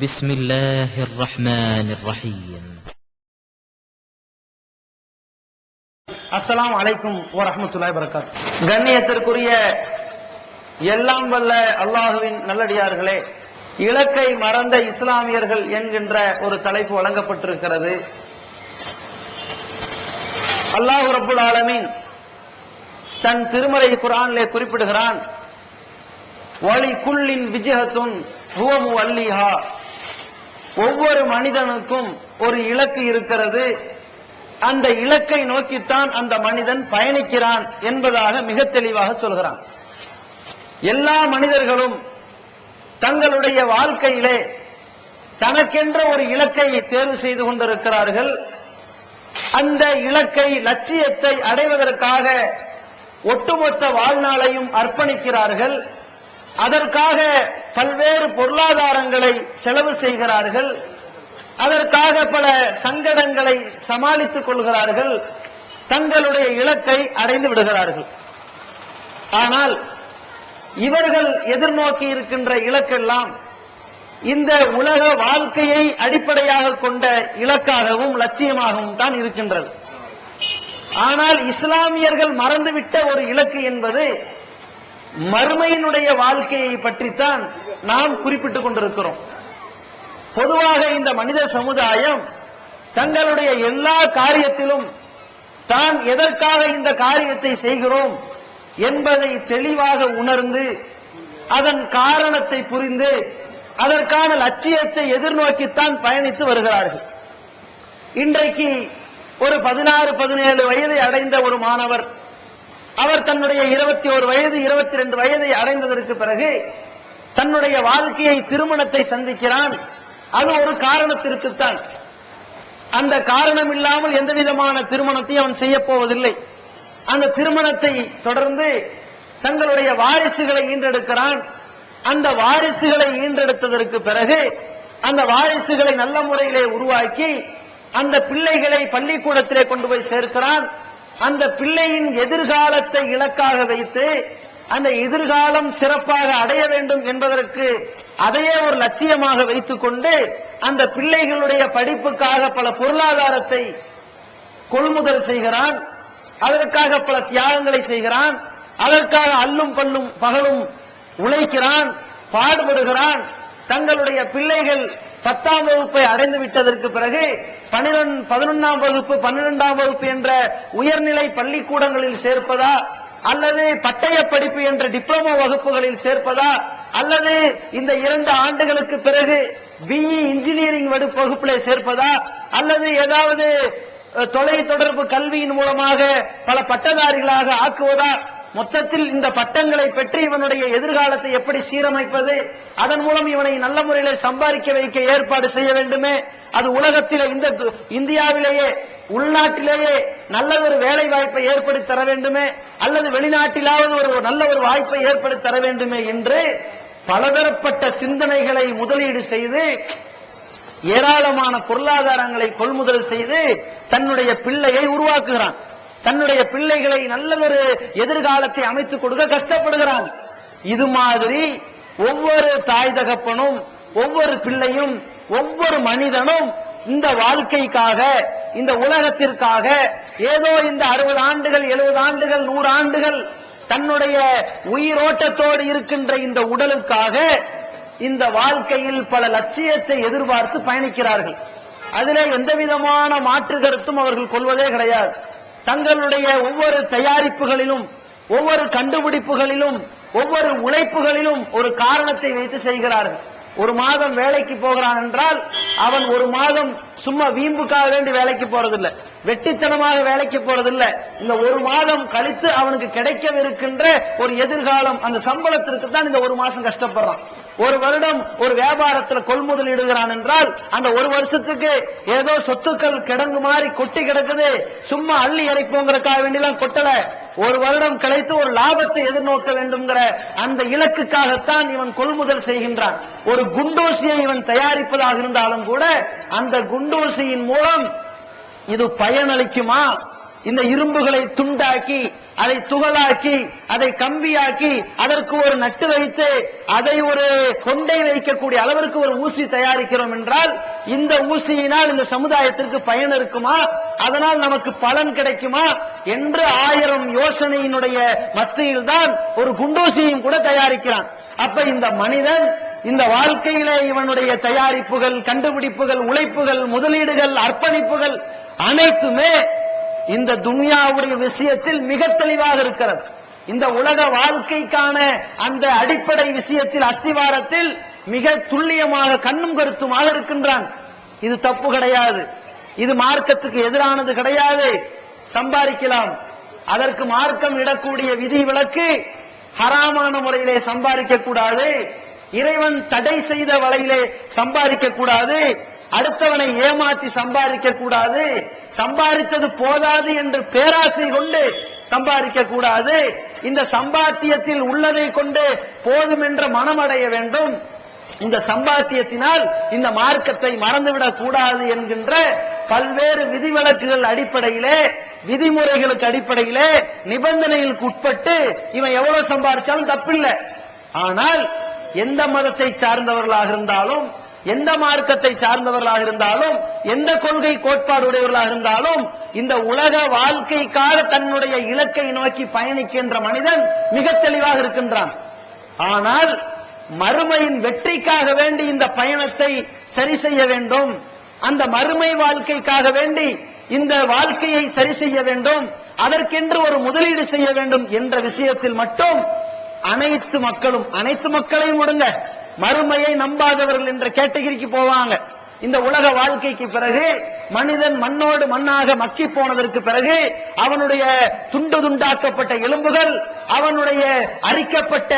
بسم الله الرحمن الرحيم. அஸ்ஸலாமு அலைக்கும் வரஹ்மத்துல்லாஹி வபரகாத்துஹு. கண்ணியத்திற்குரிய எல்லாம் வல்ல அல்லாஹுவின் நல்லடியார்களே, இலக்கை மறந்த இஸ்லாமியர்கள் என்கின்ற ஒரு தலைப்பு வழங்கப்பட்டிருக்கிறது. அல்லாஹ் ரப்புல் ஆலமீன் தன் திருமறை குர்ஆனிலே குறிப்பிடுகிறான், வலி குல்லின் விஜஹத்துன் ஹுவ முவல்லிஹா, ஒவ்வொரு மனிதனுக்கும் ஒரு இலக்கு இருக்கிறது, அந்த இலக்கை நோக்கித்தான் அந்த மனிதன் பயணிக்கிறான் என்பதாக மிக தெளிவாக சொல்கிறான். எல்லா மனிதர்களும் தங்களுடைய வாழ்க்கையிலே தனக்கென்ற ஒரு இலக்கை தேர்வு செய்து கொண்டிருக்கிறார்கள். அந்த இலக்கை, லட்சியத்தை அடைவதற்காக ஒட்டுமொத்த வாழ்நாளையும் அர்ப்பணிக்கிறார்கள். அதற்காக பல்வேறு பொருளாதாரங்களை செலவு செய்கிறார்கள். அதற்காக பல சங்கடங்களை சமாளித்துக் கொள்கிறார்கள். தங்களுடைய இலக்கை அடைந்து விடுகிறார்கள். ஆனால் இவர்கள் எதிர்நோக்கி இருக்கின்ற இலக்கெல்லாம் இந்த உலக வாழ்க்கையை அடிப்படையாக கொண்ட இலக்காகவும் லட்சியமாகவும் தான் இருக்கின்றது. ஆனால் இஸ்லாமியர்கள் மறந்துவிட்ட ஒரு இலக்கு என்பது மறுமையினுடைய வாழ்க்கையை பற்றித்தான் நாம் குறிப்பிட்டுக் கொண்டிருக்கிறோம். பொதுவாக இந்த மனித சமுதாயம் தங்களுடைய எல்லா காரியத்திலும் தான் எதற்காக இந்த காரியத்தை செய்கிறோம் என்பதை தெளிவாக உணர்ந்து, அதன் காரணத்தை புரிந்து, அதற்கான லட்சியத்தை எதிர்நோக்கித்தான் பயணித்து வருகிறார்கள். இன்றைக்கு ஒரு 16-17 வயதை அடைந்த ஒரு மாணவர், அவர் தன்னுடைய 21 வயது 22 வயதை அடைந்ததற்கு பிறகு தன்னுடைய வாழ்க்கையை, திருமணத்தை சந்திக்கிறான். அது ஒரு காரணத்திற்குத்தான். அந்த காரணம் இல்லாமல் எந்த விதமான திருமணத்தை அவன் செய்ய போவதில்லை. அந்த திருமணத்தை தொடர்ந்து தங்களுடைய வாரிசுகளை ஈன்றெடுக்கிறான். அந்த வாரிசுகளை ஈன்றெடுத்ததற்கு பிறகு அந்த வாரிசுகளை நல்ல முறையிலே உருவாக்கி அந்த பிள்ளைகளை பள்ளிக்கூடத்திலே கொண்டு போய் சேர்க்கிறான். அந்த பிள்ளையின் எதிர்காலத்தை இலக்காக வைத்து அந்த எதிர்காலம் சிறப்பாக அடைய வேண்டும் என்பதற்கு அதையே ஒரு லட்சியமாக வைத்துக் கொண்டு அந்த பிள்ளைகளுடைய படிப்புக்காக பல பொருளாதாரத்தை கொள்முதல் செய்கிறான். அதற்காக பல தியாகங்களை செய்கிறான். அதற்காக அல்லும் பல்லும் பகலும் உழைக்கிறான், பாடுபடுகிறான். தங்களுடைய பிள்ளைகள் 10ஆம் வகுப்பை அடைந்து விட்டதற்கு பிறகு 11ஆம் வகுப்பு 12ஆம் வகுப்பு என்ற உயர்நிலை பள்ளிக்கூடங்களில் சேர்ப்பதா, அல்லது பட்டய படிப்பு என்ற டிப்ளமோ வகுப்புகளில் சேர்ப்பதா, அல்லது இந்த 2 ஆண்டுகளுக்கு பிறகு பிஇ இன்ஜினியரிங் வகுப்பிலே சேர்ப்பதா, அல்லது ஏதாவது தொலை தொடர்பு கல்வியின் மூலமாக பல பட்டதாரிகளாக ஆக்குவதா, மொத்தத்தில் இந்த பட்டங்களை பெற்று இவனுடைய எதிர்காலத்தை எப்படி சீரமைப்பது, அதன் மூலம் இவனை நல்ல முறையில சம்பாதிக்க வைக்க ஏற்பாடு செய்ய வேண்டுமே, அது உலகத்திலே, இந்த இந்தியாவிலேயே உள்நாட்டிலேயே நல்ல ஒரு வேலை வாய்ப்பை ஏற்படுத்தி தர வேண்டுமே, அல்லது வெளிநாட்டிலாவது ஒரு நல்ல ஒரு வாய்ப்பை ஏற்படுத்தி தர வேண்டுமே என்று பலதரப்பட்ட சிந்தனைகளை முதலீடு செய்து ஏராளமான பொருளாதாரங்களை கொள்முதல் செய்து தன்னுடைய பிள்ளையை உருவாக்குகிறான். தன்னுடைய பிள்ளைகளை நல்ல ஒரு எதிர்காலத்தை அமைத்துக் கொடுக்க கஷ்டப்படுகிறான். இது மாதிரி ஒவ்வொரு தாய் தகப்பனும், ஒவ்வொரு பிள்ளையும், ஒவ்வொரு மனிதனும் இந்த வாழ்க்கைக்காக, இந்த உலகத்திற்காக ஏதோ இந்த 60 ஆண்டுகள் 70 ஆண்டுகள் 100 ஆண்டுகள் தன்னுடைய உயிரோட்டத்தோடு இருக்கின்ற இந்த உடலுக்காக இந்த வாழ்க்கையில் பல லட்சியத்தை எதிர்பார்த்து பயணிக்கிறார்கள். அதிலே எந்த விதமான மாற்று கருத்தும் அவர்கள் கொள்வதே கிடையாது. தங்களுடைய ஒவ்வொரு தயாரிப்புகளிலும், ஒவ்வொரு கண்டுபிடிப்புகளிலும், ஒவ்வொரு உழைப்புகளிலும் ஒரு காரணத்தை வைத்து செய்கிறார்கள். ஒரு மாதம் வேலைக்கு போகிறான் என்றால் அவன் ஒரு மாதம் சும்மா வீம்புக்காக வேண்டி வேலைக்கு போறதில்லை, வெட்டித்தனமாக வேலைக்கு போறதில்லை. இந்த ஒரு மாதம் கழித்து அவனுக்கு கிடைக்கவிருக்கின்ற ஒரு எதிர்காலம், அந்த சம்பளத்திற்கு தான் இந்த ஒரு மாசம் கஷ்டப்படுறான். ஒரு வருடம் ஒரு வியாபாரத்தில் கொள்முதல் இடுகிறான் என்றால் அந்த ஒரு வருஷத்துக்கு ஏதோ சொத்துக்கள் கிடங்கு மாதிரி கொட்டி கிடக்குது, சும்மா அள்ளி இறைப்போங்கிறதுக்காக வேண்டியெல்லாம் கொட்டல. ஒரு வருடம் கழித்து ஒரு லாபத்தை எதிர்நோக்க வேண்டும்ங்கிற அந்த இலக்குக்காகத்தான் இவன் கொள்முதல் செய்கின்றான். ஒரு குண்டூசியை இவன் தயாரிப்பதாக இருந்தாலும் கூட அந்த குண்டூசியின் மூலம் இது பயனளிக்குமா, இந்த இரும்புகளை துண்டாக்கி அதை துகளாக்கி அதை கம்பியாக்கி அதற்கு ஒரு நட்டு வைத்து அதை ஒரு கொண்டை வைக்கக்கூடிய அளவிற்கு ஒரு ஊசி தயாரிக்கிறோம் என்றால் இந்த ஊசியினால் இந்த சமுதாயத்திற்கு பயன் இருக்குமா, அதனால் நமக்கு பலன் கிடைக்குமா என்று 1000 யோசனையினுடைய மத்தியில் தான் ஒரு குண்டூசியும் கூட தயாரிக்கிறான். அப்ப இந்த மனிதன் இந்த வாழ்க்கையிலே இவனுடைய தயாரிப்புகள், கண்டுபிடிப்புகள், உழைப்புகள், முதலீடுகள், அர்ப்பணிப்புகள் அனைத்துமே இந்த துன்யாவுடைய விஷயத்தில் மிக தெளிவாக இருக்கிறது. இந்த உலக வாழ்க்கைக்கான அந்த அடிப்படை விஷயத்தில், அஸ்திவாரத்தில் மிக துல்லியமாக கண்ணும் கருத்துமாக இருக்கின்றான். இது தப்பு கிடையாது, இது மார்க்கத்துக்கு எதிரானது கிடையாது. சம்பாதிக்கலாம், அதற்கு மார்க்கம் இடக்கூடிய விதி விலக்கு ஹராமான முறையிலே சம்பாதிக்க கூடாது, இறைவன் தடை செய்த வழியிலே சம்பாதிக்க கூடாது, அடுத்தவனை ஏமாற்றி சம்பாதிக்க கூடாது, சம்பாதித்தது போதாது என்று பேராசை கொண்டு சம்பாதிக்க கூடாது, இந்த சம்பாத்தியத்தில் உள்ளதை கொண்டு போதும் என்ற மனமடைய வேண்டும், இந்த சம்பாத்தியத்தினால் இந்த மார்க்கத்தை மறந்துவிடக் கூடாது என்கின்ற பல்வேறு விதிவிலக்குகள் அடிப்படையிலே, விதிமுறைகளுக்கு அடிப்படையிலே, நிபந்தனைகளுக்கு உட்பட்டு இவன் எவ்வளவு சம்பாதிச்சாலும் தப்பில்லை. ஆனால் எந்த மதத்தை சார்ந்தவர்களாக இருந்தாலும், எந்த மார்க்கத்தை சார்ந்தவர்களாக இருந்தாலும், எந்த கொள்கை கோட்பாடுடையவர்களாக இருந்தாலும், இந்த உலக வாழ்க்கைக்காக தன்னுடைய இலக்கை நோக்கி பயணிக்கின்ற மனிதன் மிக தெளிவாக இருக்கின்றான். ஆனால் மறுமையின் வெற்றிக்காக வேண்டி இந்த பயணத்தை சரி செய்ய வேண்டும், அந்த மறுமை வாழ்க்கைக்காக வேண்டி இந்த வாழ்க்கையை சரி செய்ய வேண்டும், அதற்கென்று ஒரு முதலீடு செய்ய வேண்டும் என்ற விஷயத்தில் மட்டும் அனைத்து மக்களும், அனைத்து மக்களையும் விடுங்க, மறுமையை நம்பாதவர்கள் என்ற கேட்டகிரிக்கு போவாங்க. இந்த உலக வாழ்க்கைக்கு பிறகு மனிதன் மண்ணோடு மண்ணாக மக்கி போனதற்கு பிறகு அவனுடைய துண்டு துண்டாக்கப்பட்ட எலும்புகள், அவனுடைய அரிக்கப்பட்ட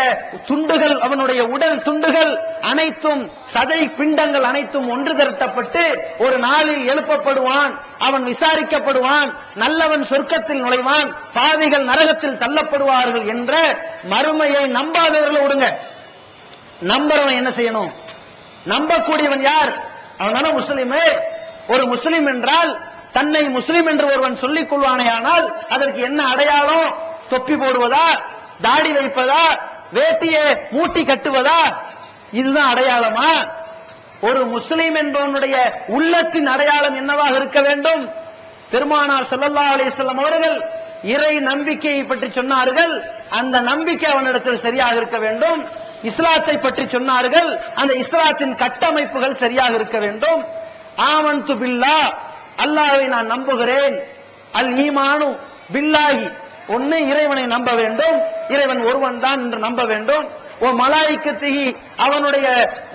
துண்டுகள், அவனுடைய உடல் துண்டுகள் அனைத்தும், சதை பிண்டங்கள் அனைத்தும் ஒன்று திரட்டப்பட்டு ஒரு நாளில் எழுப்பப்படுவான், அவன் விசாரிக்கப்படுவான், நல்லவன் சொர்க்கத்தில் நுழைவான், பாவிகள் நரகத்தில் தள்ளப்படுவார்கள் என்ற மறுமையை நம்பாதவர்கள் விடுங்க. நம்புறவன் என்ன செய்யணும்? நம்பக்கூடியவன் யார்? அவன் தானே முஸ்லிமே. ஒரு முஸ்லிம் என்றால் தன்னை முஸ்லிம் என்று ஒருவன் சொல்லிக் கொள்வானேயானால் அதற்கு என்ன அடையாளம்? தொப்பி போடுவதா, தாடி வைப்பதா, வேட்டியை மூட்டி கட்டுவதா? இதுதான் அடையாளமா? ஒரு முஸ்லிம் என்பவனுடைய உள்ளத்தின் அடையாளம் என்னவாக இருக்க வேண்டும்? பெருமானார் ஸல்லல்லாஹு அலைஹி வஸல்லம் அவர்கள் இறை நம்பிக்கையை பற்றி சொன்னார்கள், அந்த நம்பிக்கை அவனிடத்தில் சரியாக இருக்க வேண்டும். இஸ்லாத்தை பற்றி சொன்னார்கள், அந்த இஸ்லாத்தின் கட்டமைப்புகள் சரியாக இருக்க வேண்டும். ஆமன்து பில்லாஹ், அல்லாஹ்வை நான் நம்புகிறேன். அல் ஈமானு பில்லாஹி, ஒன்னு இறைவனை நம்ப வேண்டும், இறைவன் ஒருவன் தான் என்று நம்ப வேண்டும். ஓ மலாயிக்கத்திஹி, அவனுடைய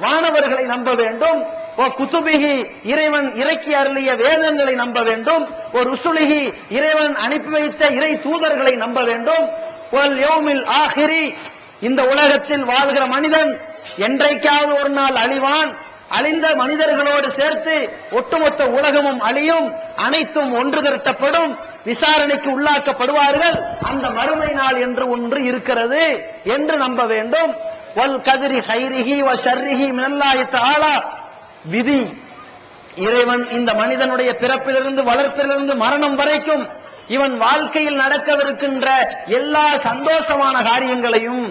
வானவர்களை நம்ப வேண்டும். ஓ குதுபிஹி, இறைவன் இறக்கி அருளிய வேதங்களை நம்ப வேண்டும். ஓ ருசுலிஹி, இறைவன் அனுப்பி வைத்த இறை தூதர்களை நம்ப வேண்டும். வல் யௌமில் ஆஹிரி, இந்த உலகத்தில் வாழ்கிற மனிதன் என்றைக்காவது ஒரு நாள் அழிவான், அழிந்த மனிதர்களோடு சேர்த்து ஒட்டுமொத்த உலகமும் அழியும், அனைத்தும் ஒன்று திரட்டப்படும், விசாரணைக்கு உள்ளாக்கப்படுவார்கள். அந்த மறுமை நாள் என்று ஒன்று இருக்கிறது என்று நம்ப வேண்டும். வல் கதிரி ஹைரிஹி வ ஷர்ரிஹி மினல்லாஹி தஆலா, விதி, இறைவன் இந்த மனிதனுடைய பிறப்பிலிருந்து வளர்ப்பிலிருந்து மரணம் வரைக்கும் இவன் வாழ்க்கையில் நடக்கவிருக்கின்ற எல்லா சந்தோஷமான காரியங்களையும்,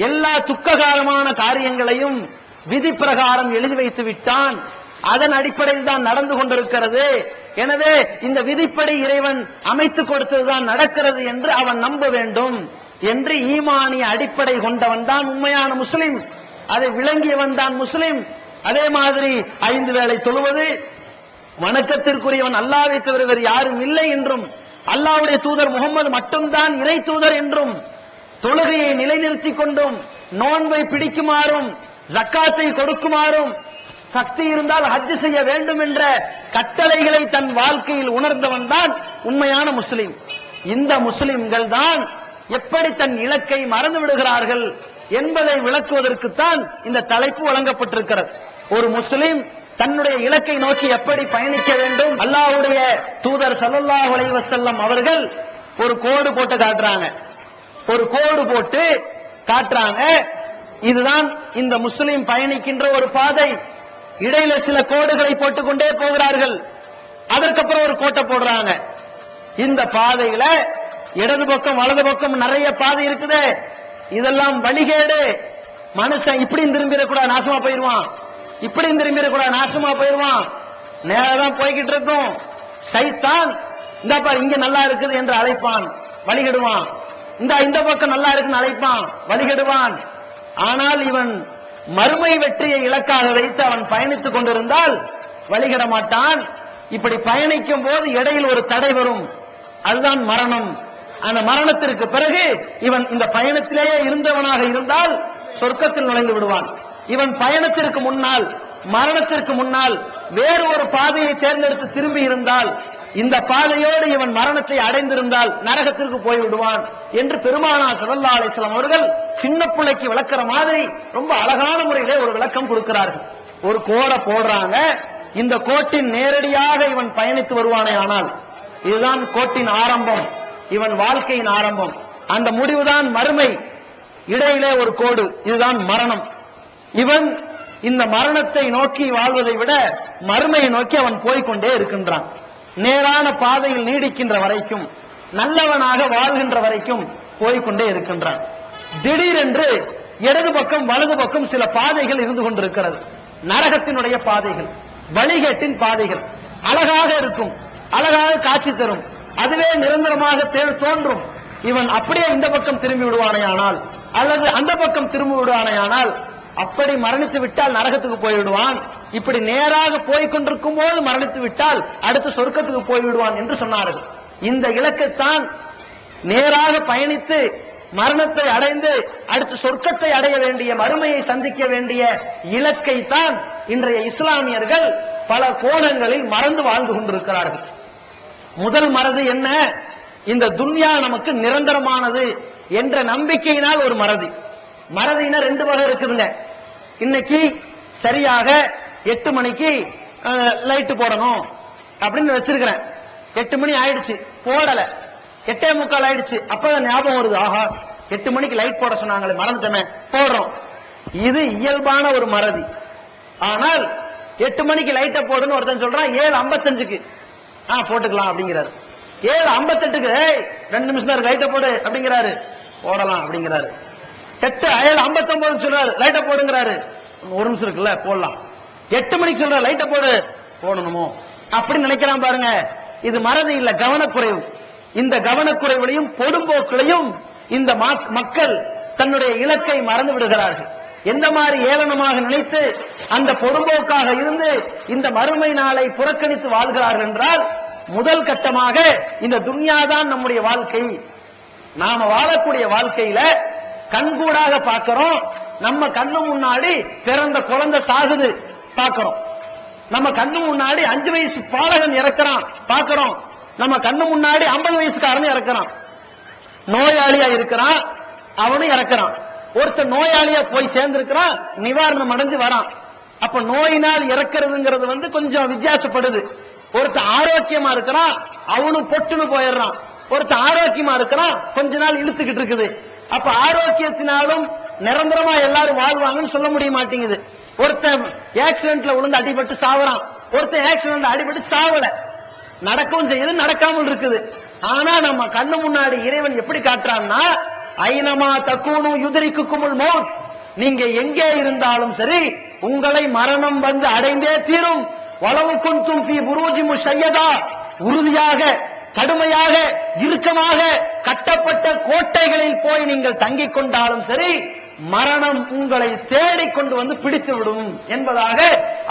எல்லா துக்ககாரமான காரியங்களையும் விதி பிரகாரம் எழுதி வைத்து விட்டான். அதன் அடிப்படையில் தான் நடந்து கொண்டிருக்கிறது. எனவே இந்த விதிப்படி இறைவன் அமைத்துக் கொடுத்ததுதான் நடக்கிறது என்று அவன் நம்ப வேண்டும் என்று ஈமானிய அடிப்படை கொண்டவன் தான் உண்மையான முஸ்லிம். அதை விளங்கியவன் தான் முஸ்லிம். அதே மாதிரி 5 வேளை தொழுவது, வணக்கத்திற்குரியவன் அல்லாஹ்வை தவிர வேறு யாரும் இல்லை என்றும், அல்லாஹ்வுடைய தூதர் முகமது மட்டும்தான் இறை தூதர் என்றும், தொழுகையை நிலைநிறுத்திக் கொண்டும், நோன்பை பிடிக்குமாறும், ஜக்காத்தை கொடுக்குமாறும், சக்தி இருந்தால் ஹஜ் செய்ய வேண்டும் என்ற கட்டளைகளை தன் வாழ்க்கையில் உணர்ந்தவன் தான் உண்மையான முஸ்லிம். இந்த முஸ்லிம்கள் தான் எப்படி தன் இலக்கை மறந்து விடுகிறார்கள் என்பதை விளக்குவதற்குத்தான் இந்த தலைப்பு வழங்கப்பட்டிருக்கிறது. ஒரு முஸ்லிம் தன்னுடைய இலக்கை நோக்கி எப்படி பயணிக்க வேண்டும்? அல்லாஹ்வுடைய தூதர் ஸல்லல்லாஹு அலைஹி வஸல்லம் அவர்கள் ஒரு கோடு போட்டு காட்டுறாங்க. ஒரு கோடு போட்டு காட்டுறாங்க, இதுதான் இந்த முஸ்லிம் பயணிக்கின்ற ஒரு பாதை. இடையில சில கோடுகளை போட்டுக்கொண்டே போகிறார்கள். அதற்கப்புறம் ஒரு கோட்டை போடுறாங்க. இந்த பாதையில இடது பக்கம் வலது பக்கம் நிறைய பாதை இருக்குது, இதெல்லாம் வழிகேடு. மனுஷன் இப்படியும் திரும்பிடக்கூடாது, நாசமா போயிருவான், இப்படியும் திரும்பிடக்கூடாது, நாசமா போயிருவான். நேரதான் போய்கிட்டு இருக்கும். சைத்தான் இந்த பாரு இங்க நல்லா இருக்குது என்று அழைப்பான், வழிகெடுவான். இந்த பக்கம் நல்லா இருக்குன்னு அழைப்பான், வழிகெடுவான். ஆனால் இவன் மறுமை வெற்றியை இலக்காக வைத்து அவன் பயணித்துக் கொண்டிருந்தால் வழிகெட மாட்டான். இப்படி பயணிக்கும் போது இடையில் ஒரு தடை வரும், அதுதான் மரணம். அந்த மரணத்திற்கு பிறகு இவன் இந்த பயணத்திலேயே இருந்தவனாக இருந்தால் சொர்க்கத்தில் நுழைந்து விடுவான். இவன் பயணத்திற்கு முன்னால், மரணத்திற்கு முன்னால் வேறு ஒரு பாதையை தேர்ந்தெடுத்து திரும்பி இருந்தால், இந்த பாதையோடு இவன் மரணத்தை அடைந்திருந்தால் நரகத்திற்கு போய்விடுவான் என்று பெருமானார் ஸல்லல்லாஹு அலைஹி வஸல்லம் அவர்கள் சின்ன பிள்ளைக்கு விளக்குற மாதிரி ரொம்ப அழகான முறையிலே ஒரு விளக்கம் கொடுக்கிறார்கள். ஒரு கோடை போடுறாங்க, இந்த கோட்டின் நேரடியாக இவன் பயணித்து வருவானே ஆனால் இதுதான் கோட்டின் ஆரம்பம், இவன் வாழ்க்கையின் ஆரம்பம். அந்த முடிவுதான் மறுமை. இடையிலே ஒரு கோடு, இதுதான் மரணம். இவன் இந்த மரணத்தை நோக்கி வாழ்வதை விட மறுமையை நோக்கி அவன் போய்கொண்டே இருக்கின்றான். நேரான பாதையில் நீடிக்கின்ற வரைக்கும், நல்லவனாக வாழ்கின்ற வரைக்கும் போய்கொண்டே இருக்கின்றான். திடீரென்று இடது பக்கம் வலது பக்கம் சில பாதைகள் இருந்து கொண்டிருக்கிறது, நரகத்தினுடைய பாதைகள், வழிகேட்டின் பாதைகள். அழகாக இருக்கும், அழகாக காட்சி தரும், அதுவே நிரந்தரமாக தோன்றும். இவன் அப்படியே இந்த பக்கம் திரும்பி விடுவானேயானால் அல்லது அந்த பக்கம் திரும்பி விடுவானேயானால் அப்படி மரணித்து விட்டால் நரகத்துக்கு போய்விடுவான். இப்படி நேராக போய்கொண்டிருக்கும் போது மரணித்து விட்டால் அடுத்து சொர்க்கத்துக்கு போய்விடுவான் என்று சொன்னார்கள். இந்த இலக்கைத்தான் நேராக பயணித்து மரணத்தை அடைந்து அடுத்து சொர்க்கத்தை அடைய வேண்டிய, மறுமையை சந்திக்க வேண்டிய இலக்கை தான் இன்றைய இஸ்லாமியர்கள் பல கோணங்களில் மறந்து வாழ்ந்து கொண்டிருக்கிறார்கள். முதல் மறதி என்ன? இந்த துன்யா நமக்கு நிரந்தரமானது என்ற நம்பிக்கையினால் ஒரு மறதி. மறதினா ரெண்டு வகை இருக்குதுங்க. இன்னைக்கு சரியாக 8 மணிக்கு லைட் போடணும் அப்படின்னு வச்சிருக்கிறேன். 8 மணி ஆயிடுச்சு, போடல. 8:45 ஆயிடுச்சு, அப்பதான் ஞாபகம் வருது, ஆஹா 8 மணிக்கு லைட் போட சொன்னாங்களே, மறந்துட்டமே, போடுறோம். இது இயல்பான ஒரு மறதி. ஆனால் 8 மணிக்கு லைட்டை போடுன்னு ஒருத்தன் சொல்றான், 7:55க்கு போட்டுக்கலாம் அப்படிங்கிறாரு. 7:58க்கு 2 நிமிஷம் தான் லைட்டை போடு அப்படிங்கிறாரு, போடலாம் அப்படிங்கிறாரு. 7:59 சொல்றாரு, லைட்டை போடுங்கிறாரு, 1 நிமிஷம் இருக்குல்ல போடலாம். 8 மணிக்கு சொல்ற லைட்டை போடு, போடணுமோ அப்படின்னு நினைக்கலாம் பாருங்க. இது மறதி இல்ல, கவனக்குறைவு. இந்த கவனக்குறைவுலையும் பொடும்போக்கிலையும் இந்த மக்கள் தன்னுடைய இலக்கை மறந்து விடுகிறார்கள். எந்த மாதிரி ஏளனமாக நினைத்து அந்த பொடும்போக்காக இருந்து இந்த மறுமை நாளை புறக்கணித்து வாழ்கிறார்கள் என்றால், முதல் கட்டமாக இந்த துன்யாதான் நம்முடைய வாழ்க்கை. நாம வாழக்கூடிய வாழ்க்கையில கண்கூடாக பார்க்கிறோம். நம்ம கண்ணு முன்னாடி பிறந்த குழந்தை சாகுது பார்க்கிறோம். நம்ம கண்ணு முன்னாடி 5 வயசு பாலகன் இறக்குறான் பார்க்கிறோம். நம்ம கண்ணு முன்னாடி 50 வயசுக்காரன் இறக்குறான். நோயாளியா இருக்கிறான், அவனும் இறக்குறான். ஒருத்தர் நோயாளியா போய் சேர்ந்திருக்கிறான், நிவாரணம் அடைஞ்சு வரான். அப்ப நோயினால் இறக்குறதுங்கிறது கொஞ்சம் வித்தியாசப்படுது. ஒருத்தர் ஆரோக்கியமா இருக்கிறான், அவனும் பொட்டுன்னு போயிடுறான். ஒருத்தர் ஆரோக்கியமா இருக்கிறான், கொஞ்ச நாள் இழுத்துக்கிட்டு இருக்குது. அப்ப ஆரோக்கியத்தினாலும் நிரந்தரமா எல்லாரும் வாழ்வாங்கன்னு சொல்ல முடிய மாட்டேங்குது. ஒருத்தன் ஆக்சிடென்ட்ல விழுந்து அடிபட்டு சாவறான், ஒருத்தன் ஆக்சிடென்ட்ல அடிபட்டு சாவல, நடக்கவும் செய்யுது, நடக்காமல் இருக்குது. ஆனா நம்ம கண்ணு முன்னாடி இறைவன் எப்படி காட்டுறான்னா, ஐனமா தக்கூனு யுதரிக்குமுல் மௌத், நீங்க எங்கே இருந்தாலும் சரி உங்களை மரணம் வந்து அடைந்தே தீரும். வலவு குன்தும் ஃபீ புரூஜி முஷய்யதா, உறுதியாக கடுமையாக இறுக்கமாக கட்டப்பட்ட கோட்டைகளில் போய் நீங்கள் தங்கிக் கொண்டாலும் சரி மரணம் உங்களை தேடிக் கொண்டு வந்து பிடித்து விடும் என்பதாக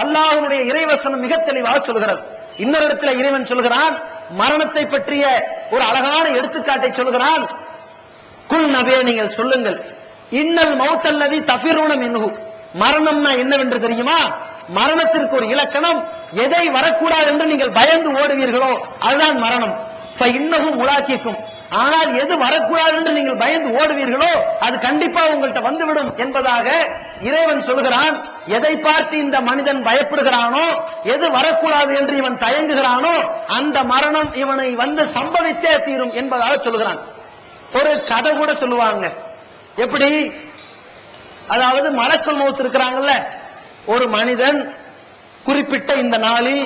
அல்லாஹ்வுடைய இறைவசனம் மிக தெளிவாக சொல்கிறது. இன்னொரு இடத்துல இறைவன் சொல்கிறான், மரணத்தை பற்றிய ஒரு அழகான எடுத்துக்காட்டை சொல்கிறான். குல் நபியே, நீங்கள் சொல்லுங்கள், இன்னல் மௌத்தல்லதி தஃபிரூன மின்ஹு, மரணம்னா என்னவென்று தெரியுமா? மரணத்திற்கு ஒரு இலக்கணம், எதை வரக்கூடாது என்று நீங்கள் பயந்து ஓடுவீர்களோ அதுதான் மரணம். இன்னகும் முலாக்கிக்கும், ஆனால் எது வரக்கூடாது என்று நீங்கள் பயந்து ஓடுவீர்களோ அது கண்டிப்பா உங்கள்கிட்ட வந்துவிடும் என்பதாக இறைவன் சொல்கிறான். எதை பார்த்து இந்த மனிதன் பயப்படுகிறானோ, எது வரக்கூடாது என்று இவன் தயங்குகிறானோ அந்த மரணம் இவனை வந்து சம்பவித்தே தீரும் என்பதாக சொல்கிறான். ஒரு கதை கூட சொல்லுவாங்க. எப்படி? அதாவது மலக்குல் மௌத் இருக்கிறாங்கல்ல, ஒரு மனிதன் குறிப்பிட்ட இந்த நாளில்,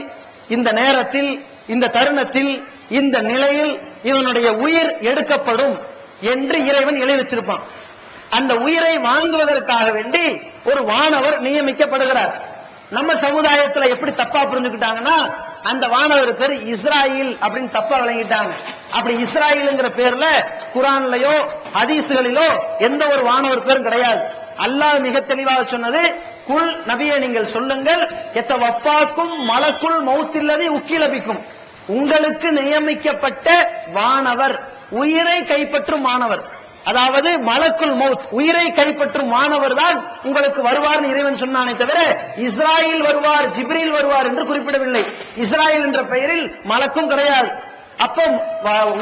இந்த நேரத்தில், இந்த தருணத்தில் இந்த நிலையில் இவனுடைய உயிர் எடுக்கப்படும் என்று இறைவன் எழுதி வச்சிருப்பான். அந்த உயிரை வாங்குவதற்காக வேண்டி ஒரு வானவர் நியமிக்கப்படுகிறார். நம்ம சமுதாயத்துல எப்படி தப்பா புரிஞ்சுக்கிட்டாங்கன்னா, அந்த வானவர் பேர் இஸ்ராயில் அப்படின்னு தப்பா விளங்கிட்டாங்க. அப்படி இஸ்ராயில்ங்கிற பேர்ல குரான்லயோ ஹதீஸ்களிலோ எந்த ஒரு வானவர் பேரும் கிடையாது. அல்லாஹ் மிக தெளிவாக சொன்னது, குல் நபியை நீங்கள் சொல்லுங்கள், எத்தவஃபாக்கும் மலக்குல் மௌத்தில்லதி உக்கிலபிக்கும், உங்களுக்கு நியமிக்கப்பட்ட வானவர், உயிரை கைப்பற்றும் மாணவர், அதாவது மலக்குல் மௌத், உயிரை கைப்பற்றும் மாணவர் தான் உங்களுக்கு வருவார் இறைவன் சொன்னானே தவிர இஸ்ராயில் வருவார், ஜிப்ரீல் வருவார் என்று குறிப்பிடவில்லை. இஸ்ராயில் என்ற பெயரில் மலக்கும் கிடையாது. அப்போ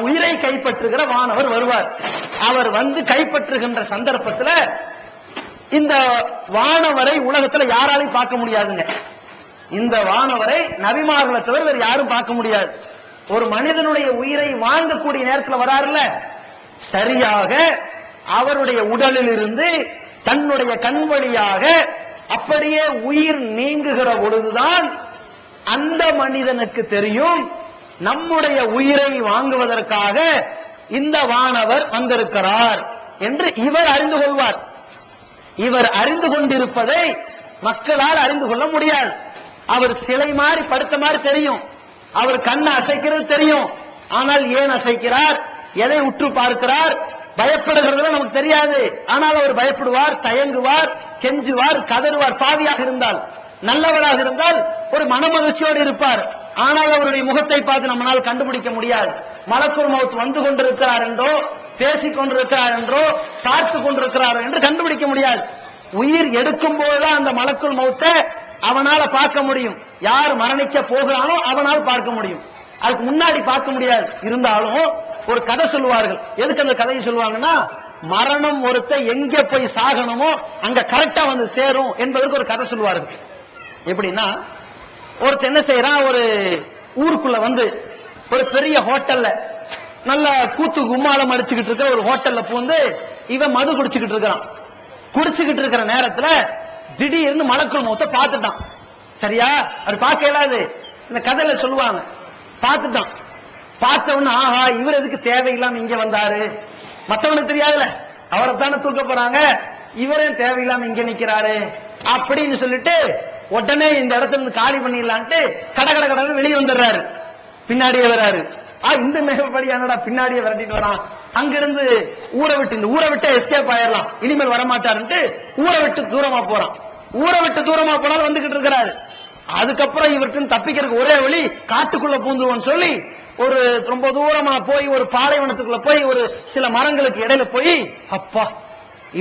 உயிரை கைப்பற்றுகிற வானவர் வருவார். அவர் வந்து கைப்பற்றுகின்ற சந்தர்ப்பத்தில் இந்த வானவரை உலகத்துல யாராலையும் பார்க்க முடியாதுங்க. இந்த வானவரை நபிமார்களை தவிர வேறு யாரும் பார்க்க முடியாது. ஒரு மனிதனுடைய உயிரை வாங்கக்கூடிய நேரத்தில் வராருல்ல, சரியாக அவருடைய உடலில் இருந்து தன்னுடைய கண் வழியாக அப்படியே உயிர் நீங்குகிற பொழுதுதான் அந்த மனிதனுக்கு தெரியும், நம்முடைய உயிரை வாங்குவதற்காக இந்த வானவர் வந்திருக்கிறார் என்று இவர் அறிந்து கொள்வார். இவர் அறிந்து கொண்டிருப்பதை மக்களால் அறிந்து கொள்ள முடியாது. அவர் சிலை மாதிரி படுத்த மாதிரி தெரியும், அவர் கண்ணை அசைக்கிறது தெரியும். ஆனால் ஏன் அசைக்கிறார், எதை உற்று பார்க்கிறார், பயப்படுகிறது நமக்கு தெரியாது. ஆனால் அவர் பயப்படுவார், தயங்குவார், கெஞ்சுவார், கதறுவார். பாவியாக இருந்தால், நல்லவராக இருந்தால் ஒரு மனமகிழ்ச்சியோடு இருப்பார். ஆனால் அவருடைய முகத்தை பார்த்து நம்மளால் கண்டுபிடிக்க முடியாது. மலக்குல் மௌத் வந்து கொண்டிருக்கிறார் என்றோ, பேசிக் கொண்டிருக்கிறார் என்றோ, பார்த்து கொண்டிருக்கிறார் என்று கண்டுபிடிக்க முடியாது. உயிர் எடுக்கும் போதுதான் அந்த மலக்குல் மௌத்தை அவனால பார்க்க முடியும். யார் மரணிக்க போகிறானோ அவனால் பார்க்க முடியும், அதுக்கு முன்னாடி பார்க்க முடியாது. இருந்தாலும் ஒரு கதை சொல்லுவார்கள். எதுக்கு அந்த கதையை சொல்லுவாங்கன்னா, மரணம் ஒருத்த எங்க போய் சாகணுமோ அங்க கரெக்டா வந்து சேரும் என்பதற்கு ஒரு கதை சொல்லுவார்கள். எப்படின்னா, ஒருத்த என்ன செய்யறான், ஒரு ஊருக்குள்ள வந்து ஒரு பெரிய ஹோட்டல்ல நல்ல கூத்து கும்மாளம் அடிச்சுக்கிட்டு இருக்கிற ஒரு ஹோட்டல்ல பூந்து இவன் மது குடிச்சுக்கிட்டு இருக்கிறான். குடிச்சுக்கிட்டு இருக்கிற நேரத்துல திடீர்னு மலக்குல் மௌத்தை பார்த்துட்டான். சரியா, அது பார்க்க இயலாது, இந்த கதையில சொல்லுவாங்க. பார்த்துட்டான். பார்த்தவன ஆஹா, இவர் எதுக்கு தேவையில்லாம இங்க வந்தாரு, மத்தவனுக்கு தெரியாதுல, அவரை தானே தூக்க போறாங்க, இவரே தேவையில்லாம இங்க நிக்கிறாரு அப்படின்னு சொல்லிட்டு உடனே இந்த இடத்துல இருந்து காலி பண்ணிடலான்ட்டு கடை வெளியே வந்துடுறாரு. பின்னாடியே வராரு. இந்த மேகப்படியானடா பின்னாடியே விரட்டிட்டு வரான். அங்கிருந்து ஊரை விட்டு, இந்த ஊரை விட்டு எஸ்கேப் ஆயிடலாம், இனிமேல் வரமாட்டாருன்ட்டு ஊரை விட்டு தூரமா போறான். ஊரை விட்டு தூரமா போனாலும் வந்துகிட்டு இருக்கிறாரு. அதுக்கப்புறம் இவருக்கு தப்பிக்கிறதுக்கு ஒரே வழி காட்டுக்குள்ள பூந்துருவோம்னு சொல்லி ஒரு ரொம்ப தூரமா போய் ஒரு பாலைவனத்துக்குள்ள போய் ஒரு சில மரங்களுக்கு இடையில போய், அப்பா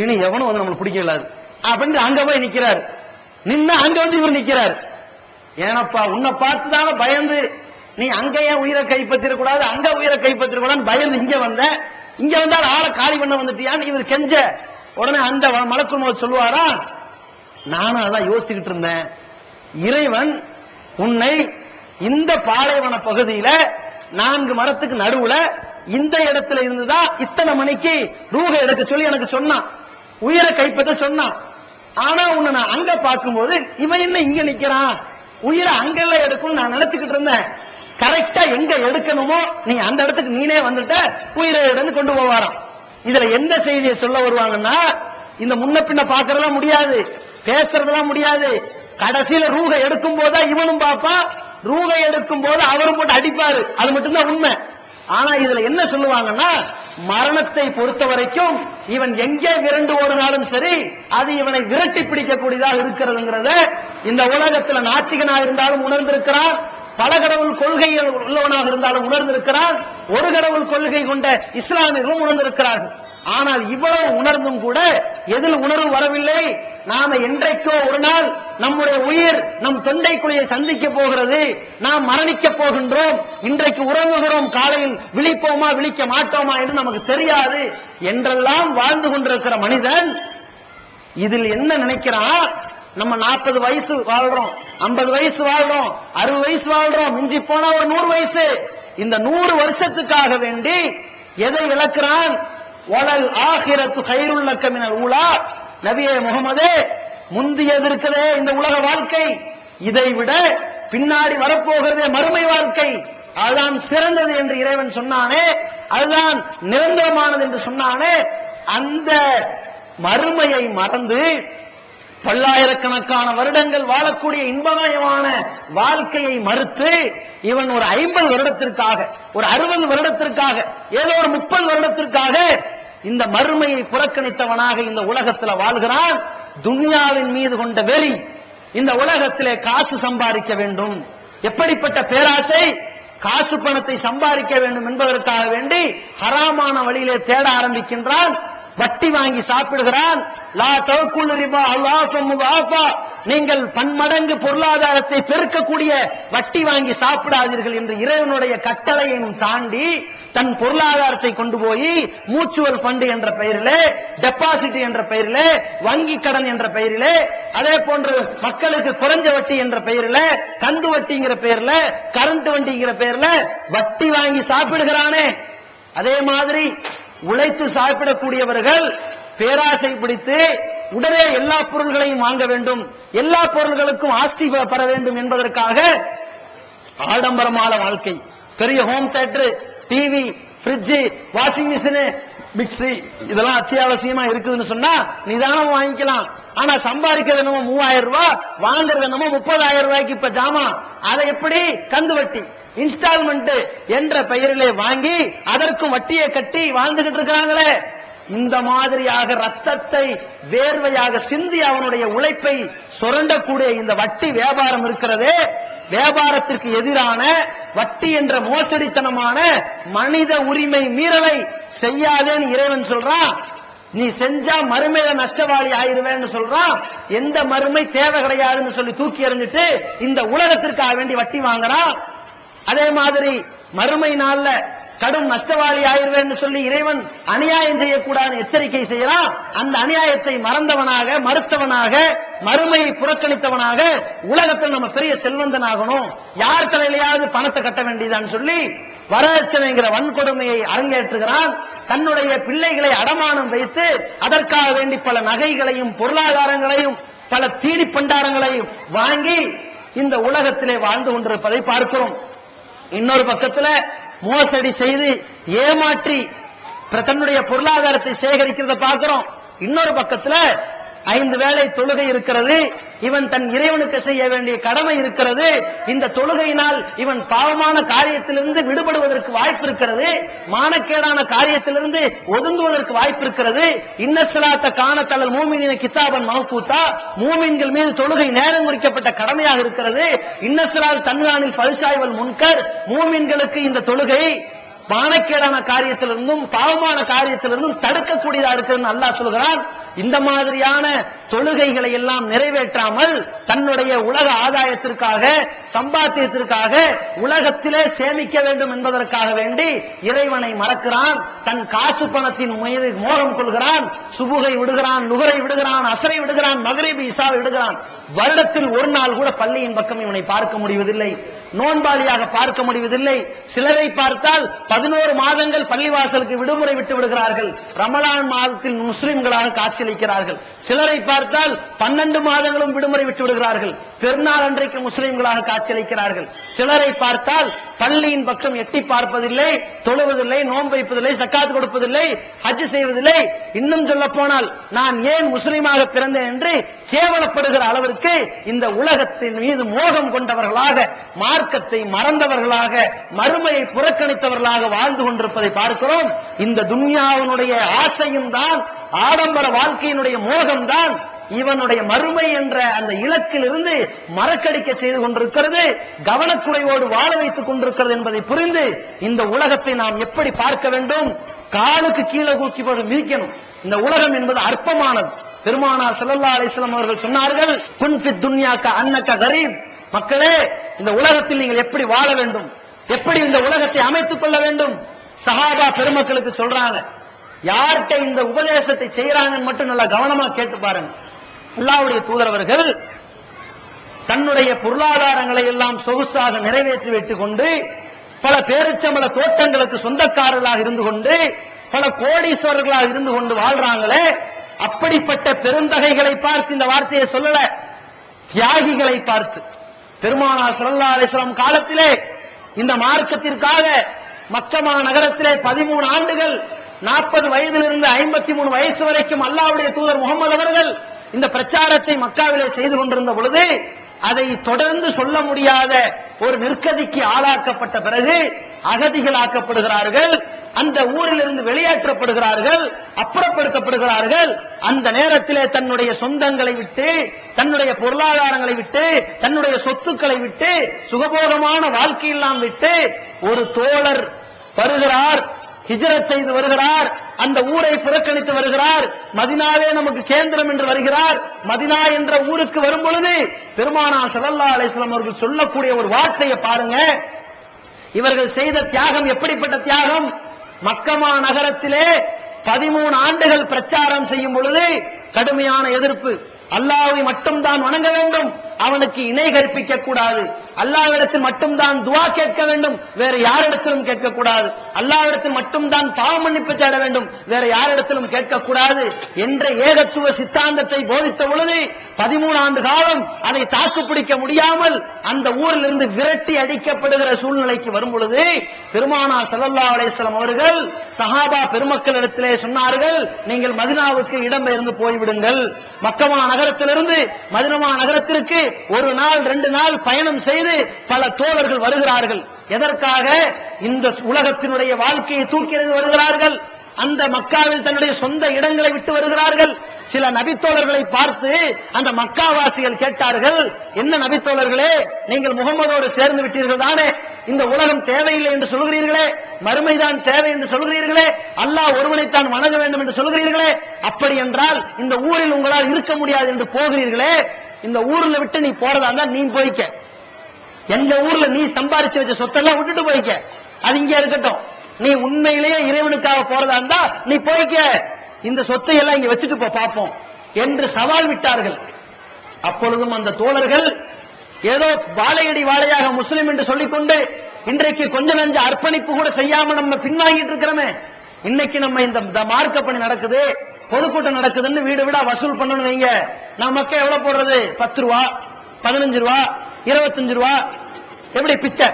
இனி எவனும் வந்து நம்மளுக்கு பிடிக்கலாது அப்படின்னு அங்க போய் நிக்கிறாரு. நின்னா அங்க வந்து இவர் நிக்கிறாரு. ஏனப்பா உன்னை பார்த்துதான பயந்து நீ அங்க ஏன் உயிரை கைப்பற்றிட கூடாது, அங்க உயிரை கைப்பற்றிட கூடாது பயந்து இங்க வந்த, இங்க வந்தால் ஆளை காலி பண்ண வந்துட்டியான்னு இவர் கெஞ்ச உடனே அந்த மலக்குல் மௌத் சொல்லுவாரா, நானும் அதான் யோசிச்சுக்கிட்டு இருந்தேன், இறைவன் உன்னை இந்த பாலைவன பகுதியில 4 மரத்துக்கு நடுவுல இந்த இடத்துல இருந்துதான் இத்தனை மணிக்கு ரூகை எடுக்க சொல்லி எனக்கு சொன்னான், உயிரை கைப்பற்ற சொன்னான். ஆனா உன்னை நான் அங்க பார்க்கும்போது இவன் என்ன இங்க நிக்கிறான், உயிரை அங்கெல்லாம் எடுக்கணும் நான் நினைச்சுக்கிட்டு இருந்தேன். கரெக்டா எங்க எடுக்கணுமோ நீ அந்த இடத்துக்கு நீனே வந்துட்ட, உயிரை எடுத்து கொண்டு போவாராம். இதுல எந்த செய்தியை சொல்ல வருவாங்கன்னா, இந்த முன்ன பின்ன பாக்குறதெல்லாம் முடியாது, பேசுறதெல்லாம் முடியாது. கடைசியில ரூகை எடுக்கும் போதா இவனும் பார்ப்பான், ரூகை எடுக்கும் போது அவரும் போட்டு அடிப்பாரு, அது மட்டும்தான் உண்மை. ஆனா இதுல என்ன சொல்லுவாங்கன்னா, மரணத்தை பொறுத்த வரைக்கும் இவன் எங்கே விரண்டு ஓடினாலும் சரி அது இவனை விரட்டி பிடிக்கக்கூடியதாக இருக்கிறதுங்கிறத இந்த உலகத்துல நாத்திகனா இருந்தாலும் உணர்ந்திருக்கிறான், பல கடவுள் கொள்கைகள் உள்ளவனாக இருந்தாலும் உணர்ந்திருக்கிறான், ஒரு கடவுள் கொள்கை கொண்ட இஸ்லாமியர்களும் உணர்ந்திருக்கிறார்கள். ஆனால் இவ்வளவு உணர்ந்தும் கூட எதில் உணர்வு வரவில்லை, நாம என்றைக்கோ ஒரு நாள் நம்முடைய உயிர் நம் தொண்டைக்குழியை சந்திக்க போகிறது, நாம் மரணிக்க போகின்றோம், இன்றைக்கு உறங்குகிறோம், காலையில் விழிப்போமா விழிக்க மாட்டோமா என்று நமக்கு தெரியாது என்றெல்லாம் வாழ்ந்து கொண்டிருக்கிற மனிதன் இதில் என்ன நினைக்கிறான், நம்ம 40 வயசு வாழ்றோம், 50 வயசு வாழ்றோம், 60 வயசு வாழ்றோம், மிஞ்சி போனா ஒரு 100 வயசு. இந்த 100 வருஷத்துக்காக வேண்டி எதை இழக்கிறான், வலல் ஆகிரத்து கைருல் லக்க மினல் ஊலா, நபியே முகமதே முந்தியது இருக்கிறதே இந்த உலக வாழ்க்கை, இதை விட பின்னாடி வரப்போகிறதே மறுமை வாழ்க்கை, அதுதான் சிறந்தது என்று இறைவன் சொன்னானே, அதுதான் நிரந்தரமானது என்று சொன்னானே, அந்த மறுமையை மறந்து பல்லாயிரக்கணக்கான வருடங்கள் வாழக்கூடிய இன்பமயமான வாழ்க்கையை மறுத்து இவன் ஒரு 50 வருடத்திற்காக, ஒரு 60 வருடத்திற்காக, ஏதோ ஒரு 30 வருடத்திற்காக இந்த மறுமையை புறக்கணித்தவனாக இந்த உலகத்தில் வாழ்கிறான். துன்யாவின் மீது கொண்ட வெறி, இந்த உலகத்திலே காசு சம்பாதிக்க வேண்டும், எப்படிப்பட்ட பேராசை, காசு பணத்தை சம்பாதிக்க வேண்டும் என்பதற்காக வேண்டி ஹராமான வழியிலே தேட ஆரம்பிக்கின்றான். வட்டி வாங்கி சாப்பிடுகிறான். லா தவக்குல் ரிபா அல்லாஹ் முதாஃபா, நீங்கள் பன்மடங்கு பொருளாதாரத்தை பெருக்கக்கூடிய வட்டி வாங்கி சாப்பிடாதீர்கள் என்று இறைவனுடைய கட்டளையையும் தாண்டி தன் பொருளாதாரத்தை கொண்டு போய் மியூச்சுவல் ஃபண்ட் என்ற பெயரிலே, டெபாசிட் என்ற பெயரிலே, வங்கி கடன் என்ற பெயரிலே, அதே போன்று மக்களுக்கு குறைஞ்ச வட்டி என்ற பெயரிலே, கந்து வட்டிங்கிற பெயரிலே, கரண்ட் வட்டிங்கிற பெயரிலே வட்டி வாங்கி சாப்பிடுகிறானே. அதே மாதிரி உழைத்து சாப்பிடக்கூடியவர்கள் பேராசை பிடித்து உடனே எல்லா பொருள்களையும் வாங்க வேண்டும், எல்லா பொருள்களுக்கும் ஆஸ்தி பெற வேண்டும் என்பதற்காக ஆடம்பரமான வாழ்க்கை, பெரிய home theatre, TV, fridge, washing machine, mixie, இதெல்லாம் அத்தியாவசியமா இருக்குதுன்னு சொன்னா நிதானம் வாங்கிக்கலாம். ஆனா சம்பாதிக்கிறது என்னமோ 3000 ரூபாய், வாங்குறது என்னமோ 30,000 ரூபாய்க்கு இப்ப ஜாமான். அதை எப்படி கந்து வட்டி, இன்ஸ்டால்மெண்ட் என்ற பெயரிலே வாங்கி அதற்கும் வட்டியை கட்டி வாழ்ந்துகிட்டு இருக்கிறாங்களே. இந்த மாதிரியாக ரத்தத்தை வேர்வையாக சிந்தி அவனுடைய உழைப்பை சுரண்டக்கூடிய இந்த வட்டி வியாபாரம் இருக்கிறதே, வியாபாரத்திற்கு எதிரான வட்டி என்ற மோசடித்தனமான மனித உரிமை மீறலை செய்யாதேன்னு இறைவன் சொல்றான். நீ செஞ்சா மறுமையில நஷ்டவாளி ஆயிருவேன்னு சொல்றான். எந்த மறுமை தேவை கிடையாதுன்னு சொல்லி தூக்கி எறிஞ்சிட்டு இந்த உலகத்திற்காக வேண்டி வட்டி வாங்குறான். அதே மாதிரி மறுமை நாள்ல கடும் நஷ்டவாளி ஆயிருவேன்னு சொல்லி இறைவன் அநியாயம் செய்யக்கூடாது எச்சரிக்கை செய்யறான். அந்த அநியாயத்தை மறந்தவனாக, மறுத்தவனாக, மறுமையை புறக்கணித்தவனாக உலகத்தில் நம்ம பெரிய செல்வந்தன் ஆகணும், யார் தலையிலையாவது பணத்தை கட்ட வேண்டியதான்னு சொல்லி வரதட்சணைங்கிற வன்கொடுமையை அரங்கேற்றுகிறான். தன்னுடைய பிள்ளைகளை அடமானம் வைத்து அதற்காக வேண்டி பல நகைகளையும் பொருளாதாரங்களையும் பல தீனி பண்டாரங்களையும் வாங்கி இந்த உலகத்திலே வாழ்ந்து கொண்டிருப்பதை பார்க்கிறோம். இன்னொரு பக்கத்துல மோசடி செய்து ஏமாற்றி தன்னுடைய பொருளாதாரத்தை சேகரிக்கிறத பார்க்கிறோம். இன்னொரு பக்கத்துல 5 வேளை தொழுகை இருக்கிறது, இவன் தன் இறைவனுக்கு செய்ய வேண்டிய கடமை இருக்கிறது. இந்த தொழுகையினால் இவன் பாவமான காரியத்திலிருந்து விடுபடுவதற்கு வாய்ப்பு இருக்கிறது, மானக்கேடான காரியத்திலிருந்து ஒதுங்குவதற்கு வாய்ப்பு இருக்கிறது. இன்னசலாத்த காணத்தல் மூமினின கிதாபன் மௌகூத்தா, மூமின்கள் மீது தொழுகை நேரம் குறிக்கப்பட்ட கடமையாக இருக்கிறது. இன்னசலால் தன்கானில் பரிசாய்வல் முன்கர், மூமின்களுக்கு இந்த தொழுகை மானக்கேடான காரியத்திலிருந்தும் பாவமான காரியத்திலிருந்தும் தடுக்கக்கூடியதா இருக்குன்னு அல்லாஹ் சொல்கிறான். இந்த மாதிரியான தொழுகைகளை எல்லாம் நிறைவேற்றாமல் தன்னுடைய உலக ஆதாயத்திற்காக, சம்பாத்தியத்திற்காக, உலகத்திலே சேமிக்க வேண்டும் என்பதற்காக வேண்டி இறைவனை மறக்கிறான். தன் காசு பணத்தின் மீது மோகம் கொள்கிறான். சுபுகை விடுகிறான், நுகரை விடுகிறான், அசரை விடுகிறான், மகரிபி இசாவை விடுகிறான். வருடத்தில் ஒரு நாள் கூட பள்ளியின் பக்கம் இவனை பார்க்க முடிவதில்லை, நோன்பாளியாக பார்க்க முடிவதில்லை. சிலரை பார்த்தால் 11 மாதங்கள் பள்ளிவாசலுக்கு விடுமுறை விட்டு விடுகிறார்கள், ரமலான் மாதத்தில் முஸ்லிம்களாக காட்சியளிக்கிறார்கள். சிலரை பார்த்தால் 12 மாதங்களும் விடுமுறை விட்டு விடுகிறார்கள், பெருநாள் அன்றைக்கு முஸ்லிம்களாக காட்சியளிக்கிறார்கள். சிலரை பார்த்தால் பள்ளியின் பக்கம் எட்டி பார்ப்பதில்லை, தொழுவதில்லை, நோன்பு வைப்பதில்லை, சக்காத் கொடுப்பதில்லை, ஹஜ் செய்வதில்லை. இன்னும் சொல்ல போனால் நான் ஏன் முஸ்லிமாக பிறந்தேன் என்று கேவலப்படுகிற அளவிற்கு இந்த உலகத்தின் மீது மோகம் கொண்டவர்களாக, மார்க்கத்தை மறந்தவர்களாக, மறுமையை புறக்கணித்தவர்களாக வாழ்ந்து கொண்டிருப்பதை பார்க்கிறோம். இந்த துன்யாவினுடைய ஆசையும் தான், ஆடம்பர வாழ்க்கையினுடைய மோகம் தான் இவனுடைய மறுமை என்ற அந்த இலக்கில் இருந்து மறக்கடிக்க செய்து கொண்டிருக்கிறது, கவனக்குறைவோடு வாழ வைத்துக் கொண்டிருக்கிறது என்பதை புரிந்து இந்த உலகத்தை நாம் எப்படி பார்க்க வேண்டும், காலுக்கு கீழே தூக்கி போட்டு மிதிக்கணும். இந்த உலகம் என்பது அற்பமானது. பெருமானார் ஸல்லல்லாஹு அலைஹி வஸல்லம் அவர்கள் சொன்னார்கள், குன் ஃபித் துன்யாக அன்னக கரீப், மக்களே இந்த உலகத்தில் நீங்கள் எப்படி வாழ வேண்டும், எப்படி இந்த உலகத்தை அமைத்துக் கொள்ள வேண்டும். சஹாபா பெருமக்களுக்கு சொல்றாங்க, யார்கிட்ட இந்த உபதேசத்தை செய்யறாங்கன்னு மட்டும் நல்லா கவனமா கேட்டு பாருங்க. அல்லாஹ்வுடைய தூதர் அவர்கள் தன்னுடைய பொருளாதாரங்களை எல்லாம் சொகுசாக நிறைவேற்றி வைத்துக் கொண்டு பல பேரிச்சம்பள தோட்டங்களுக்கு சொந்தக்காரர்களாக இருந்து கொண்டு பல கோடீஸ்வரர்களாக இருந்து கொண்டு வாழ்றாங்களே, அப்படிப்பட்ட பெருந்தகைகளை பார்த்து இந்த வார்த்தையை சொல்லல, தியாகிகளை பார்த்து. பெருமானார் ஸல்லல்லாஹு அலைஹி வஸல்லம் காலத்திலே இந்த மார்க்கத்திற்காக மக்கமா நகரத்திலே 13 ஆண்டுகள் 40 வயதிலிருந்து 53 வயசு வரைக்கும் அல்லாஹ்வுடைய தூதர் முகமது அவர்கள் இந்த பிரச்சாரத்தை மக்காவிலே செய்து கொண்டிருந்த பொழுது அதை தொடர்ந்து சொல்ல முடியாத ஒரு நிர்கதிக்கு ஆளாக்கப்பட்ட பிறகு அகதிகள் ஆக்கப்படுகிறார்கள். அந்த ஊரிலிருந்து வெளியேற்றப்படுகிறார்கள், அப்புறப்படுத்தப்படுகிறார்கள். அந்த நேரத்திலே தன்னுடைய சொந்தங்களை விட்டு, தன்னுடைய பொருளாதாரங்களை விட்டு, தன்னுடைய சொத்துக்களை விட்டு, சுகபோகமான வாழ்க்கையெல்லாம் விட்டு ஒரு தோழர் வருகிறார், ஹிஜ்ரத் செய்து வருகிறார், அந்த ஊரை புறக்கணித்து வருகிறார். மதினாவே நமக்கு கேந்திரம் என்று வருகிறார். மதினா என்ற ஊருக்கு வரும் பொழுது பெருமானார் ஸல்லல்லாஹு அலைஹி வஸல்லம் அவர்கள் சொல்லக்கூடிய ஒரு வார்த்தையை பாருங்க. இவர்கள் செய்த தியாகம் எப்படிப்பட்ட தியாகம்? மக்கமா நகரத்திலே 13 ஆண்டுகள் பிரச்சாரம் செய்யும் பொழுது கடுமையான எதிர்ப்பு. அல்லாஹ்வை மட்டும்தான் வணங்க வேண்டும், அவனுக்கு இணை கற்பிக்க கூடாது. அல்லாஹ்விடத்தில் மட்டும்தான் துஆ கேட்க வேண்டும், வேற யாரிடத்திலும் கேட்கக்கூடாது. அல்லாஹ்விடத்தில் மட்டும்தான் பாவ மன்னிப்பு தேட வேண்டும், வேற யாரிடத்திலும் கேட்கக்கூடாது என்ற ஏகத்துவ சித்தாந்தத்தை போதித்த பொழுது 13 ஆண்டு காலம் அதை தாக்குப்பிடிக்க முடியாமல் அந்த ஊரில் இருந்து விரட்டி அடிக்கப்படுகிற சூழ்நிலைக்கு வரும் பொழுது பெருமானார் ஸல்லல்லாஹு அலைஹி வஸல்லம் அவர்கள் சஹாபா பெருமக்களிடத்திலே சொன்னார்கள், நீங்கள் மதீனாவுக்கு இடம்பெயர்ந்து போய்விடுங்கள். மக்கமா நகரத்திலிருந்து மதீனா நகரத்திற்கு 1 நாள் 2 நாள் பயணம் செய்து பல தோழர்கள் வருகிறார்கள். எதற்காக? இந்த உலகத்தினுடைய வாழ்க்கையை தூக்கி வருகிறார்கள். அந்த மக்காவில் தன்னுடைய சொந்த இடங்களை விட்டு வருகிறார்கள். சில நபித்தோழர்களை பார்த்து அந்த மக்காவாசிகள் கேட்டார்கள், என்ன நபித்தோழர்களே, நீங்கள் முகமதோடு சேர்ந்து விட்டீர்கள் தானே, இந்த உலகம் தேவையில்லை என்று சொல்கிறீர்களே, மறுமைதான் தேவை என்று சொல்கிறீர்களே, அல்லாஹ் ஒருவனைத்தான் வணங்க வேண்டும் என்று சொல்கிறீர்களே, அப்படி என்றால் இந்த ஊரில் உங்களால் இருக்க முடியாது என்று போகிறீர்களே, இந்த ஊர்ல விட்டு நீ போறதா இருந்தா நீ போய்க்க, எந்த ஊர்ல நீ சம்பாரிச்சு வச்ச சொத்தெல்லாம் விட்டுட்டு போய்க்க, அது இங்கே இருக்கட்டும். நீ உண்மையிலேயே இறைவனுக்காக போறதா இருந்தா நீ போய்க்க, இந்த சொத்தை எல்லாம் இங்க வச்சுட்டு போ பார்ப்போம் என்று சவால் விட்டார்கள். அப்பொழுதும் அந்த தோழர்கள் ஏதோ வாழையடி வாழையாக முஸ்லிம் என்று சொல்லிக்கொண்டு இன்றைக்கு கொஞ்ச நஞ்ச அர்ப்பணிப்பு கூட செய்யாம நம்ம பின்வாங்கிட்டு இருக்கிறோமே, இன்னைக்கு நம்ம இந்த மார்க்க பணி நடக்குது, பொதுக்கூட்டம் நடக்குதுன்னு வீடு வீடா வசூல் பண்ணணும் வைங்க, நமக்கு எவ்வளவு போடுறது? 10 ரூபா, 15 ரூபா, 25 ரூபா, எப்படி பிச்சை?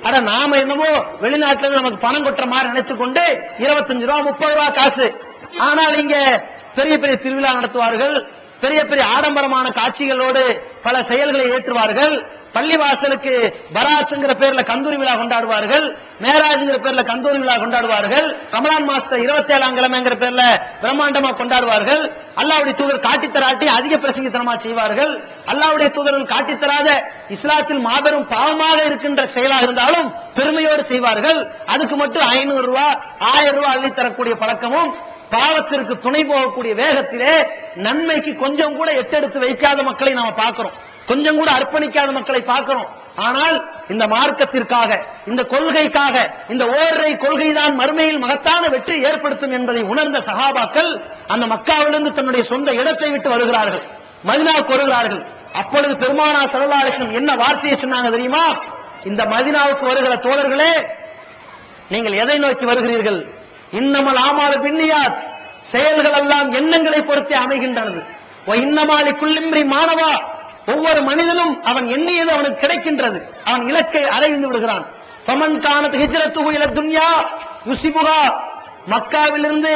அட நாம என்னமோ வெளிநாட்டுல இருந்து நமக்கு பணம் கொட்டுற மாதிரி நினைத்துக் கொண்டு 25 ரூபா 30 ரூபா காசு. ஆனால் இங்க பெரிய பெரிய திருவிழா நடத்துவார்கள், பெரிய பெரிய ஆடம்பரமான காட்சிகளோடு பல செயல்களை ஏற்றுவார்கள். பள்ளிவாசலுக்கு பராத்துங்கிற பேர்ல கந்தூரி விழா கொண்டாடுவார்கள், மேராஜ்ங்கிற பேர்ல கந்தூரி விழா கொண்டாடுவார்கள், ரமலான் மாசத்தை 27ஆம் கிழமைங்கிற பேர்ல பிரம்மாண்டமா கொண்டாடுவார்கள். அல்லாஹ்வுடைய தூதர் காட்டித்தராட்டி அதிக பிரசங்கித்தனமா செய்வார்கள். அல்லாஹ்வுடைய தூதர்கள் காட்டித்தராத இஸ்லாத்தில் மாபெரும் பாவமாக இருக்கின்ற செயலாக இருந்தாலும் பெருமையோடு செய்வார்கள். அதுக்கு மட்டும் 500 ரூபா 1000 ரூபா அள்ளி தரக்கூடிய பழக்கமும், பாவத்திற்கு துணை போகக்கூடிய வேகத்திலே நன்மைக்கு கொஞ்சம் கூட எட்டெடுத்து வைக்காத மக்களை நாம பார்க்கிறோம், கொஞ்சம் கூட அர்ப்பணிக்காத மக்களை பார்க்கிறோம். ஆனால் இந்த மார்க்கத்திற்காக, இந்த கொள்கைக்காக, இந்த ஓரை கொள்கைதான் மறுமையில் மகத்தான வெற்றி ஏற்படுத்தும் என்பதை உணர்ந்த சஹாபாக்கள் அந்த மக்காவிலிருந்து தன்னுடைய சொந்த இடத்தை விட்டு வருகிறார்கள், மதீனாவுக்கு வருகிறார்கள். அப்பொழுது பெருமானார் ஸல்லல்லாஹு அலைஹி வஸல்லம் என்ன வார்த்தையை சொன்னாங்க தெரியுமா? இந்த மதீனாவுக்கு வருகிற தோழர்களே, நீங்கள் எதை நோக்கி வருகிறீர்கள்? இன்னமல் ஆமாலு பின்னியாத், செயல்கள் எல்லாம் எண்ணங்களை பொறுத்தே அமைகின்றது. இன்னமாலி குல்லிம்ரி மானவா, ஒவ்வொரு மனிதனும் அவன் எண்ணியது அவனுக்கு கிடைக்கின்றது, அவன் இலக்கை அடைந்து விடுகிறான். ஃபமன் கானத் ஹிஜ்ரத்துஹு இல துன்யா யுஸிபுஹா, மக்காவிலிருந்து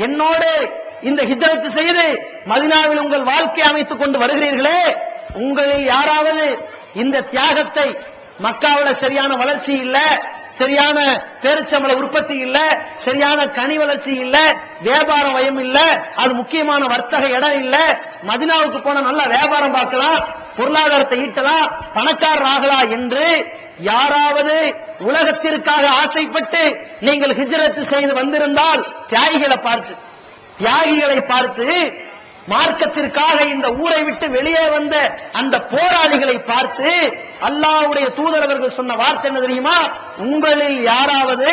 என்னோடு இந்த ஹிஜ்ரத் செய்து மதீனாவில் உங்கள் வாழ்க்கை அமைத்துக் கொண்டு வருகிறீர்களே, உங்களில் யாராவது இந்த தியாகத்தை, மக்காவில் சரியான வளர்ச்சி இல்ல, சரியான பேரிச்சம்பள உற்பத்தி இல்ல, சரியான கனி வளர்ச்சி இல்ல, வியாபார வயம் இல்ல, அது முக்கியமான வர்த்தக இடம் இல்ல, மதீனாவுக்கு போன நல்ல வியாபாரம் பார்க்கலாம், பொருளாதாரத்தை ஈட்டலாம், பணக்காரர் ஆகலாம் என்று யாராவது உலகத்திற்காக ஆசைப்பட்டு நீங்கள் ஹிஜ்ரத் செய்து வந்திருந்தால் தியாகிகளை பார்த்து மார்க்கத்திற்காக இந்த ஊரை விட்டு வெளியே வந்த அந்த போராளிகளை பார்த்து அல்லாஹ்வுடைய தூதர் அவர்கள் சொன்ன வார்த்தை என்ன தெரியுமா? உங்களில் யாராவது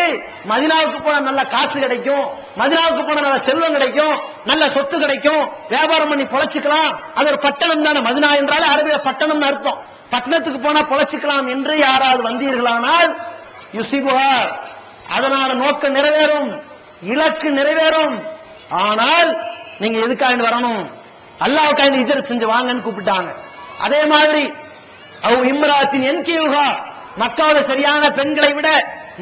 மதீனாவுக்கு போன நல்ல காசு கிடைக்கும், மதீனாவுக்கு போன நல்ல செல்வம் கிடைக்கும், நல்ல சொத்து கிடைக்கும், வியாபாரம் பண்ணி பொழைச்சிக்கலாம், அது ஒரு பட்டணம் தானே, மதீனா என்றாலே அரபில பட்டணம்னு அர்த்தம், பட்டணத்துக்கு போனா பொழைச்சிக்கலாம் என்று யாராவது வந்தீர்களானால் யுஸிபுஹா, அதனால நோக்கம் நிறைவேறும், இலக்கு நிறைவேறும். ஆனால் நீங்க எதுக்காக வரணும்? அல்லாஹ்வுக்காக ஹிஜ்ரத் செஞ்சு வாங்கன்னு கூப்பிட்டாங்க. அதே மாதிரி அவ் இம்ராத்தின் என்கியுஹா, மக்காவுல சரியான பெண்களை விட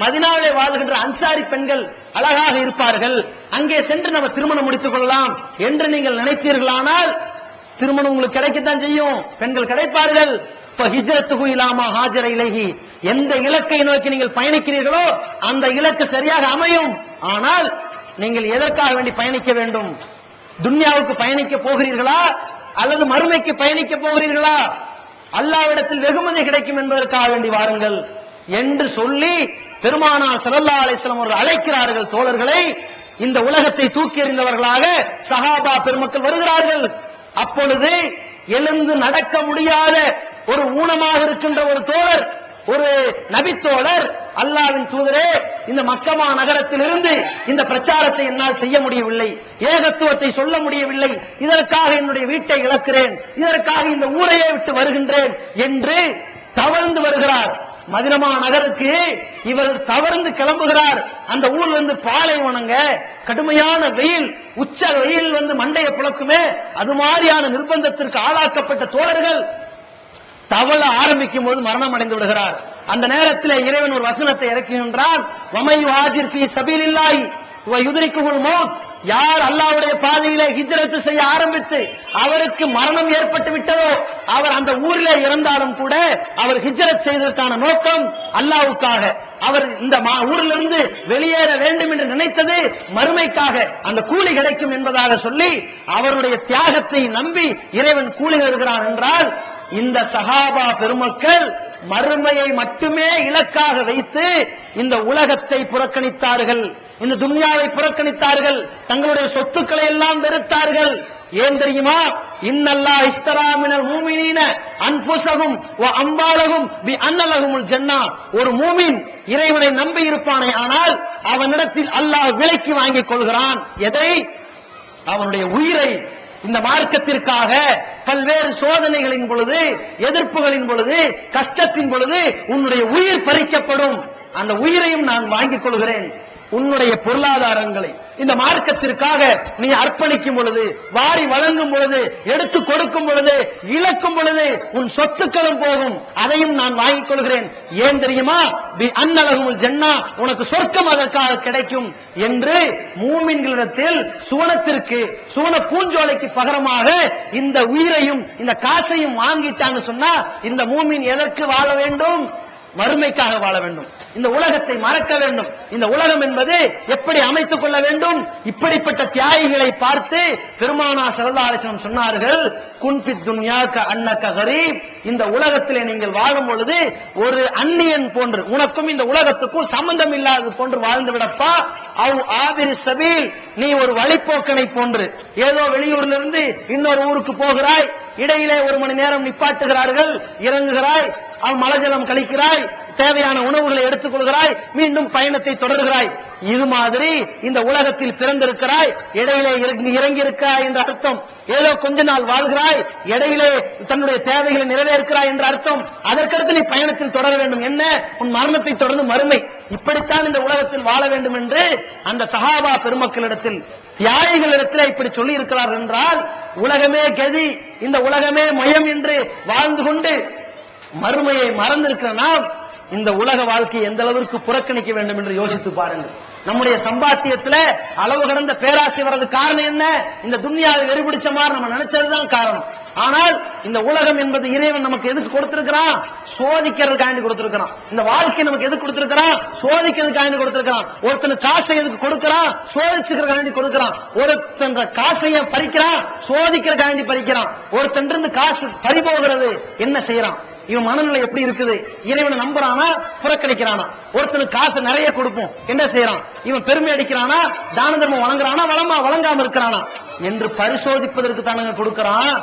மதினாவிலே வாழ்கின்ற அன்சாரி பெண்கள் அழகாக இருப்பார்கள், அங்கே சென்று நம்ம திருமணம் முடித்துக் கொள்ளலாம் என்று நீங்கள் நினைத்தீர்களானால் திருமணம் உங்களுக்கு கிடைக்கத்தான் செய்யும், பெண்கள் கிடைப்பார்கள். ஹிஜ்ரத்துஹு இலா மா ஹாஜர இலைஹி, எந்த இலக்கை நோக்கி நீங்கள் பயணிக்கிறீர்களோ அந்த இலக்கு சரியாக அமையும். ஆனால் நீங்கள் எதற்காக வேண்டி பயணிக்க வேண்டும்? துன்யாவுக்கு பயணிக்க போகிறீர்களா அல்லது மறுமைக்கு பயணிக்க போகிறீர்களா? அல்லாஹ்விடத்தில் வெகுமதி கிடைக்கும் என்பதற்காக வேண்டி வாருங்கள் என்று சொல்லி பெருமானார் ஸல்லல்லாஹு அலைஹி வஸல்லம் அவர்கள் அழைக்கிறார்கள் தோழர்களை. இந்த உலகத்தை தூக்கி எறிந்தவர்களாக சஹாபா பெருமக்கள் வருகிறார்கள். அப்பொழுது எழுந்து நடக்க முடியாத ஒரு ஊனமாக இருக்கின்ற ஒரு தோழர், ஒரு நபித்தோழர், அல்லாஹ்வின் தூதரே, இந்த மக்கமா நகரத்திலிருந்து இந்த பிரச்சாரத்தை என்னால் செய்ய முடியவில்லை, ஏகத்துவத்தை சொல்ல முடியவில்லை, இதற்காக என்னுடைய வீட்டை இழக்கிறேன், இதற்காக இந்த ஊரையே விட்டு வருகின்றேன் என்று தவழ்ந்து வருகிறார். மதினமா நகருக்கு இவர் தவறுந்து கிளம்புகிறார். அந்த ஊர்ல இருந்து பாலைவனங்க, கடுமையான வெயில், உச்ச வெயில் மண்டைய புழக்குமே, அது மாதிரியான நிர்பந்தத்திற்கு ஆளாக்கப்பட்ட தோழர்கள் தவள ஆரம்பிக்கும் போது மரணம் அடைந்து விடுகிறார். அந்த நேரத்தில் இறைவன் ஒரு வசனத்தை இறக்குகின்றான், வமையு ஹாஜிர் ஃபீ சபீலில்லாஹி வ யுத்ரிகுல் மௌத், யார் அல்லாஹ்வுடைய பாதையிலே ஹிஜ்ரத் செய்ய ஆரம்பித்து அவருக்கு மரணம் ஏற்பட்டு விட்டதோ, அவர் அந்த ஊரிலே இறந்தாலும் கூட அவர் ஹிஜ்ரத் செய்ததற்கான நோக்கம் அல்லாஹ்வுக்காக, அவர் இந்த ஊரிலிருந்து வெளியேற வேண்டும் என்று நினைத்தது மறுமைக்காக, அந்த கூலி கிடைக்கும் என்பதாக சொல்லி அவருடைய தியாகத்தை நம்பி இறைவன் கூலி தருகிறான் என்றால், இந்த சஹாபா பெருமக்கள் மறுமையை மட்டுமே இலக்காக வைத்து இந்த உலகத்தை புறக்கணித்தார்கள், இந்த துன்யாவை புறக்கணித்தார்கள், தங்களுடைய சொத்துக்களை எல்லாம் வெறுத்தார்கள். ஏன் தெரியுமா? இன்னல்லாஹ் இஸ்தரா மினல் மூமினீன அன்ஃபுஸஹும் வ அம்வாலஹும் பி அன்ன லஹுமுல் ஜன்னah, ஒரு மூமின் இறைவனை நம்பி இருப்பானே ஆனால் அவனிடத்தில் அல்லாஹ் விலைக்கு வாங்கிக் கொள்கிறான். எதை? அவனுடைய உயிரை. இந்த மார்க்கத்திற்காக பல்வேறு சோதனைகளின் பொழுது, எதிர்ப்புகளின் பொழுது, கஷ்டத்தின் பொழுது உன்னுடைய உயிர் பறிக்கப்படும், அந்த உயிரையும் நான் வாங்கிக் கொள்கிறேன். உன்னுடைய பொருளாதாரங்களை இந்த மார்க்கத்திற்காக நீ அர்ப்பணிக்கும் பொழுது, வாரி வழங்கும் பொழுது, எடுத்து கொடுக்கும் பொழுது, இழக்கும் பொழுது உன் சொத்துக்களும் போகும், அதையும் நான் வாங்கிக் கொள்கிறேன். ஏன் தெரியுமா? பி அன்ன லஹுமுல் ஜன்னah, உனக்கு சொர்க்கம் அதற்காக கிடைக்கும் என்று மூமின்களிடத்தில் சுவனத்திற்கு, சுவன பூஞ்சோலைக்கு பகரமாக இந்த உயிரையும் இந்த காசையும் வாங்கிட்டான்னு சொன்னா, இந்த மூமின் எதற்கு வாழ வேண்டும்? மறுமைக்காக வாழ வேண்டும், இந்த உலகத்தை மறக்க வேண்டும். இந்த உலகம் என்பது எப்படி அமைத்துக் கொள்ள வேண்டும்? இப்படிப்பட்ட தியாகிகளை பார்த்து பெருமானார் ஸல்லல்லாஹு அலைஹி வஸல்லம் சொன்னார்கள், குன் ஃபித் துன்யா கஅன்னக கரீப், இந்த உலகத்திலே நீங்கள் வாழும் பொழுது ஒரு அந்நியன் போன்று, உனக்கும் இந்த உலகத்துக்கும் சம்பந்தம் இல்லாதது போன்று வாழ்ந்து விடப்பா. அவ் ஆபிரி சபீல், நீ ஒரு வழிப்போக்கனை போன்று, ஏதோ வெளியூர்ல இருந்து இன்னொரு ஊருக்கு போகிறாய், இடையிலே ஒரு மணி நேரம் நிப்பாட்டுகிறார்கள், இறங்குகிறாய், அவன் மலஜலம் கழிக்கிறாய், தேவையான உணவுகளை எடுத்துக் கொள்கிறாய், மீண்டும் பயணத்தை தொடர்கிறாய். இது மாதிரி இந்த உலகத்தில் பிறந்திருக்கிறாய், இடையிலே இறங்கி இருக்கிறாய் என்ற அர்த்தம். ஏதோ கொஞ்ச நாள் வாழ்கிறாய், இடையிலே தன்னுடைய தேவைகளை நிறைவேற்கிறாய் என்ற அர்த்தம். அதற்கடுத்து நீ பயணத்தில் தொடர வேண்டும். என்ன? உன் மரணத்தை தொடர்ந்து மறுமை. இப்படித்தான் இந்த உலகத்தில் வாழ வேண்டும் என்று அந்த சஹாபா பெருமக்களிடத்தில், தியாகிகளிடத்தில் இப்படி சொல்லி இருக்கிறார் என்றால், உலகமே கதி, இந்த உலகமே மயம் என்று வாழ்ந்து கொண்டு மறுமையை மறந்திருக்கிற நாம் இந்த உலக வாழ்க்கையை எந்த அளவிற்கு புறக்கணிக்க வேண்டும் என்று யோசித்து பாருங்கள். நம்முடைய சம்பாத்தியத்துல அளவு கடந்த பேராசை வர்றது காரணம் என்ன? இந்த துன்யாவை வெறிபிடிச்ச மாதிரி நம்ம நினைச்சதுதான் காரணம். ஆனால் இந்த உலகம் என்பது இறைவன் நமக்கு எதுக்கு கொடுத்திருக்கிறான்? சோதிக்கிறதுக்காண்டி கொடுத்திருக்கிறான். இந்த வாழ்க்கை நமக்கு எதுக்கு கொடுத்திருக்கிறான்? சோதிக்கிறதுக்காண்டி கொடுத்திருக்கிறான். ஒருத்தன் காசை எதுக்கு கொடுக்கிறான்? சோதிச்சுக்கிறதுக்காண்டி கொடுக்கிறான். ஒருத்தன் காசைய பறிக்கிறான், சோதிக்கிறதுக்காண்டி பறிக்கிறான். ஒருத்தன் இருந்து காசு பறிபோகிறது, என்ன செய்யறான்? இவன் மனநிலை எப்படி இருக்குது? இறைவனை நம்புறானா, புறக்கணிக்கிறானா? ஒருத்தனுக்கு காசு நிறைய கொடுப்போம், என்ன செய்யறான்? இவன் பெருமை அடிக்கிறானா, தான தர்மம் வழங்குறானா, வழங்காம இருக்கிறானா என்று பரிசோதிப்பதற்கு தானுங்க கொடுக்கிறான்.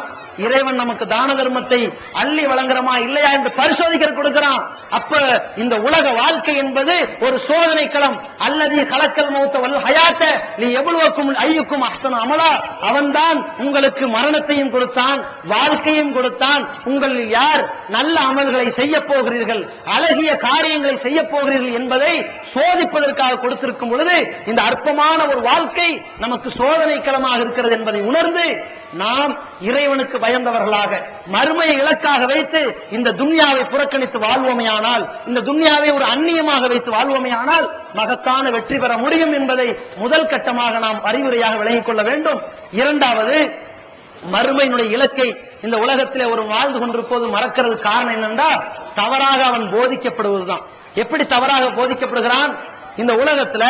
இறைவன் நமக்கு தான தர்மத்தை அள்ளி வழங்குறமா இல்லையா என்று பரிசோதிக்க கொடுக்கிறான். அப்ப இந்த உலக வாழ்க்கை என்பது ஒரு சோதனை களம். அல்லது கலக்கல் மௌத்த வல் ஹயாத்த நீ எவ்வளவுக்கும் ஐயுக்கும் அஹ்சன அமலா, அவன்தான் உங்களுக்கு மரணத்தையும் கொடுத்தான், வாழ்க்கையும் கொடுத்தான். உங்களில் யார் நல்ல அமல்களை செய்ய போகிறீர்கள், அழகிய காரியங்களை செய்ய போகிறீர்கள் என்பதை சோதிப்பதற்காக கொடுத்திருக்கும் பொழுது இந்த அற்பமான ஒரு வாழ்க்கை நமக்கு சோதனை களமாக இருக்கிறது என்பதை உணர்ந்து நாம் இறைவனுக்கு பயந்தவர்களாக மறுமையை இலக்காக வைத்து இந்த துன்யாவை புறக்கணித்து வாழ்வோமையானால், இந்த துன்யாவை ஒரு அந்நியமாக வைத்து வாழ்வோமையானால் மகத்தான வெற்றி பெற முடியும் என்பதை முதல் கட்டமாக நாம் அறிவுரையாக விளங்கிக் கொள்ள வேண்டும். இரண்டாவது, மறுமையினுடைய இலக்கை இந்த உலகத்திலே ஒரு வாழ்ந்து கொண்டிருப்போது மறக்கிறது. காரணம் என்னென்றா, தவறாக அவன் போதிக்கப்படுவதுதான். எப்படி தவறாக போதிக்கப்படுகிறான்? இந்த உலகத்துல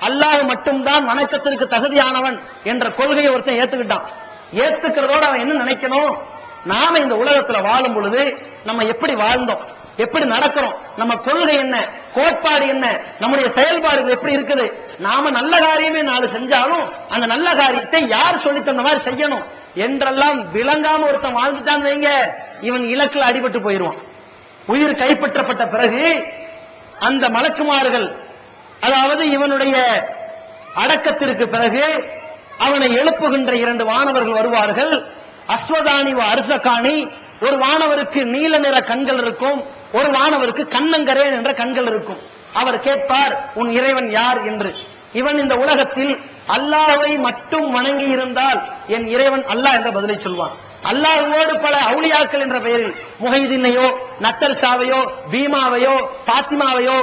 அல்லாஹ் மட்டும்தான் வணக்கத்திற்கு தகுதியானவன் என்ற கொள்கையை ஒருத்தன் ஏத்துக்கிட்டான். ஏத்துக்கிறதோட அவன் என்ன நினைக்கணும், நாம இந்த உலகத்துல வாழும் பொழுது நம்ம எப்படி வாழ்ந்தோம், எப்படி நடக்கிறோம், நம்ம கொள்கை என்ன, கோட்பாடு என்ன, நம்முடைய செயல்பாடுகள் எப்படி இருக்குது, நாம நல்ல காரியமே நாலு செஞ்சாலும் அந்த நல்ல காரியத்தை யார் சொல்லி தந்த மாதிரி செய்யணும் என்றெல்லாம் விளங்காம ஒருத்தன் வாழ்ந்துட்டான்னு வைங்க, இவன் இலக்கில் அடிபட்டு போயிடுவான். உயிர் கைப்பற்றப்பட்ட பிறகு அந்த மலக்குமார்கள், அதாவது இவனுடைய அடக்கத்திற்கு பிறகு அவனை எழுப்புகின்ற இரண்டு வானவர்கள் வருவார்கள். அஸ்வதானி அர்சகானி, ஒரு வானவருக்கு நீல நிற கண்கள் இருக்கும், ஒரு வானவருக்கு கண்ணங்கரேன் என்ற கண்கள் இருக்கும். அவர் கேட்பார், உன் இறைவன் யார் என்று. இவன் இந்த உலகத்தில் அல்லாஹ்வை மட்டும் வணங்கி இருந்தால் என் இறைவன் அல்லாஹ் என்ற பதிலை சொல்வான். அல்லாஹ்வோடு பல அவுலியாக்கள் என்ற பெயரில் முஹைதீனையோ நத்தர் ஷாவையோ பீமாவையோ பாத்திமாவையோ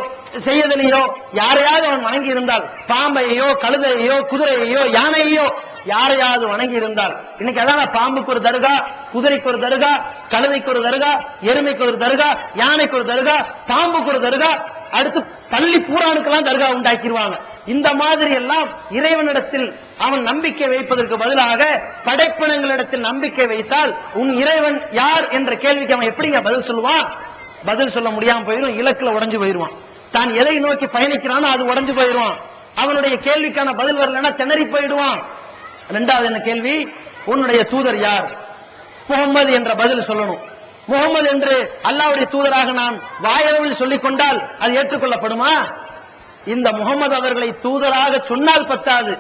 செய்யதலையோ யாரையாவது அவன் வணங்கி இருந்தால், பாம்பையோ கழுதையோ குதிரையோ யானையோ யாரையாவது வணங்கி இருந்தால், இன்னைக்கு அதான் பாம்புக்கு ஒரு தர்கா, குதிரைக்கு ஒரு தர்கா, கழுதைக்கு ஒரு தர்கா, எருமைக்கு ஒரு தர்கா, யானைக்கு ஒரு தர்கா, பாம்புக்கு ஒரு தர்கா, அடுத்து பள்ளி பூரானுக்கெல்லாம் தர்கா உண்டாக்கிடுவாங்க. இந்த மாதிரி எல்லாம் இறைவனிடத்தில் அவன் நம்பிக்கை வைப்பதற்கு பதிலாக படைப்பினங்களிடத்தில் நம்பிக்கை வைத்தால் உன் இறைவன் யார் என்ற கேள்விக்கு அவன் எப்படிங்க பதில் சொல்லுவான்? பதில் சொல்ல முடியாம போயிடும், இலக்குல உடைஞ்சு போயிடுவான். தான் எதை நோக்கி பயணிக்கிறானோ அது உடைஞ்சு போயிடுவான். அவனுடைய கேள்விக்கான பதில் வரலன்னா திணறி போயிடுவான். இரண்டாவது என்ன கேள்வி? உன்னுடைய தூதர் யார்? முகம்மது என்ற பதில் சொல்லணும். முகம்மது என்று அல்லாஹ்வுடைய தூதராக நான் வாயளவில் சொல்லிக் கொண்டால் அது ஏற்றுக்கொள்ளப்படுமா? இந்த முகம்மது அவர்களை தூதராக சொன்னால் பத்தாது,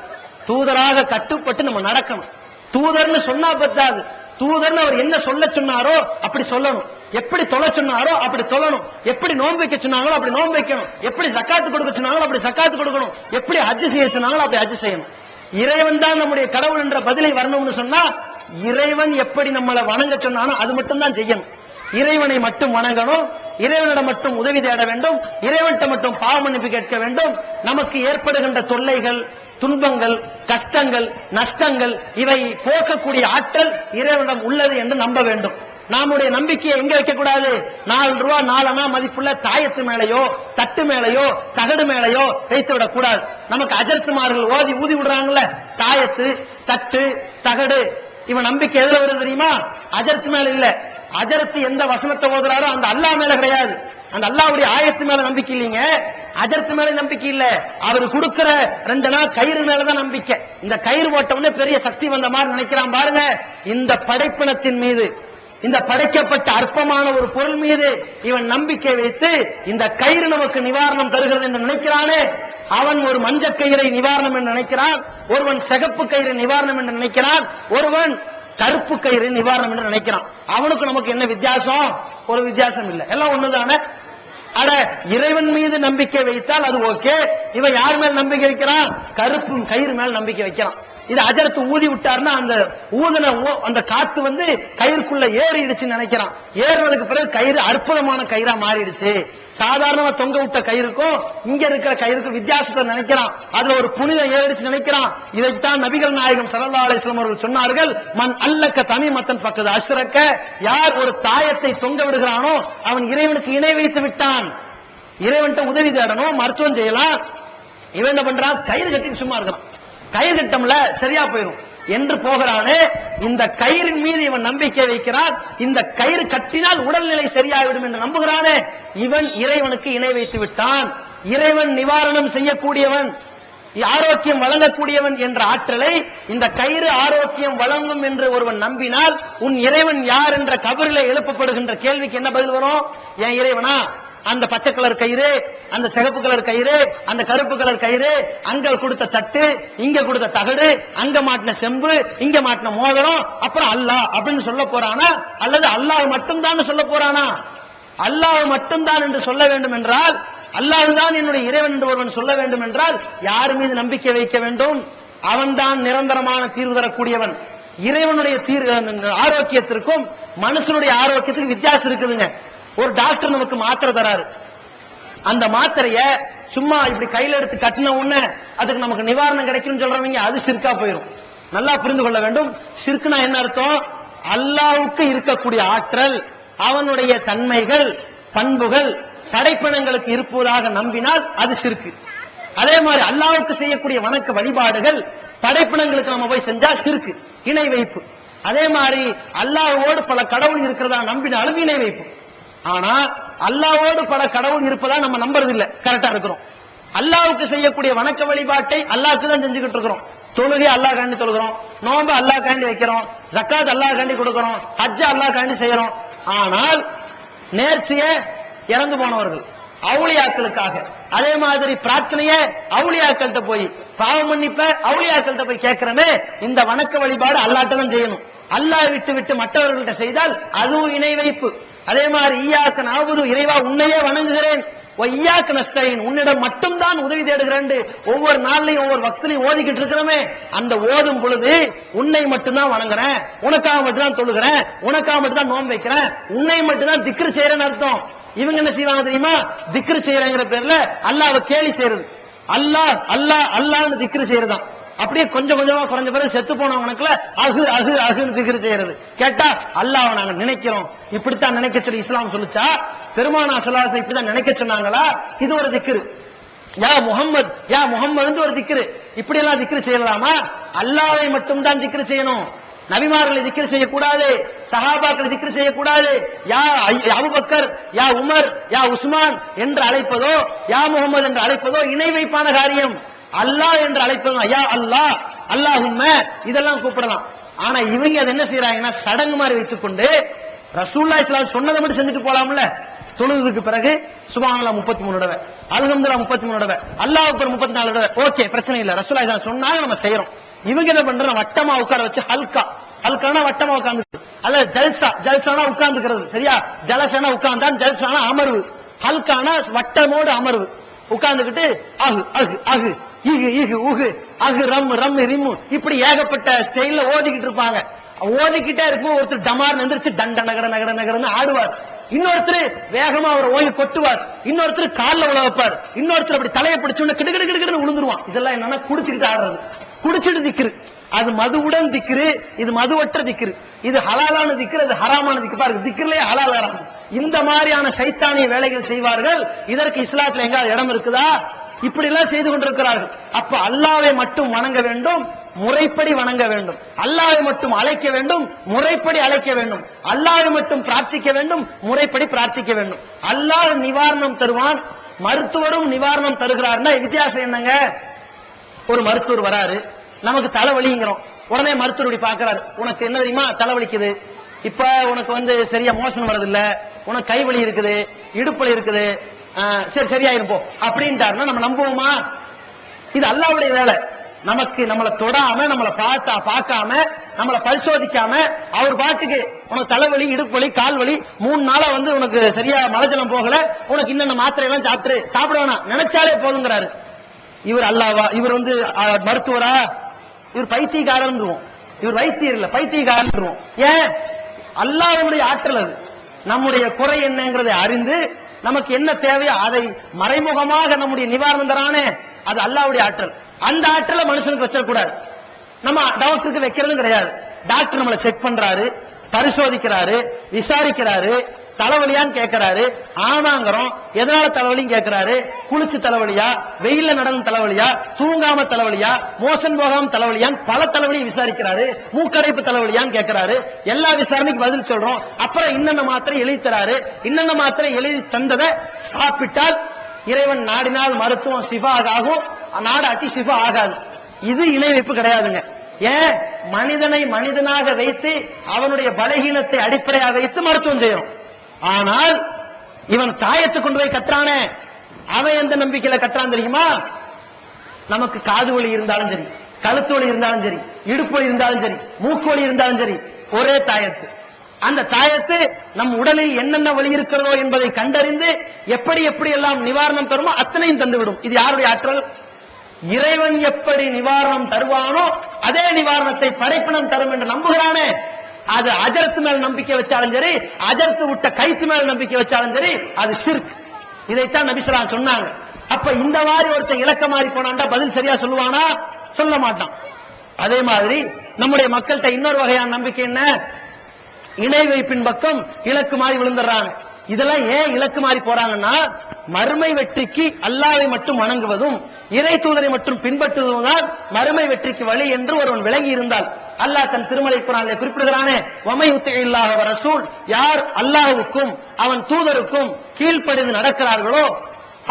தூதராக கட்டுப்பட்டு நம்ம நடக்கணும். தூதர்னு சொன்னா பத்தாது, தூதர்னு அவர் என்ன சொல்ல சொன்னாரோ அப்படி சொல்லணும். எப்படி தொலை சொன்னாரோ அப்படி தொழணும். எப்படி நோன்பு வைக்க சொன்னாங்களோ அப்படி நோன்பு வைக்கணும். எப்படி சக்காத்து கொடுக்க சொன்னாங்களோ அப்படி சக்காத்து கொடுக்கணும். எப்படி ஹஜ் செய்ய சொன்னாங்களோ அப்படி ஹஜ் செய்யணும். இறைவன் தான் நம்முடைய கடவுள் என்ற பதிலை வரணும்னு சொன்னா, இறைவன் எப்படி நம்மளை வணங்க சொன்னானோ அது மட்டும் தான் செய்யணும். இறைவனை மட்டும் வணங்கணும், இறைவனிடம் மட்டும் உதவி தேட வேண்டும், இறைவன்கிட்ட மட்டும் பாவ மன்னிப்பு கேட்க வேண்டும். நமக்கு ஏற்படுகின்ற தொல்லைகள், துன்பங்கள், கஷ்டங்கள், நஷ்டங்கள் இவை போக்கக்கூடிய ஆற்றல் இறைவனிடம் உள்ளது என்று நம்ப வேண்டும். நம்முடைய நம்பிக்கையை எங்க வைக்க கூடாது? 4 ரூபா 4 அணா மதிப்புள்ள தாயத்து மேலையோ தட்டு மேலையோ தகடு மேலையோ வைத்து விடக் கூடாது. நமக்கு அஜர்த்துமார்கள் ஓதி ஊதி விடுறாங்கல்ல, தாயத்து தட்டு தகடு, இவன் நம்பிக்கை எதுல வருது தெரியுமா? அஜர்த்து மேல இல்ல. அஜரத்து எந்த வசனத்தை ஓதுறாரோ அந்த அல்லாஹ் மேல கிடையாது, அந்த அல்லாஹ்வுடைய ஆயத்து மேல நம்பிக்கை இல்லைங்க. அஜர்த்து மேல நம்பிக்கை இல்ல, அவரு கொடுக்கிற 2 நாள் கயிறு மேலதான் நம்பிக்கை. இந்த கயிறு போட்டவனே பெரிய சக்தி வந்த மாதிரி நினைக்கிறான் பாருங்க. இந்த படைப்பினத்தின் மீது, இந்த படைக்கப்பட்ட அற்பமான ஒரு பொருள் மீது இவன் நம்பிக்கை வைத்து இந்த கயிறு நமக்கு நிவாரணம் தருகிறது என்று நினைக்கிறானே, அவன் ஒரு மஞ்சள் கயிறை நிவாரணம் என்று நினைக்கிறான், ஒருவன் சிகப்பு கயிறு நிவாரணம் என்று நினைக்கிறான், ஒருவன் கருப்பு கயிறு நிவாரணம் என்று நினைக்கிறான். அவனுக்கு நமக்கு என்ன வித்தியாசம்? ஒரு வித்தியாசம் இல்லை, எல்லாம் ஒண்ணுதானே. அட, இறைவன் மீது நம்பிக்கை வைத்தால் அது ஓகே. இவன் யார் மேல் நம்பிக்கை வைக்கிறான்? கருப்பு கயிறு மேல் நம்பிக்கை வைக்கிறான். இது அஜரத்து ஊதி விட்டார்னா அந்த ஊதின அந்த காத்து வந்து கயிறுக்குள்ள ஏறிடுச்சு நினைக்கிறான். ஏறினதுக்கு பிறகு கயிறு அற்புதமான கயிறா மாறிடுச்சு. சாதாரணமா தொங்க விட்ட கயிறுக்கும் இங்க இருக்கிற கயிறுக்கும் வித்தியாசத்தை நினைக்கிறான். அதுல ஒரு புனிதம் ஏறிடுச்சு நினைக்கிறான். இதைத்தான் நபிகள் நாயகம் ஸல்லல்லாஹு அலைஹி வஸல்லம் அவர்கள் சொன்னார்கள், மன் அல்லக்க தமீமத்தன் ஃபக்கத் அஷ்ரக்க, யார் ஒரு தாயத்தை தொங்க விடுகிறானோ அவன் இறைவனுக்கு இணை வைத்து விட்டான். இறைவன்கிட்ட உதவி தேடணும், மருத்துவம் செய்யலாம், இவன் என்ன பண்றான்? கயிறு கட்டி சும்மா இருக்கிறான். கயிறு கட்டம்ல சரியா போயிடும் என்று போகிறானே, இந்த கயிறின் மீது இவன் நம்பிக்கை வைக்கிறான். இந்த கயிறு கட்டினால் உடல்நிலை சரியாகிவிடும் என்று நம்புகிறானே, இவன் இறைவனுக்கு இணை வைத்து விட்டான். இறைவன் நிவாரணம் செய்யக்கூடியவன், ஆரோக்கியம் வழங்கக்கூடியவன் என்ற ஆற்றலை இந்த கயிறு ஆரோக்கியம் வழங்கும் என்று ஒருவன் நம்பினால், உன் இறைவன் யார் என்ற கபரிலே எழுப்பப்படுகின்ற கேள்விக்கு என்ன பதில் வரும்? என் இறைவனா? அந்த பச்சை கலர் கயிறு, அந்த சிகப்பு கலர் கயிறு, அந்த கருப்பு கலர் கயிறு, அங்க கொடுத்த தட்டு, இங்க கொடுத்த தகடு, அங்க மாட்டின செம்பு, இங்க மாட்டின மோதிரம், அப்புறம் அல்லாஹ் அப்படின்னு சொல்ல போறானா? அல்லது அல்லாஹ் மட்டும்தான் சொல்ல போறானா? அல்லாஹ் மட்டும்தான் என்று சொல்ல வேண்டும் என்றால், அல்லாஹ்தான் என்னுடைய இறைவன் என்று ஒருவன் சொல்ல வேண்டும் என்றால் யார் மீது நம்பிக்கை வைக்க வேண்டும்? அவன்தான் நிரந்தரமான தீர்வு தரக்கூடியவன். இறைவனுடைய ஆரோக்கியத்திற்கும் மனுஷனுடைய ஆரோக்கியத்துக்கு வித்தியாசம் இருக்குதுங்க. ஒரு டாக்டர் நமக்கு மாத்திரை தராரு, அந்த மாத்திரைய சும்மா இப்படி கையில எடுத்து கட்டின உடனே அதுக்கு நமக்கு நிவாரணம் கிடைக்கும் சொல்றவங்க அது சிறுக்கா போயிடும். நல்லா புரிந்து கொள்ள வேண்டும். சிறுக்குனா என்ன அர்த்தம்? அல்லாஹ்வுக்கு இருக்கக்கூடிய ஆற்றல், அவனுடைய தன்மைகள், பண்புகள் படைப்பினங்களுக்கு இருப்பதாக நம்பினால் அது சிறுக்கு. அதே மாதிரி அல்லாஹ்வுக்கு செய்யக்கூடிய வணக்க வழிபாடுகள் படைப்பினங்களுக்கு நம்ம போய் செஞ்சா சிறுக்கு, இணை வைப்பு. அதே மாதிரி அல்லாஹ்வோடு பல கடவுள் இருக்கிறதா நம்பினாலும் இணை வைப்பு. ஆனா அல்லாஹ்வோடு பல கடவுள் இருப்பதா நம்ம நம்புறது இல்ல, கரெக்டா இருக்கிறோம். அல்லாஹ்வுக்கு செய்யக்கூடிய வணக்க வழிபாட்டை அல்லாஹ்க்கு தான் செஞ்சுக்கிட்டு இருக்கிறோம். தொழுகை அல்லாஹ் காண்டி தொழுகிறோம், நோன்பு அல்லாஹ் காண்டி வைக்கிறோம், ஜக்காத் அல்லாஹ் காண்டி கொடுக்கிறோம், ஹஜ்ஜ அல்லாஹ் காண்டி செய்யறோம். ஆனால் நேர்ச்சிய இறந்து போனவர்கள் அவுளியாக்களுக்காக, அதே மாதிரி பிரார்த்தனைய அவுளியாக்கள்கிட்ட போய், பாவ மன்னிப்ப அவுளியாக்கள்கிட்ட போய் கேட்கிறமே, இந்த வணக்க வழிபாடு அல்லாஹ்ட்ட தான் செய்யணும். அல்லாஹ் விட்டு விட்டு மற்றவர்கள்ட்ட செய்தால் அதுவும் இணை வைப்பு. அதே மாதிரி ஈயாக்க நஅபுது, இறைவா உன்னையே வணங்குகிறேன், ஈயாக்க நஸ்தஈன், உன்னிடம் மட்டும்தான் உதவி தேடுகிறேன் ஒவ்வொரு நாள்லையும் ஒவ்வொரு வக்திலையும் ஓதிக்கிட்டு இருக்கிறோமே, அந்த ஓதும் பொழுது உன்னை மட்டும்தான் வணங்குறேன், உனக்காக மட்டும்தான் தொழுகிறேன், உனக்காக மட்டும்தான் நோன்பு வைக்கிறேன், உன்னை மட்டும்தான் திக்ரு செய்யறேன்னு அர்த்தம். இவங்க என்ன செய்வாங்க தெரியுமா? திக்ரு செய்யறங்கிற பேர்ல அல்லாஹ்வை கேலி செய்யறது, அல்லாஹ் அல்லாஹ் அல்லாஹ்னு திக்ரு செய்யறதான். அப்படியே கொஞ்சம் கொஞ்சமா குறைஞ்ச பிறகு செத்து போனவனுக்குல அகு அகு அகுன்னு திக்ரு செய்யறது. கேட்டா அல்லாஹ்வை நாங்க நினைக்கிறோம், இப்படித்தான் நினைக்க சொல்லி இஸ்லாம் சொல்லுச்சா? பெருமானா ஸல்லல்லாஹு அலைஹி இப்படிதான் நினைக்க சொன்னாங்களா? இது ஒரு திக்ரு. யா முஹம்மத் யா முஹம்மது ஒரு திக்ரு. இப்படி எல்லாம் திக்ரு செய்யலாமா? அல்லாஹ்வை மட்டும் தான் திக்ரு செய்யணும். நபிமார்களை திக்ரு செய்யக்கூடாது, சஹாபாக்களை திக்ரு செய்யக்கூடாது. யா அபூபக்கர், யா உமர், யா உஸ்மான் என்று அழைப்பதோ, யா முஹம்மது என்று அழைப்பதோ இணை வைப்பான காரியம். அல்லாஹ் என்று அழைப்பதோ, யா அல்லாஹ், அல்லாஹும்ம, இதெல்லாம் கூப்பிடலாம். ஆனா இவங்க அதை என்ன செய்யறாங்கன்னா சடங்கு மாதிரி வைத்துக்கொண்டு ரசூலுல்லாஹி ஸல்லல்லாஹு அலைஹி சொன்னதை மட்டும் செஞ்சுட்டு போலாம்ல. தொழுதுக்கு பிறகு சுப்ஹானல்லாஹ் 33 தடவை, அல்ஹம்துலில்லாஹ் 33 தடவை, அல்லாஹ் அக்பர் 34 தடவை, ஓகே பிரச்சனை இல்ல, ரசூலுல்லாஹி ஸல்லல்லாஹு அலைஹி சொன்னாங்க நம்ம செய்யறோம். இவங்க என்ன பண்றாங்க? வட்டமா உட்கார வச்சு ஹல்கா, ஹல்கானா வட்டமா உட்கார்ந்து, அல்ல ஜல்சா, ஜல்சானா உட்கார்ந்துக்கிறது, சரியா? ஜலசானா உட்கார்ந்தான், ஜல்சானா அமர்வு, ஹல்கானா வட்டமோடு அமர்வு. உட்கார்ந்துகிட்டு அகு அகு அகு இகு இகு உகு அகு ரம் ரம் ரிம்மு இப்படி ஏகப்பட்ட ஸ்டைல்ல ஓதிக்கிட்டு இருப்பாங்க. ஓதிக்கிட்டே இருக்கும். ஒருத்தர் டமார் எந்திரிச்சு டண்ட நகர நகர நகரன்னு ஆடுவார், இன்னொருத்தர் வேகமா அவரை ஓங்கி கொட்டுவார், இன்னொருத்தர் கால்ல உழ வைப்பார், இன்னொருத்தர் அப்படி தலையை பிடிச்சு கிடு கிடு கிடுன்னு விழுந்துருவான். இதெல்லாம் என்னன்னா குடிச்சுக்கிட்டு ஆடுறது, குடிச்சிட்டு திக்ரு. அது மதுவுடன் திக்ரு, இது மதுவற்ற திக்ரு. இது ஹலாலான திக்ரு, அது ஹராமான திக்ரு. பாருங்க, திக்ருலயே ஹலால் ஹராம். இந்த மாதிரியான சைத்தானிய வேலைகள் செய்வார்கள். இதற்கு இஸ்லாத்துல எங்காவது இடம் இருக்குதா? இப்படி எல்லாம் செய்து கொண்டிருக்கிறார்கள். அப்ப அல்லாஹ்வை மட்டும் வணங்க வேண்டும், முறைப்படி வணங்க வேண்டும். அல்லாஹ்வை மட்டும் அழைக்க வேண்டும், முறைப்படி அழைக்க வேண்டும். அல்லாஹ்வை மட்டும் பிரார்த்திக்க வேண்டும், முறைப்படி பிரார்த்திக்க வேண்டும். அல்லாஹ் நிவாரணம் தருவான், மருத்துவரும் நிவாரணம் தருகிறார்னா வித்தியாசம் என்னங்க? ஒரு மருத்துவர் வராரு, நமக்கு தலைவலிங்கிறோம், உடனே மருத்துவருடைய பாக்குறாரு, உனக்கு என்ன தெரியுமா தலைவலிக்குது, இப்ப உனக்கு சரியா மோஷன் வரது இல்ல, உனக்கு கைவலி இருக்குது, இடுப்பலி இருக்குது, சரி சரியாயிரும் போ அப்படின்ட்டாருன்னா நம்ம நம்புவோமா? இது அல்லாஹ்வுடைய வேலை. நமக்கு நம்மளை தொடாம, நம்மளை பார்க்காம, நம்மளை பரிசோதிக்காம அவர் பாட்டுக்கு உனக்கு தலைவலி, இடுப்பலி, கால்வலி 3 நாளா உனக்கு சரியா மலஜலம் போகல, உனக்கு இன்னென்ன மாத்திரை எல்லாம் சாப்பிட வேணாம், நினைச்சாலே போதுங்கிறாரு. இவர் அல்லாவா? இவர் மருத்துவரா? இவர் பைத்தியக்காரன், இவர் வைத்தியர் இல்ல, பைத்தியக்காரன். ஏன்? அல்லாஹ்வுடைய ஆற்றல் அது. நம்முடைய குறை என்னங்கிறதை அறிந்து நமக்கு என்ன தேவையோ அதை மறைமுகமாக நம்முடைய நிவாரணம் தரானே, அது அல்லாஹ்வுடைய ஆற்றல். அந்த ஆற்றலை மனுஷனுக்கு வச்சிடக்கூடாது. நம்ம டாக்டருக்கு வைக்கிறதும் கிடையாது. டாக்டர் நம்மளை செக் பண்றாரு, பரிசோதிக்கிறாரு, விசாரிக்கிறாரு, தலைவலியான்னு கேட்கிறாரு, ஆமாங்கிறோம். எதனால தலைவலின்னு கேட்கிறாரு, குளிச்சு தலைவலியா, வெயில்ல நடந்த தலைவலியா, தூங்காம தலைவலியா, மோசன் போகாம தலைவலியான்னு பல தலைவலியை விசாரிக்கிறாரு, மூக்கடைப்பு தலைவலியான்னு கேட்கிறாரு. எல்லா விசாரணைக்கு பதில் சொல்றோம். அப்புறம் இன்னென்ன மாத்திரை எழுதி தராரு. இன்னென்ன மாத்திரை எழுதி தந்ததை சாப்பிட்டால் இறைவன் நாடினால் மருத்துவம் சிஃபா ஆகும், நாடாட்டி சிஃபா ஆகாது. இது இணை வைப்பு கிடையாதுங்க. ஏன்? மனிதனை மனிதனாக வைத்து அவனுடைய பலகீனத்தை அடிப்படையாக வைத்து மருத்துவம் செய்யணும். ஆனால் இவன் தாயத்தை கொண்டு போய் கட்டுறானே, அவன் எந்த நம்பிக்கையில கட்டுறான் தெரியுமா? நமக்கு காது வலி இருந்தாலும் சரி, கழுத்து வலி இருந்தாலும் சரி, இடுப்பு வலி இருந்தாலும் சரி, மூக்கு வலி இருந்தாலும் சரி, ஒரே தாயத்து. அந்த தாயத்து நம் உடலில் என்னென்ன வலி இருக்கிறதோ என்பதை கண்டறிந்து எப்படி எப்படி எல்லாம் நிவாரணம் தருமோ அத்தனையும் தந்துவிடும். இது யாருடைய ஆற்றல்? இறைவன் எப்படி நிவாரணம் தருவானோ அதே நிவாரணத்தை படைப்பினம் தரும் என்று நம்புகிறானே, அது அஜரத்து மேல நம்பிக்கை வச்சாலும் சரி, அஜரத்து விட்ட கைத்து மேல நம்பிக்கை வச்சாலும் சரி, அது ஷிர்க். இதைத்தான் நபி ஸல்லல்லாஹு அலைஹி வஸல்லம் சொன்னாங்க. அப்ப இந்த மாதிரி ஒருத்தன் இலக்க மாறி போனான்டா பதில் சரியா சொல்லுவானா? சொல்ல மாட்டான். அதே மாதிரி நம்முடைய மக்கள்கிட்ட இன்னொரு வகையான நம்பிக்கை என்ன? இணை வைப்பின் பக்கம் இலக்கு மாறி விழுந்துடுறாங்க. இதெல்லாம் ஏன் இலக்கு மாறி போறாங்கன்னா, மறுமை வெற்றிக்கு அல்லாஹ்வை மட்டும் வணங்குவதும் இறை தூதரை மட்டும் பின்பற்றுவதும் தான் மறுமை வெற்றிக்கு வழி என்று ஒருவன் விளங்கி இருந்தால், அல்லாஹ் தன் திருமலை குர்ஆனிலே குறிப்பிடுகிறானே, வமை யுத்திஇல்லாஹ வ ரசூல், யார் அல்லாஹ்வுக்கும் அவன் தூதருக்கும் கீழ்ப்படிந்து நடக்கிறார்களோ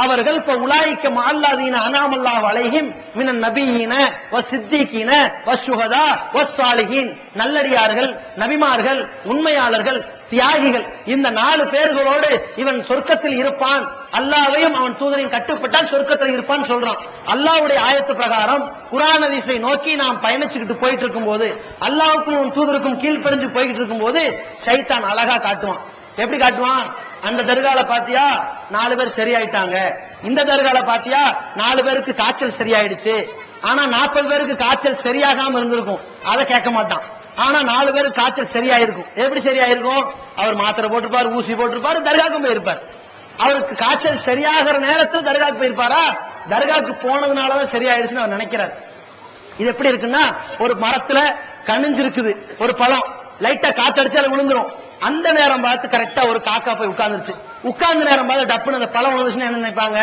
அவர்கள் இப்ப உலாயிக்க மஅல்லதீன அனாமல்லாஹு அலைஹிம் மினன் நபியீன வஸ்ஸித்தீகீன வஷ்ஷுஹதா வஸ்ஸாலிஹீன், நல்லடியார்கள், நபிமார்கள், உண்மையாளர்கள், தியாகிகள், இந்த 4 பேர்களோடு இவன் சொர்க்கத்தில் இருப்பான், அல்லாஹ்வையும் அவன் தூதரையும் கட்டுப்பட்டால் சொர்க்கத்தில் இருப்பான் சொல்றான். அல்லாஹ்வுடைய ஆயத்து பிரகாரம் குர்ஆன் ஹதீஸை நோக்கி நாம் பயணிச்சுக்கிட்டு போயிட்டு இருக்கும்போது, அல்லாஹ்வுக்கும் அவன் தூதருக்கும் கீழ்ப்படிஞ்சு போயிட்டு இருக்கும்போது ஷைத்தான் அழகா காட்டுவான். எப்படி காட்டுவான்? அந்த தர்கால பாத்தியா 4 பேர் சரியாயிட்டாங்க, இந்த தர்கால பாத்தியா 4 பேருக்கு காய்ச்சல் சரியாயிடுச்சு, ஆனா 40 பேருக்கு காய்ச்சல் சரியாகாம இருந்திருக்கும், அதை கேட்க மாட்டான். ஆனா 4 பேருக்கு காய்ச்சல் சரியாயிருக்கும். எப்படி சரியாயிருக்கும்? அவர் மாத்திரை போட்டிருப்பாரு, ஊசி போட்டிருப்பாரு, தர்காவுக்கும் போயிருப்பார். அவருக்கு காய்ச்சல் சரியாகிற நேரத்தில் தர்காவுக்கு போயிருப்பாரா? தர்காவுக்கு போனதுனாலதான் சரியாயிடுச்சுன்னு அவர் நினைக்கிறார். இது எப்படி இருக்குன்னா, ஒரு மரத்துல கனிஞ்சிருக்குது ஒரு பழம், லைட்டா காத்தடிச்சு அது விழுந்துரும். அந்த நேரம் பார்த்து கரெக்டா ஒரு காக்கா போய் உட்கார்ந்துருச்சு. உட்கார்ந்த நேரம் பார்த்து டப்புன்னு அந்த பழம் விழுந்துச்சுன்னு என்ன நினைப்பாங்க?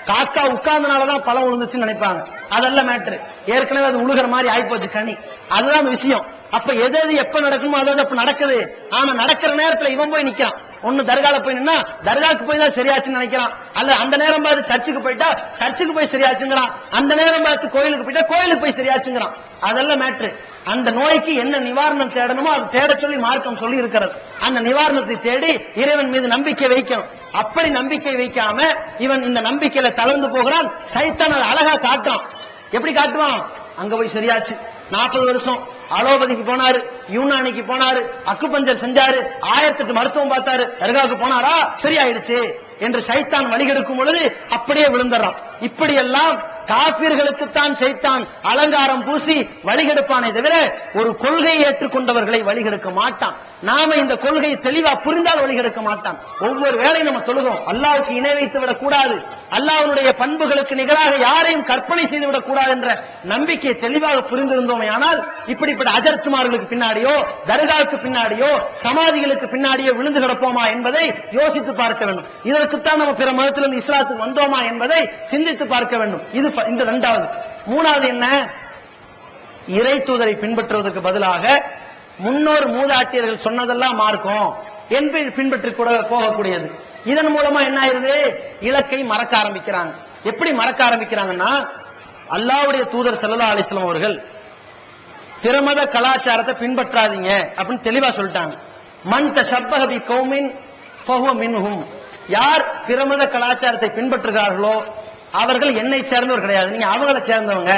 காக்கா உட்கார்ந்தனாலதான் பழம் விழுந்துச்சுன்னு நினைப்பாங்க. அதெல்லாம் மேட்ரு. ஏற்கனவே அது உழுகிற மாதிரி ஆயிப்போச்சு கனி. அதுதான் விஷயம். அப்ப எது எது எப்ப நடக்குமோ அதாவது அப்ப நடக்குது. ஆனா நடக்கிற நேரத்துல இவன் போய் நிக்கிறான். ஒண்ணு தர்கால போய் நின்னா தர்காக்கு போய் தான் சரியாச்சுன்னு நினைக்கிறான், அல்ல அந்த நேரம் பார்த்து சர்ச்சுக்கு போயிட்டா சர்ச்சுக்கு போய் சரியாச்சுங்கிறான், அந்த நேரம் பார்த்து கோயிலுக்கு போயிட்டா கோயிலுக்கு போய் சரியாச்சுங்கிறான். அதெல்லாம் மேட்ரு. அந்த நோய்க்கு என்ன நிவாரணம் தேடணுமோ அது தேட சொல்லி மார்க்கம் சொல்லி இருக்கிறது. அந்த நிவாரணத்தை தேடி இறைவன் மீது நம்பிக்கை வைக்கணும். அப்படி நம்பிக்கை வைக்காம இவன் இந்த நம்பிக்கையில தளர்ந்து போகிறான். சைத்தான் அதை அழகா காட்டுறான். எப்படி காட்டுவான்? அங்க போய் சரியாச்சு, 40 வருஷம் அலோபதிக்கு போனாரு, யூனானிக்கு போனாரு, அக்குபஞ்சர் செஞ்சாரு, 1008 மருத்துவம் பார்த்தாரு, தர்காவுக்கு போனாரா சரியாயிடுச்சு என்று சைத்தான் வழிகெடுக்கும் பொழுது அப்படியே விழுந்துறான். இப்படியெல்லாம் காபிர்களுக்குத்தான் சைத்தான் அலங்காரம் பூசி வழிகெடுப்பானே தவிர ஒரு கொள்கையை ஏற்றுக்கொண்டவர்களை வழிகெடுக்க மாட்டான். நாம இந்த கொள்கையை தெளிவா புரிந்தால் வழிகெடுக்க மாட்டான். ஒவ்வொரு வேளையும் நம்ம தொழுகிறோம், அல்லாஹ்வுக்கு இணை வைத்து விடக் கூடாது, அல்லாஹ்வுடைய பண்புகளுக்கு நிகராக யாரையும் கற்பனை செய்து விடக் கூடாது என்ற நம்பிக்கையை தெளிவாக புரிந்திருந்தோமே ஆனால் இப்படிப்பட்ட அஜர்த்துமார்களுக்கு பின்னாடியோ தர்காவுக்கு பின்னாடியோ சமாதிகளுக்கு பின்னாடியோ விழுந்து கிடப்போமா என்பதை யோசித்து பார்க்க வேண்டும். இதற்குத்தான் நம்ம பிற மதத்திலிருந்து இஸ்லாத்துக்கு வந்தோமா என்பதை சிந்தித்து பார்க்க வேண்டும். இது இந்த 2வது. 3வது என்ன? இறை தூதரை பின்பற்றுவதற்கு பதிலாக முன்னோர் மூதாட்டியர்கள் சொன்னதெல்லாம் மார்க்கம் என்று பின்பற்றி கூட போகக்கூடியது. இதன் மூலமா என்ன ஆயிருது? இலக்கை மறக்க ஆரம்பிக்கிறாங்க. எப்படி மறக்க ஆரம்பிக்கிறாங்கன்னா, அல்லாஹ்வுடைய தூதர் ஸல்லல்லாஹு அலைஹி வஸல்லம் அவர்கள் பிரமத கலாச்சாரத்தை பின்பற்றாதீங்க அப்படின்னு தெளிவா சொல்லிட்டாங்க. மன் தஷப்பஹ பி கௌமின் ஃபஹுவ மின்ஹும், யார் பிரமத கலாச்சாரத்தை பின்பற்றுகிறார்களோ அவர்கள் என்னை சேர்ந்தவர் கிடையாது, நீங்க அவங்களை சேர்ந்தவங்க.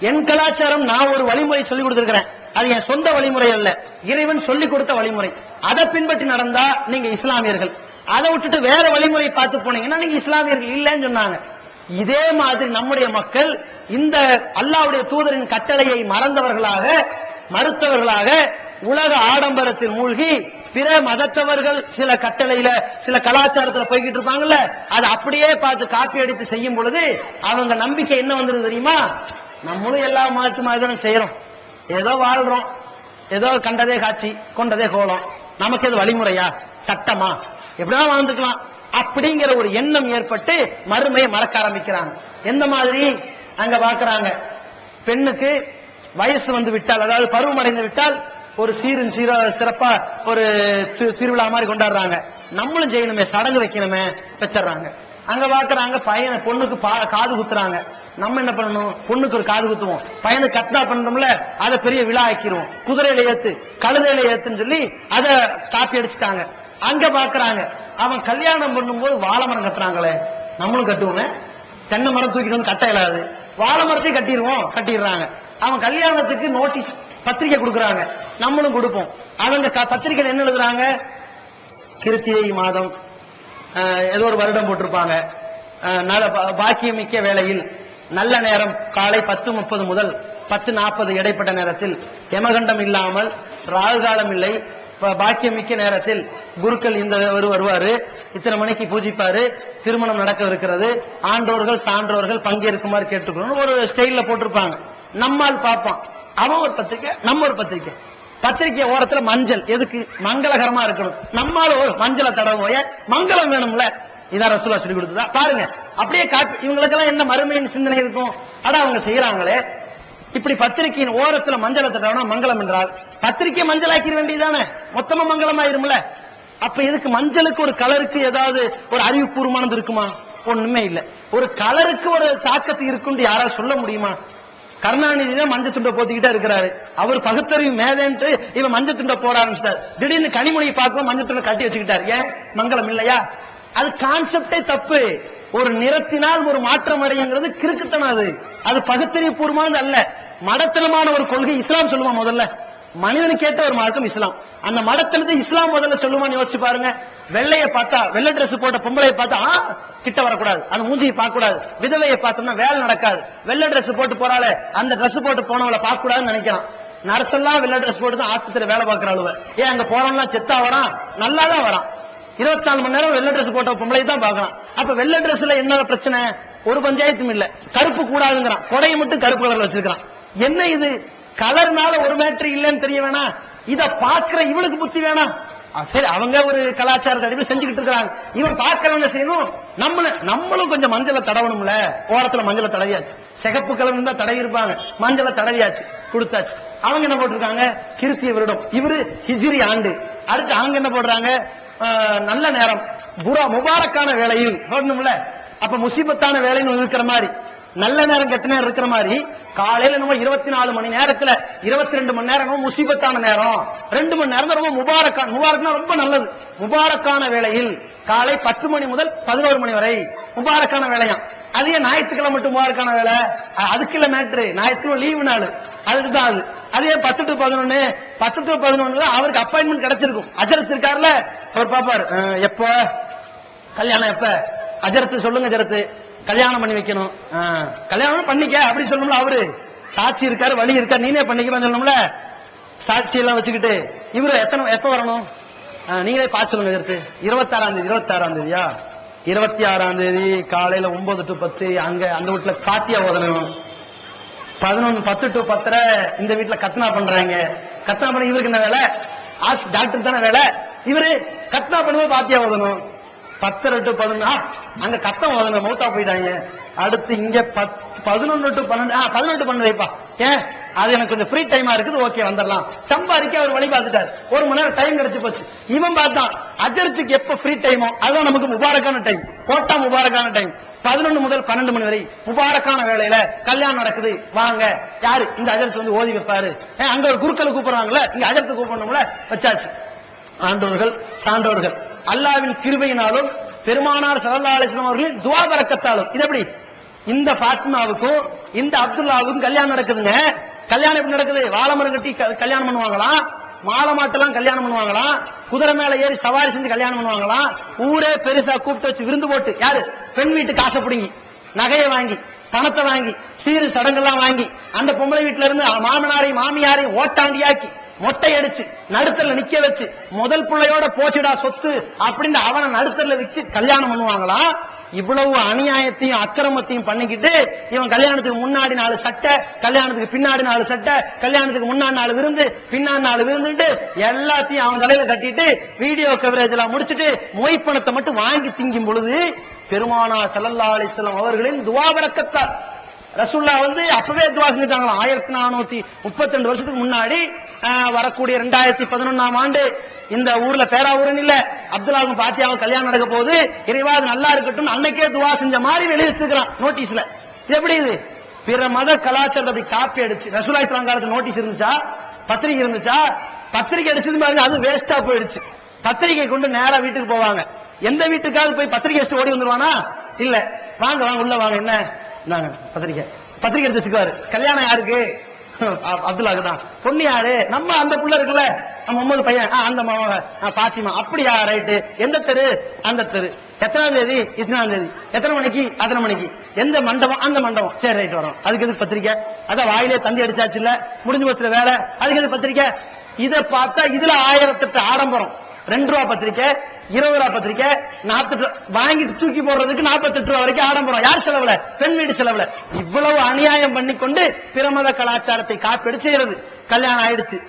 என் கலாச்சாரம் நான் ஒரு வழிமுறை சொல்லிக் கொடுத்திருக்கிறேன், அது என் சொந்த வழிமுறை அல்ல, இறைவன் சொல்லிக் கொடுத்த வழிமுறை. அதை பின்பற்றி நடந்தா நீங்க இஸ்லாமியர்கள், அதை விட்டுட்டு வேற வழிமுறை பார்த்து போனீங்கன்னா நீங்க இஸ்லாமியர்கள் இல்லைன்னு சொன்னாங்க. இதே மாதிரி நம்முடைய மக்கள் இந்த அல்லாஹ்வுடைய தூதரின் கட்டளையை மறந்தவர்களாக மறுத்தவர்களாக உலக ஆடம்பரத்தில் மூழ்கி பிற மதத்தவர்கள் சில கட்டளையில சில கலாச்சாரத்துல போய்கிட்டு இருப்பாங்கல்ல, அதை அப்படியே பார்த்து காப்பி அடித்து செய்யும் பொழுது அவங்க நம்பிக்கை என்ன வந்துருது தெரியுமா? நம்மளும் எல்லா மதத்து மாதிரி தானே செய்யறோம், ஏதோ வாழ்றோம், ஏதோ கண்டதே காட்சி கொண்டதே கோலம், நமக்கு எது வழிமுறையா சட்டமா எப்படிதான் வாழ்ந்துக்கலாம் அப்படிங்கிற ஒரு எண்ணம் ஏற்பட்டு மறுமையை மறக்க ஆரம்பிக்கிறாங்க. எந்த மாதிரி? அங்க பாக்குறாங்க, பெண்ணுக்கு வயசு வந்து விட்டால், அதாவது பருவம் அடைந்து விட்டால் ஒரு சிறப்பா ஒரு திருவிழா மாதிரி கொண்டாடுறாங்க. நம்மளும் செய்யணுமே, சடங்கு வைக்கணுமே, வச்சிடறாங்க. அங்க பாக்குறாங்க பையனை பொண்ணுக்கு காது குத்துறாங்க. நம்ம என்ன பண்ணணும்? பொண்ணுக்கு ஒரு காது குத்துவோம், பையனுக்கு கட்னா பண்றோம்ல அதை பெரிய விழா ஆக்கிடுவோம், குதிரையில ஏத்து கழுதையில ஏத்துன்னு சொல்லி அதை காப்பி அடிச்சுட்டாங்க. அங்க பாக்குறாங்க அவன் கல்யாணம் பண்ணும்போது வாழை மரம் கட்டுறாங்களே, நம்மளும் கட்டுவோமே, தென்னை மரம் தூக்கிட்டு வந்து கட்ட இயலாது, வாழை மரத்தையும் கட்டிடுறாங்க. அவன் கல்யாணத்துக்கு நோட்டீஸ் பத்திரிகை கொடுக்கறாங்க, நம்மளும் கொடுப்போம். அவங்க பத்திரிகையில் என்ன எழுதுறாங்க? கிருத்திகை மாதம் ஏதோ ஒரு வருடம் போட்டிருப்பாங்க, பாக்கியமிக்க வேளையில் நல்ல நேரம் காலை 10:30 முதல் 10:40 இடைப்பட்ட நேரத்தில், யமகண்டம் இல்லாமல், ராகுகாலம் இல்லை, பாக்கியமிக்க நேரத்தில் குருக்கள் இந்த வருவாரு, இத்தனை மணிக்கு பூஜிப்பாரு, திருமணம் நடக்கவிருக்கிறது, ஆன்றோர்கள் சான்றோர்கள் பங்கேற்குமாறு கேட்டுக்கணும் ஒரு ஸ்டைல்ல போட்டிருப்பாங்க. நம்மால் பார்ப்பான், அவன் ஒரு பத்திரிக்கை, நம்ம ஒரு பத்திரிக்கை. பத்திரிக்கை ஓரத்துல மஞ்சள், எதுக்கு? மங்களகரமா இருக்கணும். நம்மால ஒரு மஞ்சளை தடவை மங்களம் வேணும்ல, இதான் ரசூலா சொல்லி கொடுத்ததா பாருங்க. அப்படியே காப்பி. இவங்களுக்கெல்லாம் என்ன மறுமையின் சிந்தனை இருக்கும்? அட அவங்க செய்யறாங்களே, இப்படி பத்திரிகையின் ஓரத்துல மஞ்சளை தடவைனா மங்களம் என்றால் பத்திரிகை மஞ்சள் ஆக்கிட வேண்டியதானே, மொத்தமா மங்களம் ஆயிரும்ல. அப்ப எதுக்கு மஞ்சளுக்கு ஒரு கலருக்கு ஏதாவது ஒரு அறிவுபூர்வமானது இருக்குமா? ஒண்ணுமே இல்ல. ஒரு கலருக்கு ஒரு தாக்கத்து இருக்குன்னு யாராவது சொல்ல முடியுமா? கருணாநிதி தான் மஞ்சள் துண்டை போத்திக்கிட்டே இருக்கிறாரு. அவர் பகுத்தறிவு மேதன்ட்டு இவன் மஞ்சள் துண்டை போட ஆரம்பிச்சார். திடீர்னு கனிமொழி பார்க்கவும் மஞ்சள் துண்டை கட்டி வச்சுக்கிட்டார். ஏன்? மங்களம் இல்லையா? அது கான்செப்டே தப்பு. ஒரு நிறத்தினால் ஒரு மாற்றம் அடையுங்கிறது கிறுக்குத்தனம். அது பகுத்தறிவு பூர்வமானது அல்ல, மடத்தனமான ஒரு கொள்கை. இஸ்லாம் சொல்லுமா? முதல்ல மனிதனுக்கு ஏற்ற ஒரு மார்க்கம் இஸ்லாம். அந்த மடத்தனத்தை இஸ்லாம் முதல்ல சொல்லுமான்னு யோசிச்சு பாருங்க. வெள்ளையை பார்த்தா, வெள்ளை டிரெஸ் போட்ட பொம்பளையை பார்த்தா கிட்ட வரக்கூடாது, அந்த மூஞ்சியை பார்க்க கூடாது. விதவையை பார்த்தோம்னா வேலை நடக்காது. வெள்ளை டிரெஸ் போட்டு போறாளே, அந்த டிரெஸ் போட்டு போனவளை பார்க்க கூடாதுன்னு நினைக்கிறான். நர்ஸ் எல்லாம் வெள்ளை டிரெஸ் போட்டு தான் ஆஸ்பத்திரி வேலை பார்க்கறாளுவ. ஏன் அங்க போறவன்லாம் செத்தா வரான்? நல்லாதான் வரான். 24 மணி நேரம் வெள்ளை டிரெஸ் போட்ட பொம்பளை தான் பார்க்கறான். அப்ப வெள்ளை டிரெஸ்ல என்ன பிரச்சனை? ஒரு பஞ்சாயத்தும் இல்ல. கருப்பு கூடாதுங்கிறான், கொடையை மட்டும் கருப்பு கலர்ல வச்சிருக்கான். என்ன இது? கலர்னால ஒரு மேட்ரு இல்லைன்னு தெரிய வேணாம்? இத பாக்குற இவனுக்கு புத்தி வேணாம்? சரி, அவங்க ஒரு கலாச்சாரத்தை அடிப்படை செஞ்சுக்கிட்டு இருக்காங்க. இவன் பார்க்கறவங்க செய்யணும். நம்மளும் கொஞ்சம் மஞ்சளை தடவணும்ல. ஓரத்துல மஞ்சளை தடவியாச்சு, சிகப்பு கலர் தான் தடவி இருப்பாங்க, மஞ்சளை தடவியாச்சு, கொடுத்தாச்சு. அவங்க என்ன போட்டிருக்காங்க? கிருத்திய வருடம், இவரு ஹிஜ்ரி ஆண்டு. அடுத்து அவங்க என்ன போடுறாங்க? நல்ல நேரம், முபாரக்கான வேலையில் போடணும்ல. அப்ப முசீபத்தான வேலைன்னு இருக்கிற மாதிரி, நல்ல நேரம் கெட்ட நேரம் இருக்கிற மாதிரி, காலையில நம்ம 24 மணி நேரத்துல 22 மணி நேரம் முசீபத்தான நேரம், 2 மணி நேரம் ரொம்ப முபாரக்னா ரொம்ப நல்லது. முபாரக்கான வேளையில் காலை 10 மணி முதல் 11 மணி வரை முபாரக்கான வேலையாம். அதே ஞாயிற்றுக்கிழமை மட்டும் முபாரக்கான வேலை? அதுக்கு இல்ல மேட்ரு, ஞாயிற்றுக்கிழமை லீவு நாள், அதுக்கு தான் அது. அதே 10 to 11, 10 to 11 அவருக்கு அப்பாயின்மெண்ட் கிடைச்சிருக்கும். அஜரத் இருக்காருல, அவர் பாப்பாரு, எப்ப கல்யாணம், எப்ப அஜரத்து சொல்லுங்க, அஜரத்து கல்யாணம் பண்ணி வைக்கணும், கல்யாணம் பண்ணிக்க அப்படி சொல்லணும்ல. அவரு சாட்சி இருக்காரு, வழி இருக்காரு, நீனே பண்ணிக்க சொல்லணும்ல. சாட்சி எல்லாம் வச்சுக்கிட்டு இவரு எப்ப வரணும்? நீங்களே பார்த்து சொல்லுங்க அஜரத்து. 26ஆம் தேதியா? 26ஆம் தேதி காலையில 9 to 10 அங்க அந்த வீட்டுல பாத்தியா ஓதணும். 10 to 10 இந்த வீட்டுல கத்னா பண்றாங்க. கத்னா பண்ண இவருக்கு என்ன வேலை? டாக்டர் தானே வேலை. இவரு கத்னா பண்ணும்போது பாத்தியா ஓதணும். 10 to 11 அங்க கத்தம் ஓதணும், மௌத்தா போயிட்டாங்க. அடுத்து இங்க 11 to 12 வைப்பா. ஏன்? அது எனக்கு கொஞ்சம் ஃப்ரீ டைமா இருக்குது, ஓகே வந்துடலாம். சம்பாதிக்க அவர் வழி பார்த்துட்டார். 1 மணி நேரம் டைம் கிடைச்சு போச்சு. இவன் பார்த்தான் அஜரத்துக்கு எப்ப ஃப்ரீ டைமோ அதுதான் நமக்கு முபாரக்கான டைம். போட்டா முபாரக்கான டைம் 11 முதல் 12 மணி வரை முபாரக்கான வேலையில கல்யாணம் நடக்குது, வாங்க. யாரு? இந்த அஜரத்து வந்து ஓதி வைப்பாரு. அங்க ஒரு குருக்களை கூப்பிடுறாங்கல்ல, இங்க அஜரத்து கூப்பிடணும்ல, வச்சாச்சு. ஆண்டோர்கள் சான்றோர்கள் அல்லாவின் கிருபையினாலும் பெருமானார் ஸல்லல்லாஹு அலைஹி வஸல்லம் அவர்களின் துஆ பரக்கத்தாலும் இது எப்படி? இந்த ஃபாத்திமாவுக்கும் இந்த அப்துல்லாவுக்கும் கல்யாணம் நடக்குதுங்க. கல்யாணம் எப்படி நடக்குது? வாழைமரம் கட்டி கல்யாணம் பண்ணுவாங்களாம், மாலை மாட்டெல்லாம் கல்யாணம் பண்ணுவாங்களாம், குதிரை மேல ஏறி சவாரி செஞ்சு கல்யாணம் பண்ணுவாங்களாம். ஊரே பெருசா கூப்பிட்டு வச்சு விருந்து போட்டு, யாரு? பெண் வீட்டு காசை பிடுங்கி, நகையை வாங்கி, பணத்தை வாங்கி, சீரு சடங்கெல்லாம் வாங்கி, அந்த பொம்பளை வீட்டுல இருந்து மாமனாரையும் மாமியாரையும் ஓட்டாண்டியாக்கி மொட்டை அடிச்சு நடுத்தர்ல நிக்க வச்சு, முதல் பிள்ளையோட போச்சுடா சொத்து அப்படின்னு அவனை நடுத்தர்ல வச்சு கல்யாணம் பண்ணுவாங்களாம். இவ்வளவு அநியாயத்தையும் அக்கிரமத்தையும் பண்ணிக்கிட்டு இவன் கல்யாணத்துக்கு முன்னாடி 4 சட்டை, கல்யாணத்துக்கு பின்னாடி 4 சட்டை, கல்யாணத்துக்கு முன்னாடி 4 விருந்து, பின்னாடி 4 விருந்துட்டு எல்லாத்தையும் அவன் தலையில கட்டிட்டு வீடியோ கவரேஜ் எல்லாம் முடிச்சுட்டு மொய் பணத்தை மட்டும் வாங்கி திங்கும் பொழுது பெருமானார் ஸல்லல்லாஹு அலைஹி வஸல்லம் அவர்களின் துஆ பரக்கத்தால் ரசூலுல்லா வந்து அப்பவே துஆ செஞ்சாங்களாம். 1432 வருஷத்துக்கு முன்னாடி வரக்கூடிய 2011ஆம் ஆண்டு இந்த ஊர்ல பேராவூர்னு இல்ல, அப்துல்லாவுக்கும் பாத்தியாவும் கல்யாணம் நடக்க போகுது, இறைவா அது நல்லா இருக்கட்டும் அன்னைக்கே துஆ செஞ்ச மாதிரி வெளிய வச்சிருக்கான் நோட்டீஸ்ல. இது எப்படி? இது பிற மத கலாச்சாரத்தை அப்படி காப்பி அடிச்சு. ரசூலுல்லாஹி காலத்துல நோட்டீஸ் இருந்துச்சா? பத்திரிகை இருந்துச்சா? பத்திரிகை அடிச்சது பாருங்க, அது வேஸ்டா போயிடுச்சு. பத்திரிகை கொண்டு நேரா வீட்டுக்கு போவாங்க. எந்த வீட்டுக்காவது போய் பத்திரிகை எடுத்து ஓடி வந்துருவானா? இல்ல, வாங்க வாங்க உள்ள வாங்க, என்ன பத்திரிகை எடுத்து வச்சுக்குவாரு. கல்யாணம் யாருக்கு? அப்துல்லாக்கு தான். பொண்ணு யாரு? நம்ம அந்த புள்ள இருக்குல்ல, நம்ம முகமது பையன், அந்த மகன் பாத்திமா. அப்படியா, ரைட்டு. எந்த தெரு? அந்த தெரு. எத்தனாம் தேதி? இத்தனாம் தேதி. எத்தனை மணிக்கு? அத்தனை மணிக்கு. எந்த மண்டபம்? அந்த மண்டபம். சரி, ரைட், வரும். அதுக்கு எதுக்கு பத்திரிக்கை? அதான் வாயிலே தந்தி அடிச்சாச்சு இல்ல, முடிஞ்சு போச்சுல வேலை. அதுக்கு எதுக்கு பத்திரிக்கை? இதை பார்த்தா இதுல 1008 ஆடம்பரம். 2 ரூபா பத்திரிக்கை, 20 ரூபா பத்திரிக்கை, 48 வாங்கிட்டு தூக்கி போடுறதுக்கு 48 ரூபா வரைக்கும் ஆடம்பரம். யார் செலவுல? பெண் வீடு செலவுல. இவ்வளவு அநியாயம் பண்ணி கொண்டு பிரமத கலாச்சாரத்தை காப்பீடு செய்யறது. கல்யாணம் ஆயிடுச்சு,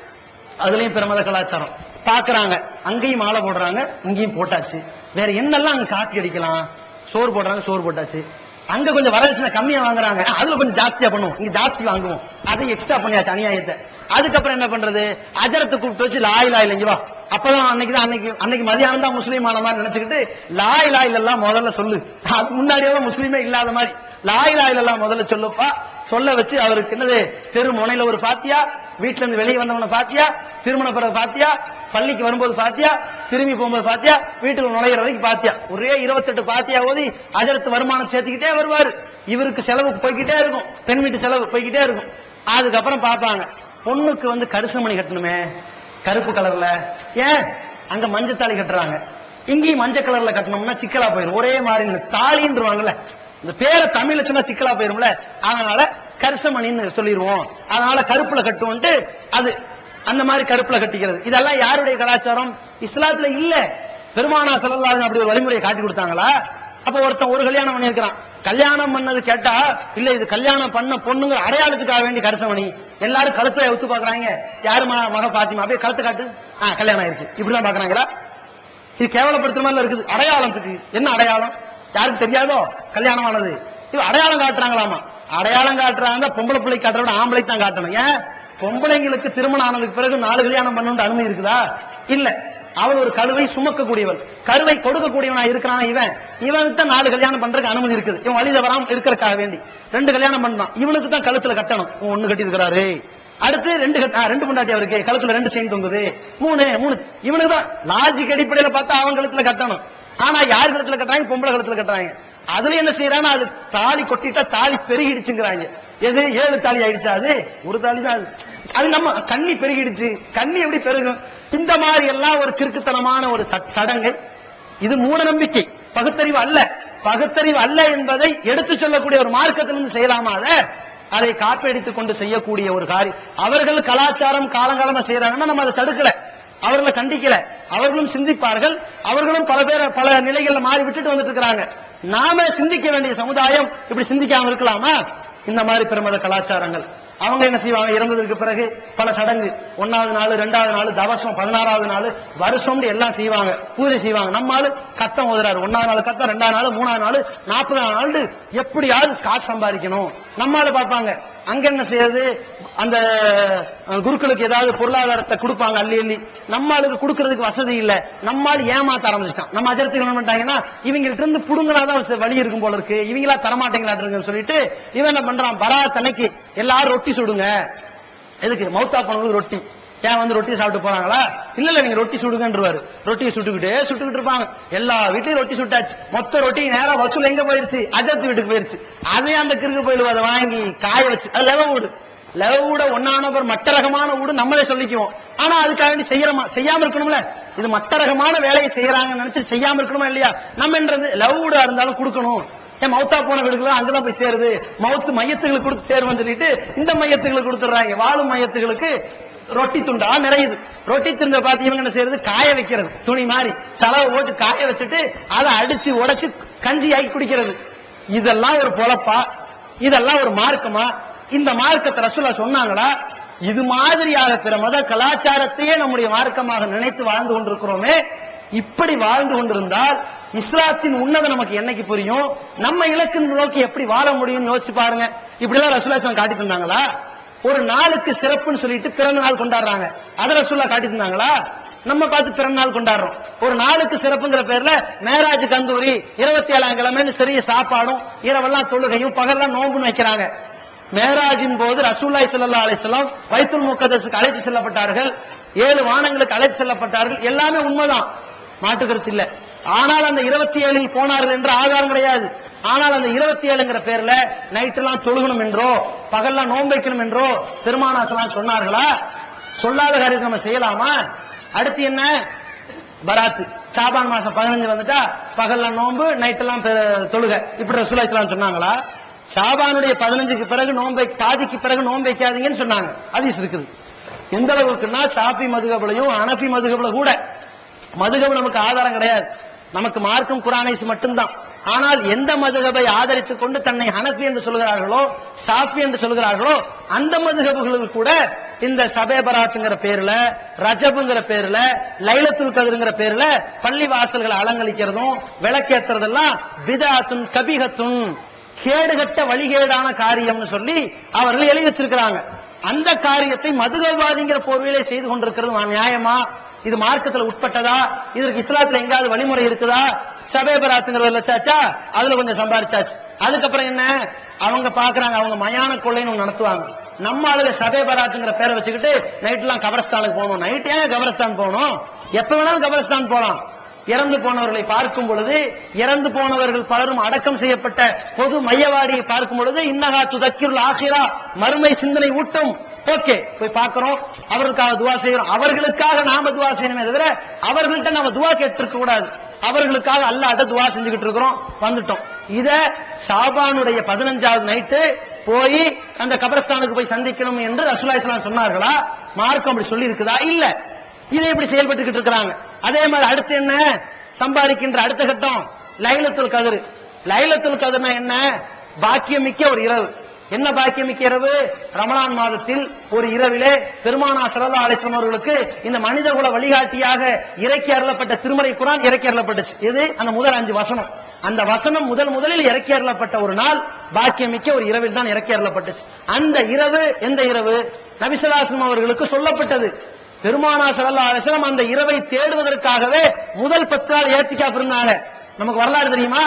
அதுலயும் பிரமத கலாச்சாரம் பாக்குறாங்க. அங்கேயும் மாலை போடுறாங்க, இங்கேயும் போட்டாச்சு. வேற என்னெல்லாம் அங்க காப்பி அடிக்கலாம்? சோறு போடுறாங்க, சோறு போட்டாச்சு. அங்க கொஞ்சம் வரதட்சணை கம்மியா வாங்குறாங்க, அதுல கொஞ்சம் ஜாஸ்தியா பண்ணுவோம், இங்க ஜாஸ்தி வாங்குவோம், அதை எக்ஸ்ட்ரா பண்ணியாச்சு அநியாயத்தை. அதுக்கப்புறம் என்ன பண்றது? அஜரத்தை கூப்பிட்டு வச்சு லா இலாஹ இல்லைங்க வா. அப்பதான் அன்னைக்கு மதியானம் தான் முஸ்லீம் ஆன மாதிரி நினைச்சுக்கிட்டு லா இலாஹ இல்லல்லாஹ் முதல்ல சொல்லு. அது முன்னாடியே முஸ்லீமே இல்லாத மாதிரி லா இலாஹ இல்லல்லாஹ் முதல்ல சொல்லுப்பா. சொல்ல வச்சு அவருக்கு என்னது, தெரு முனையில ஒரு பாத்தியா, வீட்டுல இருந்து வெளியே வந்தவன பாத்தியா, திருமண பிறகு பாத்தியா, பள்ளிக்கு வரும்போது பாத்தியா, திரும்பி போகும்போது பாத்தியா, வீட்டுக்கு நுழையிற வரைக்கும் பாத்தியா, ஒரே 28 பாத்தியா ஓதி அஜரத்து வருமானம் சேர்த்துக்கிட்டே வருவாரு. இவருக்கு செலவு போய்கிட்டே இருக்கும், பெண் வீட்டு செலவு போய்கிட்டே இருக்கும். அதுக்கப்புறம் பார்ப்பாங்க, பொண்ணுக்கு கரிசமணி கட்டணுமே கருப்பு கலர்ல, ஏன் அங்க மஞ்சத்தாளி கட்டுறாங்க, இங்கேயும் மஞ்சள் கலர்ல கட்டணும்னா சிக்கலா போயிடும். ஒரே மாதிரி தாலின்றுவாங்கல்ல, இந்த பேரை தமிழ்ல சொன்னா சிக்கலா போயிரும்ல, அதனால கரிசமணின்னு சொல்லிடுவோம், அதனால கருப்புல கட்டுவோன்ட்டு அது அந்த மாதிரி கருப்புல கட்டிக்கிறது. இதெல்லாம் யாருடைய கலாச்சாரம்? இஸ்லாத்துல இல்ல. பெருமானா ஸல்லல்லாஹு அலைஹி அப்படி ஒரு வழிமுறையை காட்டி கொடுத்தாங்களா? அப்ப ஒருத்தன் ஒரு கல்யாணம் பண்ணிருக்கிறான், கல்யாணம் பண்ணது கேட்டா இல்ல இது கல்யாணம் பண்ண பொண்ணுங்கிற அடையாளத்துக்காக வேண்டி கரிசமணி. எல்லாரும் கழுத்துல ஒத்து பாக்குறாங்க, யாரு மக பாத்திமா, அப்படியே கழுத்து காட்டு, கல்யாணம் ஆயிடுச்சு, இப்படிதான் பாக்குறாங்களா? இது கேவலப்படுத்துற மாதிரி இருக்குது. அடையாளத்துக்கு என்ன அடையாளம்? யாருக்கு தெரியாதோ கல்யாணம் ஆனது, இது அடையாளம் காட்டுறாங்களாமா. அடையாளம் காட்டுறாங்க, பொம்பளை பிள்ளை காட்டுற விட ஆம்பளை தான் காட்டணும். ஏன்? பொம்பளைங்களுக்கு திருமணம் ஆனதுக்கு பிறகு 4 கல்யாணம் பண்ணணும்னு அனுமதி இருக்குதா? இல்ல. அவள் ஒரு கருவை சுமக்கக்கூடியவள், கருவை கொடுக்கக்கூடியவனா இருக்கிறான் இவனுக்கு தான் 4 கல்யாணம் பண்றதுக்கு அனுமதி இருக்குது. இவன் வழி தவறாம இருக்கிறதுக்காக வேண்டி 2 கல்யாணம் பண்ணான். இவனுக்கு தான் கழுத்துல கட்டணும். 1 கட்டி இருக்கிறாரு, அடுத்து 2 பொண்டாட்டி அவருக்கு கழுத்துல 2 செயின் தொங்குது, 3 இவனுக்கு தான் லாஜிக் அடிப்படையில பார்த்தா அவன் கழுத்துல கட்டணும். ஆனா யார் கழுத்துல கட்டுறாங்க? பொம்பளை கழுத்துல கட்டுறாங்க. அதுல என்ன செய்யறான்னா, அது தாலி கொட்டிட்டா தாலி பெருகிடுச்சுங்கிறாங்க. எது 7 தாலி ஆயிடுச்சா? அது 1 தாலி தான். அது நம்ம கண்ணி பெருகிடுச்சு, கண்ணி எப்படி பெருகும்? இந்த மாதிரி எல்லாம் ஒரு கிறுக்குத்தனமான ஒரு சடங்கை. இது மூட நம்பிக்கை, பகுத்தறிவு அல்ல. பகுத்தறிவு அல்ல என்பதை எடுத்து சொல்லக்கூடிய ஒரு மார்க்கத்திலிருந்து செய்யலாமா? அதை காப்பீடித்துக் கொண்டு செய்யக்கூடிய ஒரு காரியம். அவர்கள் கலாச்சாரம் காலங்காலமா செய்யறாங்கன்னா நம்ம அதை தடுக்கல, அவர்களை கண்டிக்கல. அவர்களும் சிந்திப்பார்கள், அவர்களும் பல நிலைகள்ல மாறி விட்டுட்டு வந்துட்டு இருக்கிறாங்க. நாம சிந்திக்க வேண்டிய சமுதாயம் இப்படி சிந்திக்காம இருக்கலாமா? இந்த மாதிரி பிரமத கலாச்சாரங்கள். அவங்க என்ன செய்வாங்க? இறந்ததற்கு பிறகு பல சடங்கு, 1வது நாள் 2வது நாள் தவசம், 16வது நாள் வருஷம் எல்லாம் செய்வாங்க, பூஜை செய்வாங்க. நம்மால கத்தம் ஓதுறாரு, 1வது நாள் கத்தம், 2வது நாள், 3வது நாள், 40வது நாள் எப்படியாவது காசு சம்பாதிக்கணும். நம்மால பார்ப்பாங்க. அங்க என்ன செய்யறது? அந்த குருக்களுக்கு ஏதாவது பொருளாதாரத்தை கொடுப்பாங்க அள்ளி அள்ளி. நம்மளுக்கு கொடுக்கறதுக்கு வசதி இல்ல, நம்மால் ஏமாத்த ஆரம்பிச்சிட்டான். நம்ம அஜரத்துக்கு என்ன பண்ணிட்டாங்கன்னா, இவங்கள்ட்ட இருந்து புடுங்கலாதான் வழி இருக்கும் போல இருக்கு, இவங்களா தரமாட்டேங்களான்னு சொல்லிட்டு இவன் என்ன பண்றான்? பராத் அன்னைக்கு எல்லாரும் ரொட்டி சுடுங்க. எதுக்கு? மௌத்தா பண்ணவங்களுக்கு ரொட்டி. ஏன் ரொட்டி சாப்பிட்டு போறாங்களா? இல்ல நீங்க ரொட்டி சுடுங்கன்றுவாரு. ரொட்டியை சுட்டுக்கிட்டு இருப்பாங்க. எல்லா வீட்லயும் ரொட்டி சுட்டாச்சு. மொத்த ரொட்டி நேரா வசூல் எங்க போயிருச்சு? அஜரத்து வீட்டுக்கு போயிருச்சு. அதையும் அந்த கிறுக்கு போயிடுவோம். அதை வாங்கி காய வச்சு, அது லெவூட ஒன்னான மட்ட ரகமான ஊடு நம்மளே சொல்லிக்குவோம். ஆனா அதுக்காக வேண்டி செய்யாம இருக்கணும்ல. இது மட்ட ரகமான வேலையை செய்யறாங்கன்னு நினைச்சு செய்யாம இருக்கணுமா இல்லையா? நம்ம என்றது லெவூடா இருந்தாலும் கொடுக்கணும். ஏன் மௌத்தா போன வீடுகளும் அங்கதான் போய் சேருது, மௌத்து மையத்துகளுக்கு கொடுத்து சேருவோம் சொல்லிட்டு இந்த மையத்துகளுக்கு கொடுத்துறாங்க. வாழும் மையத்துகளுக்கு ரொட்டி துண்டா நிறையுது. ரொட்டி துண்டை பார்த்து இவங்க என்ன செய்யறது? காய வைக்கிறது, துணி மாதிரி செலவு போட்டு காய வச்சுட்டு அதை அடிச்சு உடைச்சு கஞ்சி ஆக்கி குடிக்கிறது. இதெல்லாம் ஒரு பொழப்பா? இதெல்லாம் ஒரு மார்க்கமா? இந்த மார்க்கத்தை ரசூலுல்லாஹ் சொன்னாங்களா? இது மாதிரியாக பிற மத கலாச்சாரத்தையே நம்முடைய மார்க்கமாக நினைத்து வாழ்ந்து கொண்டிருக்கிறோமே. இப்படி வாழ்ந்து கொண்டிருந்தால் இஸ்லாத்தின் உன்னதம் நமக்கு என்னைக்கு புரியும்? நம்ம இலக்கு நோக்கி எப்படி வாழ முடியும்? யோசிச்சு பாருங்க. இப்படிலாம் ரசூலுல்லாஹ் காட்டி தந்தாங்களா? ஒரு நாளுக்கு சிறப்புன்னு சொல்லிட்டு பிறந்த நாள் கொண்டாடுறாங்க, அதை ரசூலுல்லாஹ் காட்டி தந்தாங்களா? நம்ம பார்த்து பிறந்த நாள் கொண்டாடுறோம். ஒரு நாளுக்கு சிறப்புங்கிற பேர்ல மேராஜ் கந்தூரி 27ஆம் கிழமைன்னு பெரிய சாப்பாடும் இரவெல்லாம் தொழுகையும் பகல்லாம் நோம்புன்னு வைக்கிறாங்க. மேராஜின் போது ரசூலுல்லாஹி ஸல்லல்லாஹு அலைஹி வஸல்லம் பைத்துல் முகத்தஸுக்கு அழைத்து செல்லப்பட்டார்கள், 7 வானங்களுக்கு அழைத்து செல்லப்பட்டார்கள். எல்லாமே உண்மைதான், மாற்றுக்கருத்து இல்ல. ஆனால் அந்த 27 போனார்கள் என்ற ஆதாரம் கிடையாது. ஆனால் அந்த 27ங்கிற பேர்ல நைட் எல்லாம் தொழுகணும் என்றோ பகல்லாம் நோன்பு வைக்கணும் என்றோ பெருமானார் சொன்னார்களா? சொல்லாத காரியத்தை நம்ம செய்யலாமா? அடுத்து என்ன? பராத்து. ஷாபான் மாசம் 15 வந்துட்டா பகல்ல நோன்பு, நைட் எல்லாம் தொழுக, இப்படி ரசூலுல்லாஹி ஸல்லல்லாஹு அலைஹி வஸல்லம் சொன்னாங்களா? ஷாபானுடைய 15க்கு பிறகு நோன்பு, பாதிக்கு பிறகு நோன்பு வைக்காதீங்கன்னு சொன்னாங்க. ஹதீஸ் இருக்குது. எந்த அளவுக்குன்னா ஷாஃபி மதுஹப்லயும் ஹனஃபி மதுஹப்ல கூட மதுஹப் நமக்கு ஆதாரம் கிடையாது. நமக்கு மார்க்கம் குர்ஆன் மட்டும்தான். ஆனால் எந்த மதுஹபை ஆதரித்துக் கொண்டு தன்னை ஹனஃபி என்று சொல்கிறார்களோ ஷாஃபி என்று சொல்கிறார்களோ அந்த மதுஹபுகளுக்கு கூட இந்த ஷபே பராத்துங்கிற பேர்ல, ரஜபுங்கிற பேர்ல, லைலத்துல் கத்ருங்கிற பேர்ல பள்ளி வாசல்களை அலங்கரிக்கிறதும் விளக்கேற்றுறதெல்லாம் பிதஅத்துன் கபீஹத்துன், கேடுகட்ட வழிகேடான காரியம்னு சொல்லி அவர்கள் எழுதி வச்சிருக்கிறாங்க. அந்த காரியத்தை மதுஹபாதிங்கிற போர்வையிலே செய்து கொண்டிருக்கிறது நியாயமா? இது மார்க்கத்தில் உட்பட்டதா? இதற்கு இஸ்லாத்துல எங்காவது வழிமுறை இருக்குதா? ஷபே பராத்துங்கிற வச்சாச்சா, அதுல கொஞ்சம் சம்பாதிச்சாச்சு. அதுக்கப்புறம் என்ன? அவங்க பாக்குறாங்க, அவங்க மயான கொள்ளைன்னு நடத்துவாங்க. நம்ம ஆளுங்க ஷபே பராத்துங்கிற பேரை வச்சுக்கிட்டு நைட் எல்லாம் கபரஸ்தானுக்கு போகணும். நைட் ஏன் கபரஸ்தான் போகணும்? எப்ப வேணாலும் கபரஸ்தான் போலாம். இறந்து போனவர்களை பார்க்கும் பொழுது, இறந்து போனவர்கள் பலரும் அடக்கம் செய்யப்பட்ட பொது மையவாடியை பார்க்கும் பொழுது இன்னஹா துதக்கிருல் ஆகிரா, மறுமை சிந்தனை ஊட்டும். ஓகே, போய் பார்க்கிறோம், அவர்களுக்காக துவா செய்யறோம். அவர்களுக்காக நாம துவா செய்யணுமே தவிர அவர்கள்ட்ட நாம துவா கேட்டிருக்க கூடாது. அவர்களுக்காக அல்லாஹ்ட்ட துவா செஞ்சுக்கிட்டு இருக்கிறோம், வந்துட்டோம். இத ஷாபானுடைய 15வது நைட்டு போய் அந்த கபரஸ்தானுக்கு போய் சந்திக்கணும் என்று ரசூலுல்லாஹி ஸல்லல்லாஹு அலைஹி வஸல்லம் சொன்னார்களா? மார்க்கம் அப்படி சொல்லி இருக்குதா? இல்ல. இதை இப்படி செயல்பட்டுக்கிட்டு இருக்கிறாங்க. அதே மாதிரி அடுத்து என்ன? சம்பாதிக்கின்ற அடுத்த கட்டம் லைலத்துல் கத்ர். லைலத்துல் கத்ர்னா என்ன? பாக்கியமிக்க ஒரு இரவு. என்ன பாக்கியமிக்க இரவு? ரமலான் மாதத்தில் ஒரு இரவிலே பெருமானார் ஸல்லல்லாஹு அலைஹி வஸல்லம் அவர்களுக்கு இந்த மனிதகுல வழிகாட்டியாக இறக்கி அருளப்பட்ட திருமறை குர்ஆன் இறக்கி அருளப்பட்டுச்சு. இது அந்த முதல் 5 வசனம். அந்த வசனம் முதலில் இறக்கி அருளப்பட்ட ஒரு நாள் பாக்கியமிக்க ஒரு இரவில் தான் இறக்கி அருளப்பட்டுச்சு. அந்த இரவு எந்த இரவு? நபி ஸல்லல்லாஹு அலைஹி வஸல்லம் அவர்களுக்கு சொல்லப்பட்டது. பெருமானார் ஸல்லல்லாஹு அலைஹி வஸல்லம் அந்த இரவை தேடுவதற்காகவே முதல் 10 நாள் இஅ்திகாஃப் இருந்தாங்க. நமக்கு வரலாறு தெரியுமா?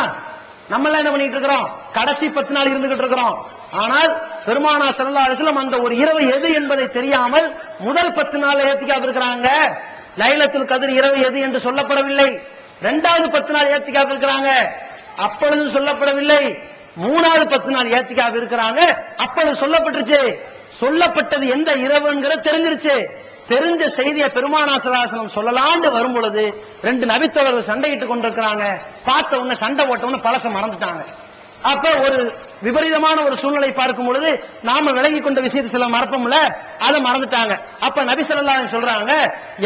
நம்ம எல்லாம் என்ன பண்ணிட்டு இருக்கிறோம்? கடைசி 10 நாள் இருந்துகிட்டு இருக்கிறோம். ஆனால் பெருமானார் ஸல்லல்லாஹு அலைஹி வஸல்லம் அந்த ஒரு இரவு எது என்பதை தெரியாமல் முதல் 10 நாள் இஅ்திகாஃப் இருக்கிறாங்க. லைலத்துல் கத்ர் இரவு எது என்று சொல்லப்படவில்லை. 2வது 10 நாள் இஅ்திகாஃப் இருக்கிறாங்க, அப்பொழுது சொல்லப்படவில்லை. 3வது 10 நாள் இஅ்திகாஃப் இருக்கிறாங்க, அப்பொழுது சொல்லப்பட்டுச்சு. சொல்லப்பட்டது எந்த இரவுங்கிறது தெரிஞ்சிருச்சு. தெரிஞ்ச செய்தியை பெருமானார் ஸல்லல்லாஹு அலைஹி வஸல்லம் சொல்லலாம்னு வரும் பொழுது 2 நபித்தோழர்கள் சண்டையிட்டு கொண்டிருக்கிறாங்க. பார்த்த உடனே சண்டை போட்ட உடனே பழச மறந்துட்டாங்க. அப்ப ஒரு விபரீதமான ஒரு சூழ்நிலை பார்க்கும் பொழுது நாம விளங்கி கொண்ட விஷயத்தை சில மறப்போம்ல, அதை மறந்துட்டாங்க. அப்ப நபி ஸல்லல்லாஹு அலைஹி வஸல்லம் சொல்றாங்க,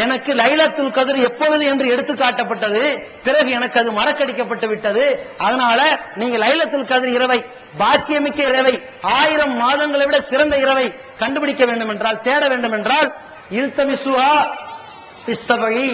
எனக்கு லைலத்துல் கத்ர் எப்பொழுது என்று எடுத்து காட்டப்பட்டது, பிறகு எனக்கு அது மறக்கடிக்கப்பட்டு விட்டது. அதனால நீங்க லைலத்துல் கத்ர் இரவை, பாக்கியமிக்க இரவை, 1000 மாதங்களை விட சிறந்த இரவை கண்டுபிடிக்க வேண்டும் என்றால், தேட வேண்டும் என்றால், இல்தமிசுஹா பிஸ்ஸபஇ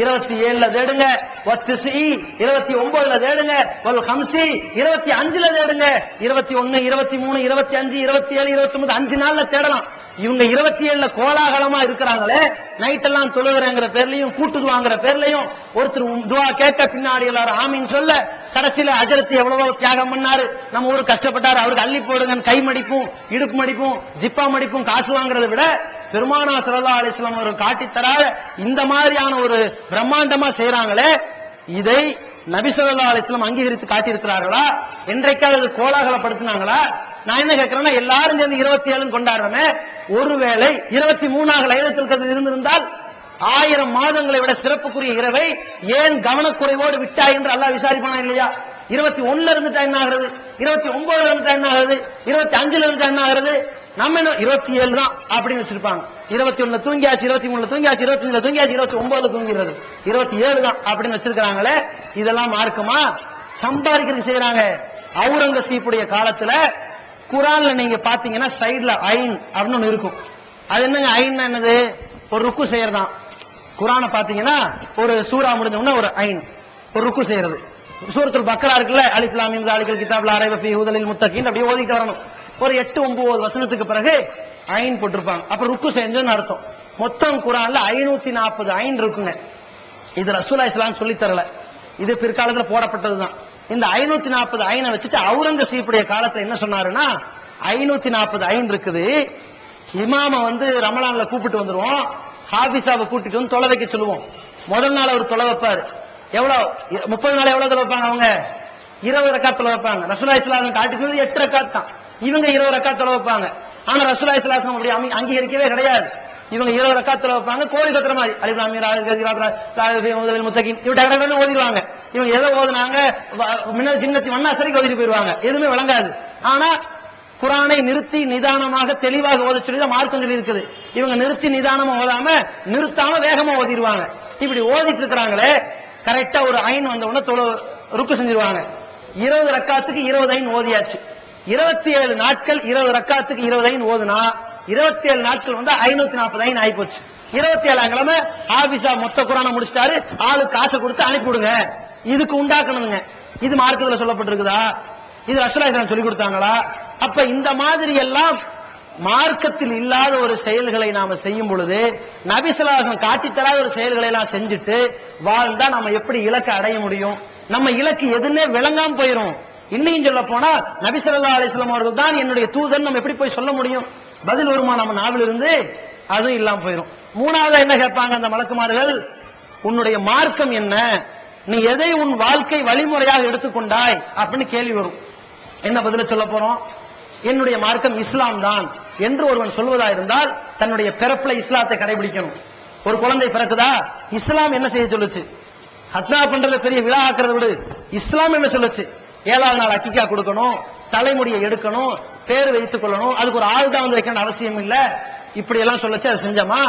27ல தேடுங்க, வத்திசி 29ல தேடுங்க, வல் ஹம்சி 25ல தேடுங்க, 21, 23, 25, 27, 29 5 நாள்ல தேடலாம். இவங்க 27ல கோலாகலமா இருக்கிறாங்களே, நைட் எல்லாம் தொழுகிறங்கிற பேர்லயும் கூட்டுதுவாங்கிற பேர்லயும் ஒருத்தர் துவா கேட்க பின்னாடி எல்லாரும் ஆமீன் சொல்ல, கடைசியில அஜரத்து எவ்வளவோ தியாகம் பண்ணாரு, நம்ம ஊரு கஷ்டப்பட்டாரு, அவருக்கு அள்ளி போடுங்க, கை மடிப்பும் இடுப்பு மடிப்பும் ஜிப்பா மடிப்பும் காசு வாங்குறதை விட பெருமானார் ஸல்லல்லாஹு அலைஹி வஸல்லம் அவர்கள் காட்டி தராத இந்த மாதிரியான ஒரு பிரம்மாண்டமா செய்யறாங்களே, இதை நபி ஸல்லல்லாஹு அலைஹி வஸல்லம் அங்கீகரித்து காட்டியிருக்கிறார்களா? என்றைக்காவது கோலாகலப்படுத்தினாங்களா? நான் என்ன கேட்கிறேன்னா, எல்லாரும் சேர்ந்து 27 கொண்டாடுறோமே, ஒருவேளை 23ஆக லைலத்துல் கத்ர் இருந்திருந்தால் 1000 மாதங்களை விட சிறப்புக்குரிய இரவை ஏன் கவனக்குறைவோடு விட்டாய் என்று அல்லாஹ் விசாரிப்பானா இல்லையா? 21ல இருந்துட்டா என்ன ஆகிறது? 29ல இருந்துட்டா என்ன ஆகிறது? 25ல இருந்துட்டா என்ன ஆகிறது? நம்ம என்ன 27 தான் அப்படின்னு வச்சிருப்பாங்க. 21ல தூங்கியாச்சு, 23ல தூங்கியாச்சு, 25ல தூங்கியாச்சு, 29ல தூங்கிறது 27 தான் அப்படின்னு வச்சிருக்காங்களே, இதெல்லாம் மார்க்கமா? சம்பாதிக்கிறது செய்யறாங்க. அவுரங்கசீப்புடைய காலத்துல குர்ஆன்ல நீங்க பாத்தீங்கன்னா சைடுல ஐன் அப்படின்னு ஒண்ணு இருக்கும். அது என்னங்க ஐன்? என்னது? ஒரு ருக்கு செய்யறதான். குர்ஆனை பாத்தீங்கன்னா ஒரு சூரா முடிஞ்ச உடனே ஒரு ஐன், ஒரு ருக்கு செய்யறது. சூரத்துல் பக்ரா இருக்குல்ல, அலிஃப் லாம் மீம் ஸாலிகல் கிதாப் லா ரைப ஃபீஹி ஹுதல் முத்தகீன், அப்படியே ஓதிட்டு வரணும். ஒரு 8-9 வசனத்துக்கு பிறகு ஐன் போட்டிருப்பாங்க. அப்ப ருக்கு செஞ்சோன்னு அர்த்தம். மொத்தம் குர்ஆன்ல 540 ஐன் இருக்குங்க. இது ரசூலுல்லாஹி ஸல்லல்லாஹு அலைஹி வஸல்லம் சொல்லி தரல, இது பிற்காலத்துல போடப்பட்டதுதான். இந்த 540 ஐனை வச்சுட்டு அவுரங்கசீப்புடைய காலத்துல என்ன சொன்னாருன்னா, 540 ஐன் இருக்குது, இமாம ரமலான்ல கூப்பிட்டு வந்துருவோம், ஹாபிஸாவை கூட்டிட்டு வந்து தொலை வைக்க சொல்லுவோம். முதல் நாள் அவர் தொலை வைப்பாரு, எவ்வளவு 30 நாள் எவ்வளவு வைப்பாங்க அவங்க? 20 ரக்காத் தொலை வைப்பாங்க. ரசூலுல்லாஹி ஸல்லல்லாஹு அலைஹி வஸல்லம் காட்டினது 8 ரக்காத் தான். இவங்க 20 ரக்காத் தொலை வைப்பாங்க. ஆனா ரசூலுல்லாஹி ஸல்லல்லாஹு அலைஹி வஸல்லம் அப்படி அங்கீகரிக்கவே கிடையாது. இவங்க 20 ரக்காத் தொலை வைப்பாங்க, கோழி கத்துற மாதிரி அலிஃப் லாம் மீம் முத்தகீன் இவங்க ஓதிடுவாங்க. இவங்க எதை ஓதுனாங்க? மின்னல் ஜின்னத்தி வண்ணாசரிக்கு ஓதிட்டு போயிருவாங்க, எதுவுமே விளங்காது. ஆனா குர்ஆனை நிறுத்தி நிதானமாக தெளிவாக ஓத சொல்லி மார்க்கம் சொல்லி இருக்குது. இவங்க நிறுத்தி நிதானமா ஓதாம நிறுத்தாம வேகமா ஓதிடுவாங்க. இப்படி ஓதிட்டு இருக்கிறாங்களே, கரெக்டா ஒரு ஐன் வந்த உடனே ருக்கு செஞ்சிருவாங்க. 20 ரக்காத்துக்கு 20 ஐன் ஓதியாச்சு. 27 நாட்கள் 20 ரக்காத்துக்கு 20 ஐன் ஓதுனா 27 நாட்கள் வந்து 540 ஐன் ஆகி போச்சு. 27ஆம் கிழமை ஆபீஸா மொத்த குர்ஆனை முடிச்சிட்டாரு, ஆளுக்கு காசை கொடுத்து அனுப்பிவிடுங்க. இதுக்கு உண்டாக்கணுங்க. இது மார்க்கத்துல சொல்லப்பட்டிருக்குதா? இது ரசூலுல்லாஹி ஸல்லல்லாஹு சொல்லி கொடுத்தாங்களா? அப்ப இந்த மாதிரி எல்லாம் மார்க்கத்தில் இல்லாத ஒரு செயல்களை நாம செய்யும் பொழுது, நபி ஸல்லல்லாஹு அலைஹி வஸல்லம் காட்டித்தராத ஒரு செயல்களை எல்லாம் செஞ்சுட்டு வாழ்ந்தா நம்ம எப்படி இலக்கை அடைய முடியும்? நம்ம இலக்கு எதுன்னே விளங்காம போயிரும். இன்னையும் சொல்ல போனா நபி ஸல்லல்லாஹு அலைஹி வஸல்லம் அவர்கள் தான் என்னுடைய தூதன் நம்ம எப்படி போய் சொல்ல முடியும்? பதில் வருமா நம்ம நாவில் இருந்து? அதுவும் இல்லாம போயிரும். மூணாவது என்ன கேட்பாங்க அந்த மலக்குமார்கள்? உன்னுடைய மார்க்கம் என்ன? நீ எதை உன் வாழ்க்கை வழிமுறையாக எடுத்துக்கொண்டாய் அப்படின்னு கேள்வி வரும். என்ன பதில சொல்ல போறோம்? என்னுடைய மார்க்கம் இஸ்லாம் தான் என்று ஒருவன் சொல்வதா இருந்தால் தன்னுடைய பிறப்புல இஸ்லாத்தை கடைபிடிக்கணும். ஒரு குழந்தை பிறக்குதா, இஸ்லாம் என்ன செய்ய சொல்லுச்சு? ஹத்னா பண்றத பெரிய விழா ஆக்குறத விடு, இஸ்லாம் என்ன சொல்லுச்சு? 7வது நாள் அக்கிக்கா கொடுக்கணும், தலைமுடியை எடுக்கணும், பேர் வைத்துக் கொள்ளணும், அதுக்கு ஒரு ஆள் தான் வந்து வைக்கணும் அவசியம் இல்ல. இப்படி எல்லாம் சொல்லுச்சு. அதை செஞ்சோமா?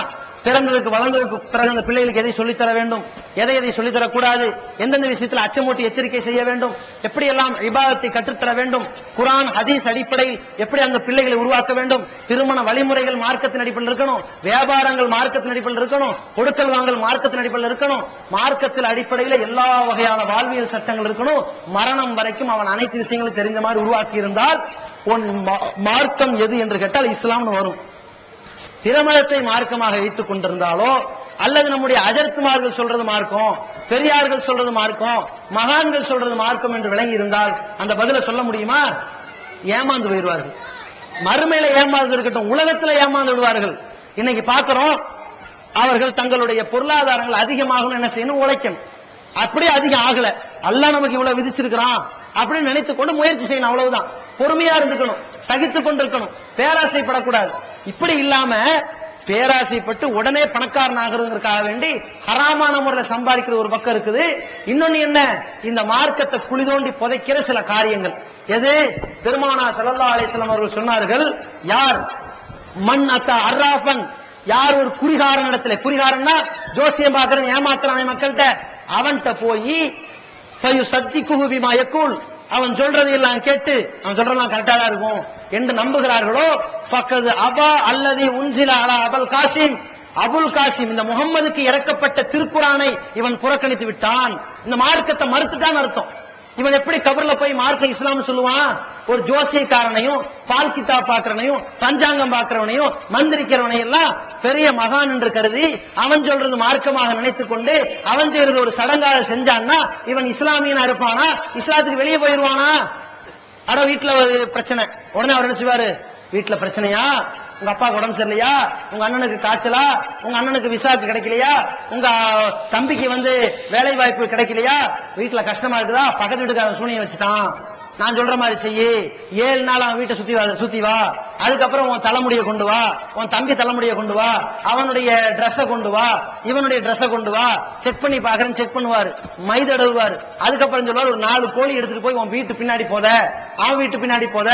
பிறந்ததுக்கு வளர்ந்ததுக்கு பிறகு அந்த பிள்ளைகளுக்கு எதை சொல்லித்தர வேண்டும், எதை சொல்லித்தரக்கூடாது, எந்தெந்த விஷயத்தில் அச்சமூட்டி எச்சரிக்கை செய்ய வேண்டும், எப்படி எல்லாம் இபாதத்தை கற்றுத்தர வேண்டும், குர்ஆன் ஹதீஸ் அடிப்படையில் எப்படி அந்த பிள்ளைகளை உருவாக்க வேண்டும், திருமண வழிமுறைகள் மார்க்கத்தின் அடிப்படையில் இருக்கணும், வியாபாரங்கள் மார்க்கத்தின் அடிப்படையில் இருக்கணும், கொடுக்கல் வாங்கல் மார்க்கத்தின் அடிப்படையில் இருக்கணும், மார்க்கத்தில் அடிப்படையில் எல்லா வகையான வாழ்வியல் சட்டங்கள் இருக்கணும். மரணம் வரைக்கும் அவன் அனைத்து விஷயங்களும் தெரிஞ்ச மாதிரி உருவாக்கி இருந்தால் உன் மார்க்கம் எது என்று கேட்டால் இஸ்லாம்னு வரும். திருமணத்தை மார்க்கமாக வைத்துக் கொண்டிருந்தாலோ அல்லது நம்முடைய அஜர்த்துமார்கள் சொல்றது மார்க்கம், பெரியார்கள் சொல்றது மார்க்கம், மகான்கள் சொல்றது மார்க்கம் என்று விளங்கி இருந்தால் அந்த பதில சொல்ல முடியுமா? ஏமாந்து போயிடுவார்கள். மறுமையில ஏமாந்து இருக்கட்டும், உலகத்துல ஏமாந்து விடுவார்கள். இன்னைக்கு பாக்குறோம், அவர்கள் தங்களுடைய பொருளாதாரங்கள் அதிகமாகணும் என்ன செய்யணும்? உழைக்கணும். அப்படியே அதிகம் ஆகல, அல்லாஹ் நமக்கு இவ்வளவு விதிச்சிருக்கிறான் அப்படின்னு நினைத்துக் கொண்டு முயற்சி செய்யணும். அவ்வளவுதான். பொறுமையா இருந்துக்கணும், சகித்துக் கொண்டிருக்கணும், பேராசைப்படக்கூடாது. இப்படி இல்லாம பேராசைப்பட்டு உடனே பணக்காரன் ஆகிறதுக்காக வேண்டி ஹராமான முறையில் சம்பாதிக்கிறது ஒரு பக்கம் இருக்குது. இன்னொன்னு என்ன? இந்த மார்க்கத்தை குழி தோண்டி புதைக்கிற சில காரியங்கள். எது? பெருமானார் ஸல்லல்லாஹு அலைஹி வஸல்லம் அவர்கள் சொன்னார்கள், யார் மன் அத்தா அர்ராஃபன், யார் ஒரு குறிகாரன் இடத்துல, குறிகாரன்னா ஜோசியம் பார்க்கறன் ஏமாத்துறானே மக்கள்கிட்ட, அவன்கிட்ட போய் ஃபயுஸத்திகுஹு பிமா யகூல், அவன் சொல்றது எல்லாம் கேட்டு அவன் சொல்றதெல்லாம் கரெக்டா தான் இருக்கும் என்று நம்புகிறார்களோ, ஃபக்கது அபா அல்லதி உன்சில அலா அபுல் காசிம், அபுல் காசிம் இந்த முகம்மதுக்கு இறக்கப்பட்ட திருக்குரானை இவன் புறக்கணித்து விட்டான், இந்த மார்க்கத்தை மறுத்துட்டான் அர்த்தம். இவன் எப்படி கபர்ல போய் மார்க்க இஸ்லாம் சொல்லுவான்? ஒரு ஜோசியக்காரனையும் பால் கிதாப் பாக்குறவனையும் பஞ்சாங்கம் பாக்குறவனையும் மந்திரிக்கிறவனையும் எல்லாம் பெரிய மகான் என்று கருதி அவன் சொல்றது மார்க்கமாக நினைத்துக் கொண்டு அவன் செய்யறது ஒரு சடங்காக செஞ்சான்னா இவன் இஸ்லாமியனா இருப்பானா? இஸ்லாத்துக்கு வெளியே போயிருவானா? அட வீட்டுல ஒரு பிரச்சனை, உடனே அவர் என்ன செய்வாரு? வீட்டுல பிரச்சனையா? உங்க அப்பாவுக்கு உடம்பு சரியில்லையா? உங்க அண்ணனுக்கு காய்ச்சலா? உங்க அண்ணனுக்கு விசாக்கு கிடைக்கலையா? உங்க தம்பிக்கு வந்து வேலை வாய்ப்பு கிடைக்கலையா? வீட்டுல கஷ்டமா இருக்குதா? பக்கத்து வீட்டுக்காரன் சூனியம் வச்சுட்டான், நான் சொல்ற மாதிரி செய்யி, 7 நாள் அவன் வீட்டை சுத்தி வா, அதுக்கப்புறம் உன் தலைமுடியை கொண்டு வா, உன் தம்பி தலைமுடியை கொண்டு வா, அவனுடைய ட்ரெஸ்ஸை கொண்டு வா, இவனுடைய ட்ரெஸ்ஸை கொண்டு வா, செக் பண்ணி பாக்குறேன், செக் பண்ணுவாரு, மைதடுவாரு. அதுக்கப்புறம் சொல்லுவாரு, ஒரு 4 கோழி எடுத்துட்டு போய் உன் வீட்டு பின்னாடி போத, அவன் வீட்டு பின்னாடி போத,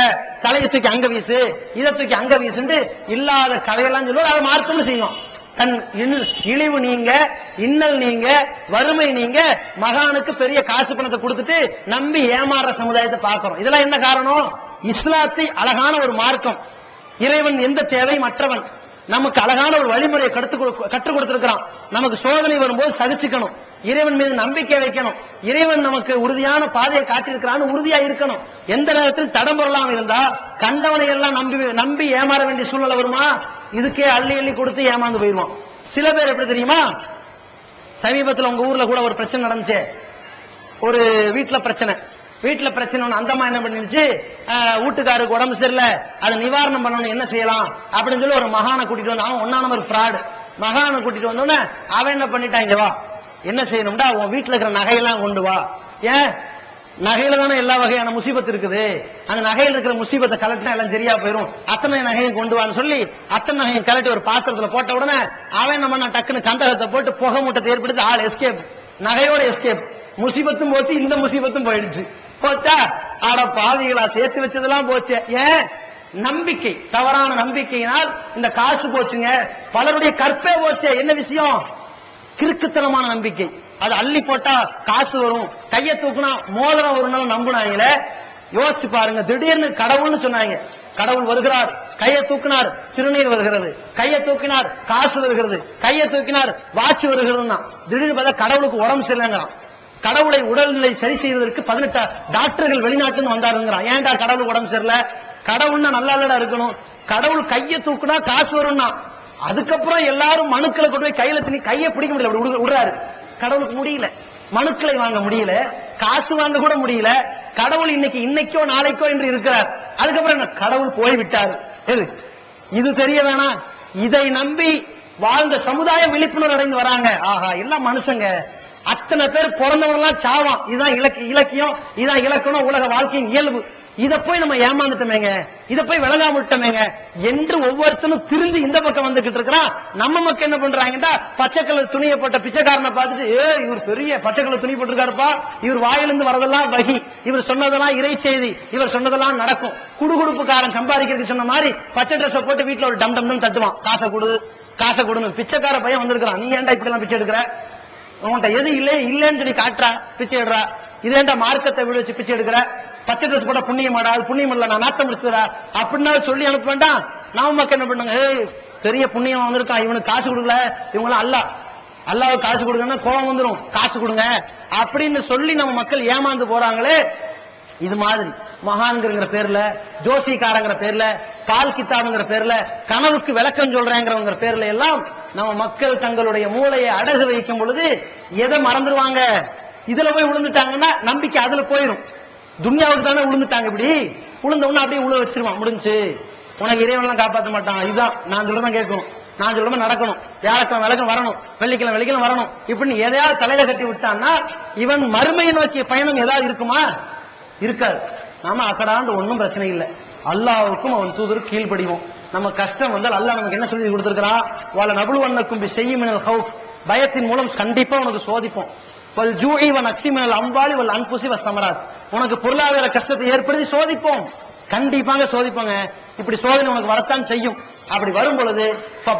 தலையை தூக்கி அங்க வீசு, இதை தூக்கி அங்க வீசுன்னு இல்லாத கதையெல்லாம் சொல்லுவாரு. அதை மார்க்கம்னு செய்யும். தன் இழிவு நீங்க, இன்னல் நீங்க, வறுமை நீங்க, மகானுக்கு பெரிய காசு பணத்தை கொடுத்துட்டு நம்பி ஏமாற சமுதாயத்தை பார்க்கிறோம். இதெல்லாம் என்ன காரணம்? இஸ்லாத்தை அழகான ஒரு மார்க்கம், இறைவன் எந்த தேவையும் மற்றவன், நமக்கு அழகான ஒரு வழிமுறையை கற்றுக் கொடுத்திருக்கிறான். நமக்கு சோதனை வரும்போது சகிச்சுக்கணும், இறைவன் மீது நம்பிக்கை வைக்கணும், இறைவன் நமக்கு உறுதியான பாதையை காட்டியிருக்கிறான்னு உறுதியா இருக்கணும். எந்த நேரத்தில் தடம் பொருளாம இருந்தா கண்டவனை எல்லாம் நம்பி ஏமாற வேண்டிய சூழ்நிலை வருமா? இதுக்கே அள்ளி அள்ளி கொடுத்து ஏமாந்து போயிருவான். சில பேர் எப்படி தெரியுமா? சமீபத்தில் உங்க ஊர்ல கூட ஒரு பிரச்சனை நடந்துச்சு. ஒரு வீட்டுல பிரச்சனை அந்த அம்மா என்ன பண்ணிருச்சு, வீட்டுக்காருக்கு உடம்பு சரியில்லை, அதை நிவாரணம் பண்ணணும், என்ன செய்யலாம் அப்படின்னு சொல்லி ஒரு மகானை கூட்டிட்டு வந்து, அவன் 1 நம்பர் ஃப்ராடு மகானை கூட்டிட்டு வந்தோடனே அவன் என்ன பண்ணிட்டான், இங்க வா என்ன செய்யணும்டா, உன் வீட்டுல இருக்கிற நகையெல்லாம் கொண்டு வா. ஏன்? நகையில தானே எல்லா வகையான முசீபத்து இருக்குது. அந்த நகையில் இருக்கிற முசீபத்தை கலட்டினா எல்லாம் சரியா போயிரும். அத்தனை நகையும் கொண்டு வான்னு சொல்லி அத்தனை நகையும் கலட்டி ஒரு பாத்திரத்துல போட்ட உடனே அவன் நம்ம டக்குன்னு கந்தகத்தை போட்டு புகை மூட்டத்தை ஏற்படுத்தி ஆள் எஸ்கேப், நகையோட எஸ்கேப். முசீபத்தும் போச்சு, இந்த முசீபத்தும் போயிடுச்சு. போச்சா? ஆட பாவிகளா, சேர்த்து வச்சதெல்லாம் போச்சு. ஏன்? நம்பிக்கை, தவறான நம்பிக்கையினால் இந்த காசு போச்சுங்க. பலருடைய கற்பே போச்சு. என்ன விஷயம்? கிறுக்குத்தனமான நம்பிக்கை. அது அள்ளி போட்டா காசு வரும், கையை தூக்குனா மோதிரம் வரும்னாலும் நம்புனாங்களே. யோசிச்சு பாருங்க, திடீர்னு கடவுள்னு சொன்னாங்க, கடவுள் வருகிறார், கையை தூக்கினார் திருநீர் வருகிறது, கையை தூக்கினார் காசு வருகிறது, கையை தூக்கினார் வாட்சி வருகிறதுன்னா திடீர்னு பார்த்தா கடவுளுக்கு உடம்பு சரியில்லைங்கிறான். கடவுளை உடல்நிலை சரி செய்வதற்கு 18 டாக்டர்கள் வெளிநாட்டுன்னு வந்தாருங்கிறான். ஏன்டா கடவுளுக்கு உடம்பு சரியில்லை? கடவுள்னா நல்லா இல்லடா இருக்கணும். கடவுள் கையை தூக்குனா காசு வரும்னா அதுக்கப்புறம் எல்லாரும் மனுக்களை கொண்டு போய் கையில திணி, கையை பிடிக்க முடியல, விடுறாரு. கடவுளுக்கு முடியல, மனுக்களை வாங்க முடியல, காசு வாங்க கூட முடியல. கடவுள் இன்னைக்கோ நாளைக்கோ என்று இருக்கிறார். அதுக்கப்புறம் என்ன? கடவுள் போய்விட்டார். இது தெரிய வேணாம். இதை நம்பி வாழ்ந்த சமுதாயம் விழிப்புணர்வு அடைந்து வராங்க. ஆஹா, எல்லாம் மனுஷங்க, அத்தனை பேர் பிறந்தவங்கலாம் சாவான். இதுதான் இலக்கியம், இதுதான் இலக்கணம், உலக வாழ்க்கையின் இயல்பு. இதை போய் நம்ம ஏமாந்துட்டோமேங்க, இதை போய் விளங்காம விட்டோமேங்க என்று ஒவ்வொருத்தரும் திருந்து இந்த பக்கம் வந்துகிட்டு இருக்கிறான். நம்ம மக்கள் என்ன பண்றாங்கன்னா, பச்சை கலர் துணியை போட்ட பிச்சைக்காரனை பார்த்துட்டு, இவர் பெரிய பச்சை கலர் துணி போட்டிருக்காருப்பா, இவர் வாயிலிருந்து வரதெல்லாம் வகி, இவர் சொன்னதெல்லாம் இறை செய்தி, இவர் சொன்னதெல்லாம் நடக்கும். குடுகுடுப்புக்காரன் சம்பாதிக்கிறதுக்கு சொன்ன மாதிரி பச்சை ட்ரெஸ் போட்டு வீட்டுல ஒரு டம் டம் தட்டுவான், காசை கொடுன்னு. பிச்சைக்கார பையன் வந்திருக்கிறான். நீ ஏன்டா இப்படி எல்லாம் பிச்சை எடுக்கிற? உன்கிட்ட எது இல்லைன்னு சொல்லி காட்டுறா, பிச்சை எடுறா. இது ஏன்டா மார்க்கத்தை விட வச்சு பிச்சை எடுக்கிற? பச்சை ட்ரெஸ் போட புண்ணியமாடா? அது புண்ணியம் இல்ல, நான் நாட்டம் முடிச்சுறா அப்படின்னா சொல்லி அனுப்ப வேண்டாம். நாம மக்கள் என்ன பண்ணுங்க, பெரிய புண்ணியம் வந்திருக்கான், இவனுக்கு காசு கொடுக்கல, இவங்களாம் அல்லாவுக்கு காசு கொடுக்கணும்னா கோபம் வந்துடும், காசு கொடுங்க அப்படின்னு சொல்லி நம்ம மக்கள் ஏமாந்து போறாங்களே. இது மாதிரி மகான்கிற பேர்ல, ஜோசிக்காரங்கிற பேர்ல, பால் கித்தாபுங்கிற பேர்ல, கனவுக்கு விளக்கம் சொல்றேங்கிற பேர்ல எல்லாம் நம்ம மக்கள் தங்களுடைய மூளையை அடகு வைக்கும் பொழுது எதை மறந்துடுவாங்க? இதுல போய் விழுந்துட்டாங்கன்னா நம்பிக்கை அதுல போயிடும். துன்யாவுக்கு தானே விழுந்துட்டாங்க. இப்படி விழுந்த உடனே அப்படியே உள்ள வச்சிருவான், முடிஞ்சு. உனக்கு இறைவன் காப்பாற்ற மாட்டான். இதுதான் நான் சொல்றதான் கேட்கணும், நான் சொல்றமா நடக்கணும், வியாழக்கிழமை விளக்கம் வரணும், வெள்ளிக்கிழமை வரணும், இப்படின்னு எதையாவது தலையில கட்டி விட்டான்னா இவன் மறுமையை நோக்கிய பயணம் ஏதாவது இருக்குமா? இருக்காது. நாம அக்கடாண்டு ஒன்னும் பிரச்சனை இல்லை, அல்லாவுக்கும் அவன் தூதருக்கு கீழ்படிவோம். நம்ம கஷ்டம் வந்தால் அல்லாஹ் நமக்கு என்ன சொல்லி கொடுத்திருக்கிறான்? வால நபுலுவன்னக்கும் பிஷைஇமினல் ஹவுஃப், பயத்தின் மூலம் கண்டிப்பா உனக்கு சோதிப்போம். வல் ஜூஇ வ நக்ஸி மினல் அம்வாலி வல் அன்ஃபுஸி வஸ்ஸமராத், உனக்கு பொருளாதார கஷ்டத்தை ஏற்படுத்தி சோதிப்போம், கண்டிப்பாக சோதிப்போங்க. இப்படி சோதனை உனக்கு வரத்தான் செய்யும். அப்படி வரும் பொழுது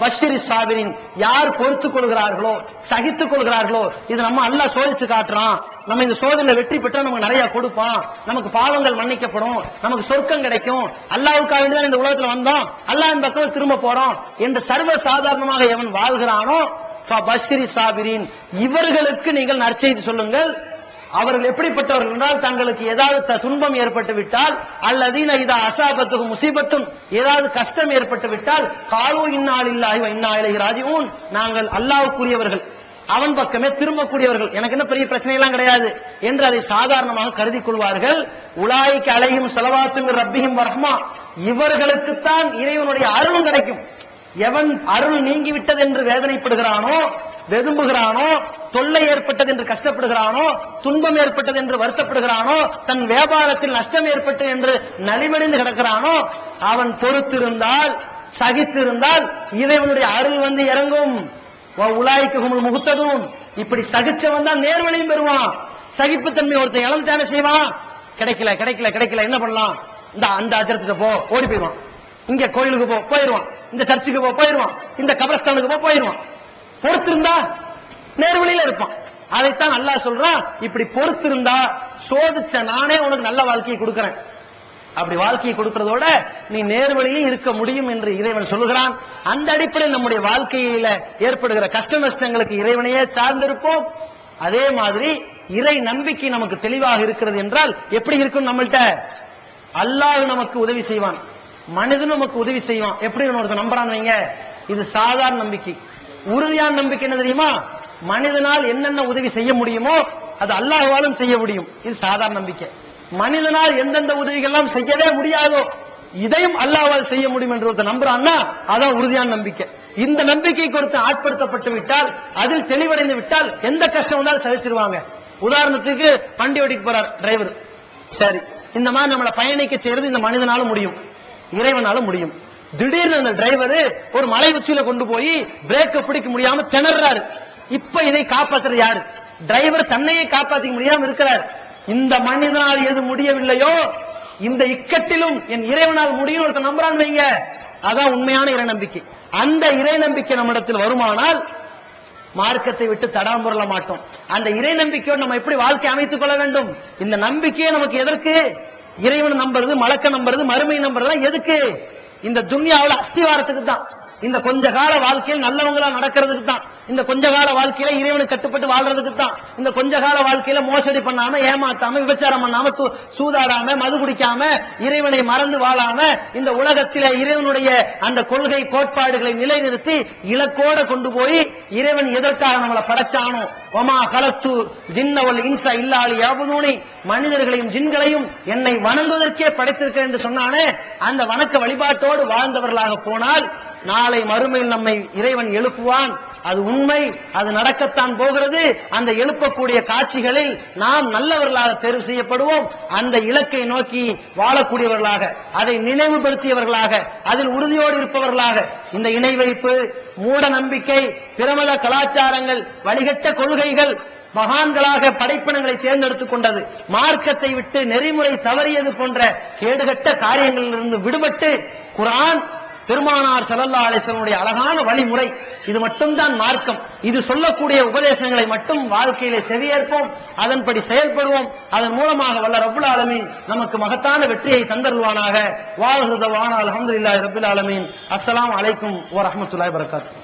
பஷ்ஷிரி சாபிரின், யார் பொறுத்துக் கொள்கிறார்களோ, சகித்துக் கொள்கிறார்களோ, இது நம்ம அல்லாஹ் சோதிச்சு காட்டுறான். நம்ம இந்த சோதனையில வெற்றி பெற்றா நமக்கு நிறைய கொடுப்பான், நமக்கு பாவங்கள் மன்னிக்கப்படும், நமக்கு சொர்க்கம் கிடைக்கும், அல்லாஹ்வுக்காக வேண்டிதான் இந்த உலகத்துல வந்தோம், அல்லாஹ்வின் பக்கம் திரும்ப போறோம் என்று சர்வ சாதாரணமாக எவன் வாழ்கிறானோ பஷ்ஷிரி சாபிரின், இவர்களுக்கு நீங்கள் நற்செய்தி சொல்லுங்கள். அவர்கள் எப்படிப்பட்டவர்கள் என்றால், தங்களுக்கு ஏதாவது துன்பம் ஏற்பட்டு விட்டால், அல்லதீன இதா அஸாபத்துஹும் முஸீபத்துன், ஏதாவது கஷ்டம் ஏற்பட்டு விட்டால், காலூ இன்னா லில்லாஹி வ இன்னா இலைஹி ராஜிஊன், நாங்கள் அல்லாஹ்வுக்குரியவர்கள், அவன் பக்கமே திரும்பக்கூடியவர்கள், எனக்கு என்ன பெரிய பிரச்சனை எல்லாம் கிடையாது என்று அதை சாதாரணமாக கருதி கொள்வார்கள். உலாயிக அலைஹிம் ஸலவாத்தும் மிர் ரப்பிஹிம் வர்ஹ்மா, இவர்களுக்குத்தான் இறைவனுடைய அருளும் கிடைக்கும். எவன் அருள் நீங்கிவிட்டது என்று வேதனைப்படுகிறானோ, வெதும்புகிறானோ, தொல்லை ஏற்பட்டது என்று கஷ்டப்படுகிறானோ, துன்பம் ஏற்பட்டது என்று வருத்தப்படுகிறானோ, தன் வியாபாரத்தில் நஷ்டம் ஏற்பட்டு என்று நலிவடைந்து கிடக்கிறானோ, அவன் பொறுத்திருந்தால், சகித்திருந்தால் இறைவனுடைய அருள் வந்து இறங்கும். உலாய்க்குமுல் முகுத்ததும், இப்படி சகிச்சவன் தான் நேர்வழியும் பெறுவான். சகிப்புத்தன்மை ஒருத்தன் இழந்தானே செய்வான். கிடைக்கல என்ன பண்ணலாம்? இந்த அந்த ஆச்சரத்துக்கு போ, ஓடி போயிடுவான். இங்க கோயிலுக்கு போயிடுவான், இந்த சர்ச்சுக்கு போயிடுவான், இந்த கபரஸ்தானுக்கு போயிடுவான். பொறுத்திருந்தா நேர்வழியில இருப்பான். அதைத்தான் அல்லாஹ் சொல்றான், இப்படி பொறுத்திருந்தா சோதிச்ச நானே உனக்கு நல்ல வாழ்க்கையை கொடுக்கிறேன். அப்படி வாழ்க்கையை கொடுக்கிறதோட நீ நேர்வழியில் இருக்க முடியும் என்று இறைவன் சொல்லுகிறான். அந்த அடிப்படையில் நம்முடைய வாழ்க்கையில ஏற்படுகிற கஷ்ட நஷ்டங்களுக்கு இறைவனையே சார்ந்திருப்போம். அதே மாதிரி இறை நம்பிக்கை நமக்கு தெளிவாக இருக்கிறது என்றால் எப்படி இருக்கும்? நம்மள்கிட்ட அல்லாஹ் நமக்கு உதவி செய்வான், மனிதனும் நமக்கு உதவி செய்வான். எப்படி ஒருத்தர் நம்புறான்னு வைங்க, இது சாதாரண நம்பிக்கை. உறுதியான நம்பிக்கை என்ன தெரியுமா? மனிதனால் என்னென்ன உதவி செய்ய முடியுமோ அது அல்லாஹ்வாலும் செய்ய முடியும். இது சாதாரண நம்பிக்கை. மனிதனால் எந்தெந்த உதவிகள் எல்லாம் செய்யவே முடியாதோ இதையும் அல்லாஹ்வால் செய்ய முடியும் என்று ஒருத்தர் நம்புறான்னா அதான் உறுதியான நம்பிக்கை. இந்த நம்பிக்கை கொடுத்து ஆட்படுத்தப்பட்டு விட்டால், அதில் தெளிவடைந்து விட்டால் எந்த கஷ்டம் வந்தாலும் சகிச்சிருவாங்க. உதாரணத்துக்கு வண்டி ஓட்டிட்டு போறார் டிரைவர், சரி இந்த மாதிரி நம்மளை பயணிக்க செய்யறது இந்த மனிதனாலும் முடியும், இறைவனாலும் முடியும். திடீர்னு அந்த டிரைவர் ஒரு மலை உச்சியில கொண்டு போய் பிரேக்க பிடிக்க முடியாம திணறாரு. இப்ப இதை காப்பாத்துறது யாரு? டிரைவர் தன்னையே காப்பாத்திக்க முடியாம இருக்கிறார். இந்த மனிதனால் எது முடியவில்லையோ இந்த இக்கட்டிலும் என் இறைவனால் முடியும் ஒருத்தர் நம்புறான்னு வைங்க, அதான் உண்மையான இறை நம்பிக்கை. அந்த இறை நம்பிக்கை நம்மிடத்தில் வருமானால் மார்க்கத்தை விட்டு தடாம்புரல மாட்டோம். அந்த இறை நம்பிக்கையோடு நம்ம எப்படி வாழ்க்கை அமைத்துக் கொள்ள வேண்டும்? இந்த நம்பிக்கையே நமக்கு எதற்கு? இறைவன் நம்புறது, மலக்க நம்புறது, மறுமை நம்புறது எதுக்கு? இந்த துன்யாவுல அஸ்திவாரத்துக்கு தான். இந்த கொஞ்ச கால வாழ்க்கையில் நல்லவங்களா நடக்கிறதுக்கு தான். இந்த கொஞ்ச கால வாழ்க்கையில இறைவனுக்கு கட்டுப்பட்டு வாழ்றதுக்கு தான். இந்த கொஞ்ச கால வாழ்க்கையில மோசடி பண்ணாம, ஏமாத்தாம, விபச்சாரம் பண்ணாம, சூதாடாம, மது குடிக்காம, இறைவனை மறந்து வாழாம, இந்த உலகத்தில இறைவனுடைய அந்த கொள்கை கோட்பாடுகளை நிலைநிறுத்தி இலக்கோட கொண்டு போய் இறைவன் எதற்காக நம்மளை படைச்சானோ, ஒமா கலத்து ஜின்னவல் இன்சா இல்லாலி யாபுதூனி, மனிதர்களையும் ஜின்களையும் என்னை வணங்குவதற்கே படைத்திருக்கிறேன் என்று சொன்னானே, அந்த வணக்க வழிபாட்டோடு வாழ்ந்தவர்களாக போனால் நாளை மறுமையில் நம்மை இறைவன் எழுப்புவான். அது உண்மை, அது நடக்கத்தான் போகிறது. அந்த எழுப்பக்கூடிய காட்சிகளில் நாம் நல்லவர்களாக தேர்வு செய்யப்படுவோம். அந்த இலக்கை நோக்கி வாழக்கூடியவர்களாக, அதை நினைவுபடுத்தியவர்களாக, அதில் உறுதியோடு இருப்பவர்களாக. இந்த இணை வைப்பு, மூட நம்பிக்கை, பிரமத கலாச்சாரங்கள், வழிகட்ட கொள்கைகள் மகான்களாக படைப்பினங்களை தேர்ந்தெடுத்துக் கொண்டது. மார்க்கத்தை விட்டு நெறிமுறை தவறியது போன்ற கேடுகட்ட காரியங்களிலிருந்து விடுபட்டு குர்ஆன், பெருமானார் ஸல்லல்லாஹு அலைஹி வஸல்லம் அழகான வழிமுறை, இது மட்டும்தான் மார்க்கம். இது சொல்லக்கூடிய உபதேசங்களை மட்டும் வாழ்க்கையிலே செவியேற்போம், அதன்படி செயல்படுவோம். அதன் மூலமாக வல்ல ரப்புல் ஆலமீன் நமக்கு மகத்தான வெற்றியை தந்தருள்வானாக. வாஹிரு தவானா அல்ஹம்துலில்லாஹி ரப்பில் ஆலமீன். அஸ்ஸலாமு அலைக்கும் வ ரஹ்மத்துல்லாஹி வ பரகாத்துஹு.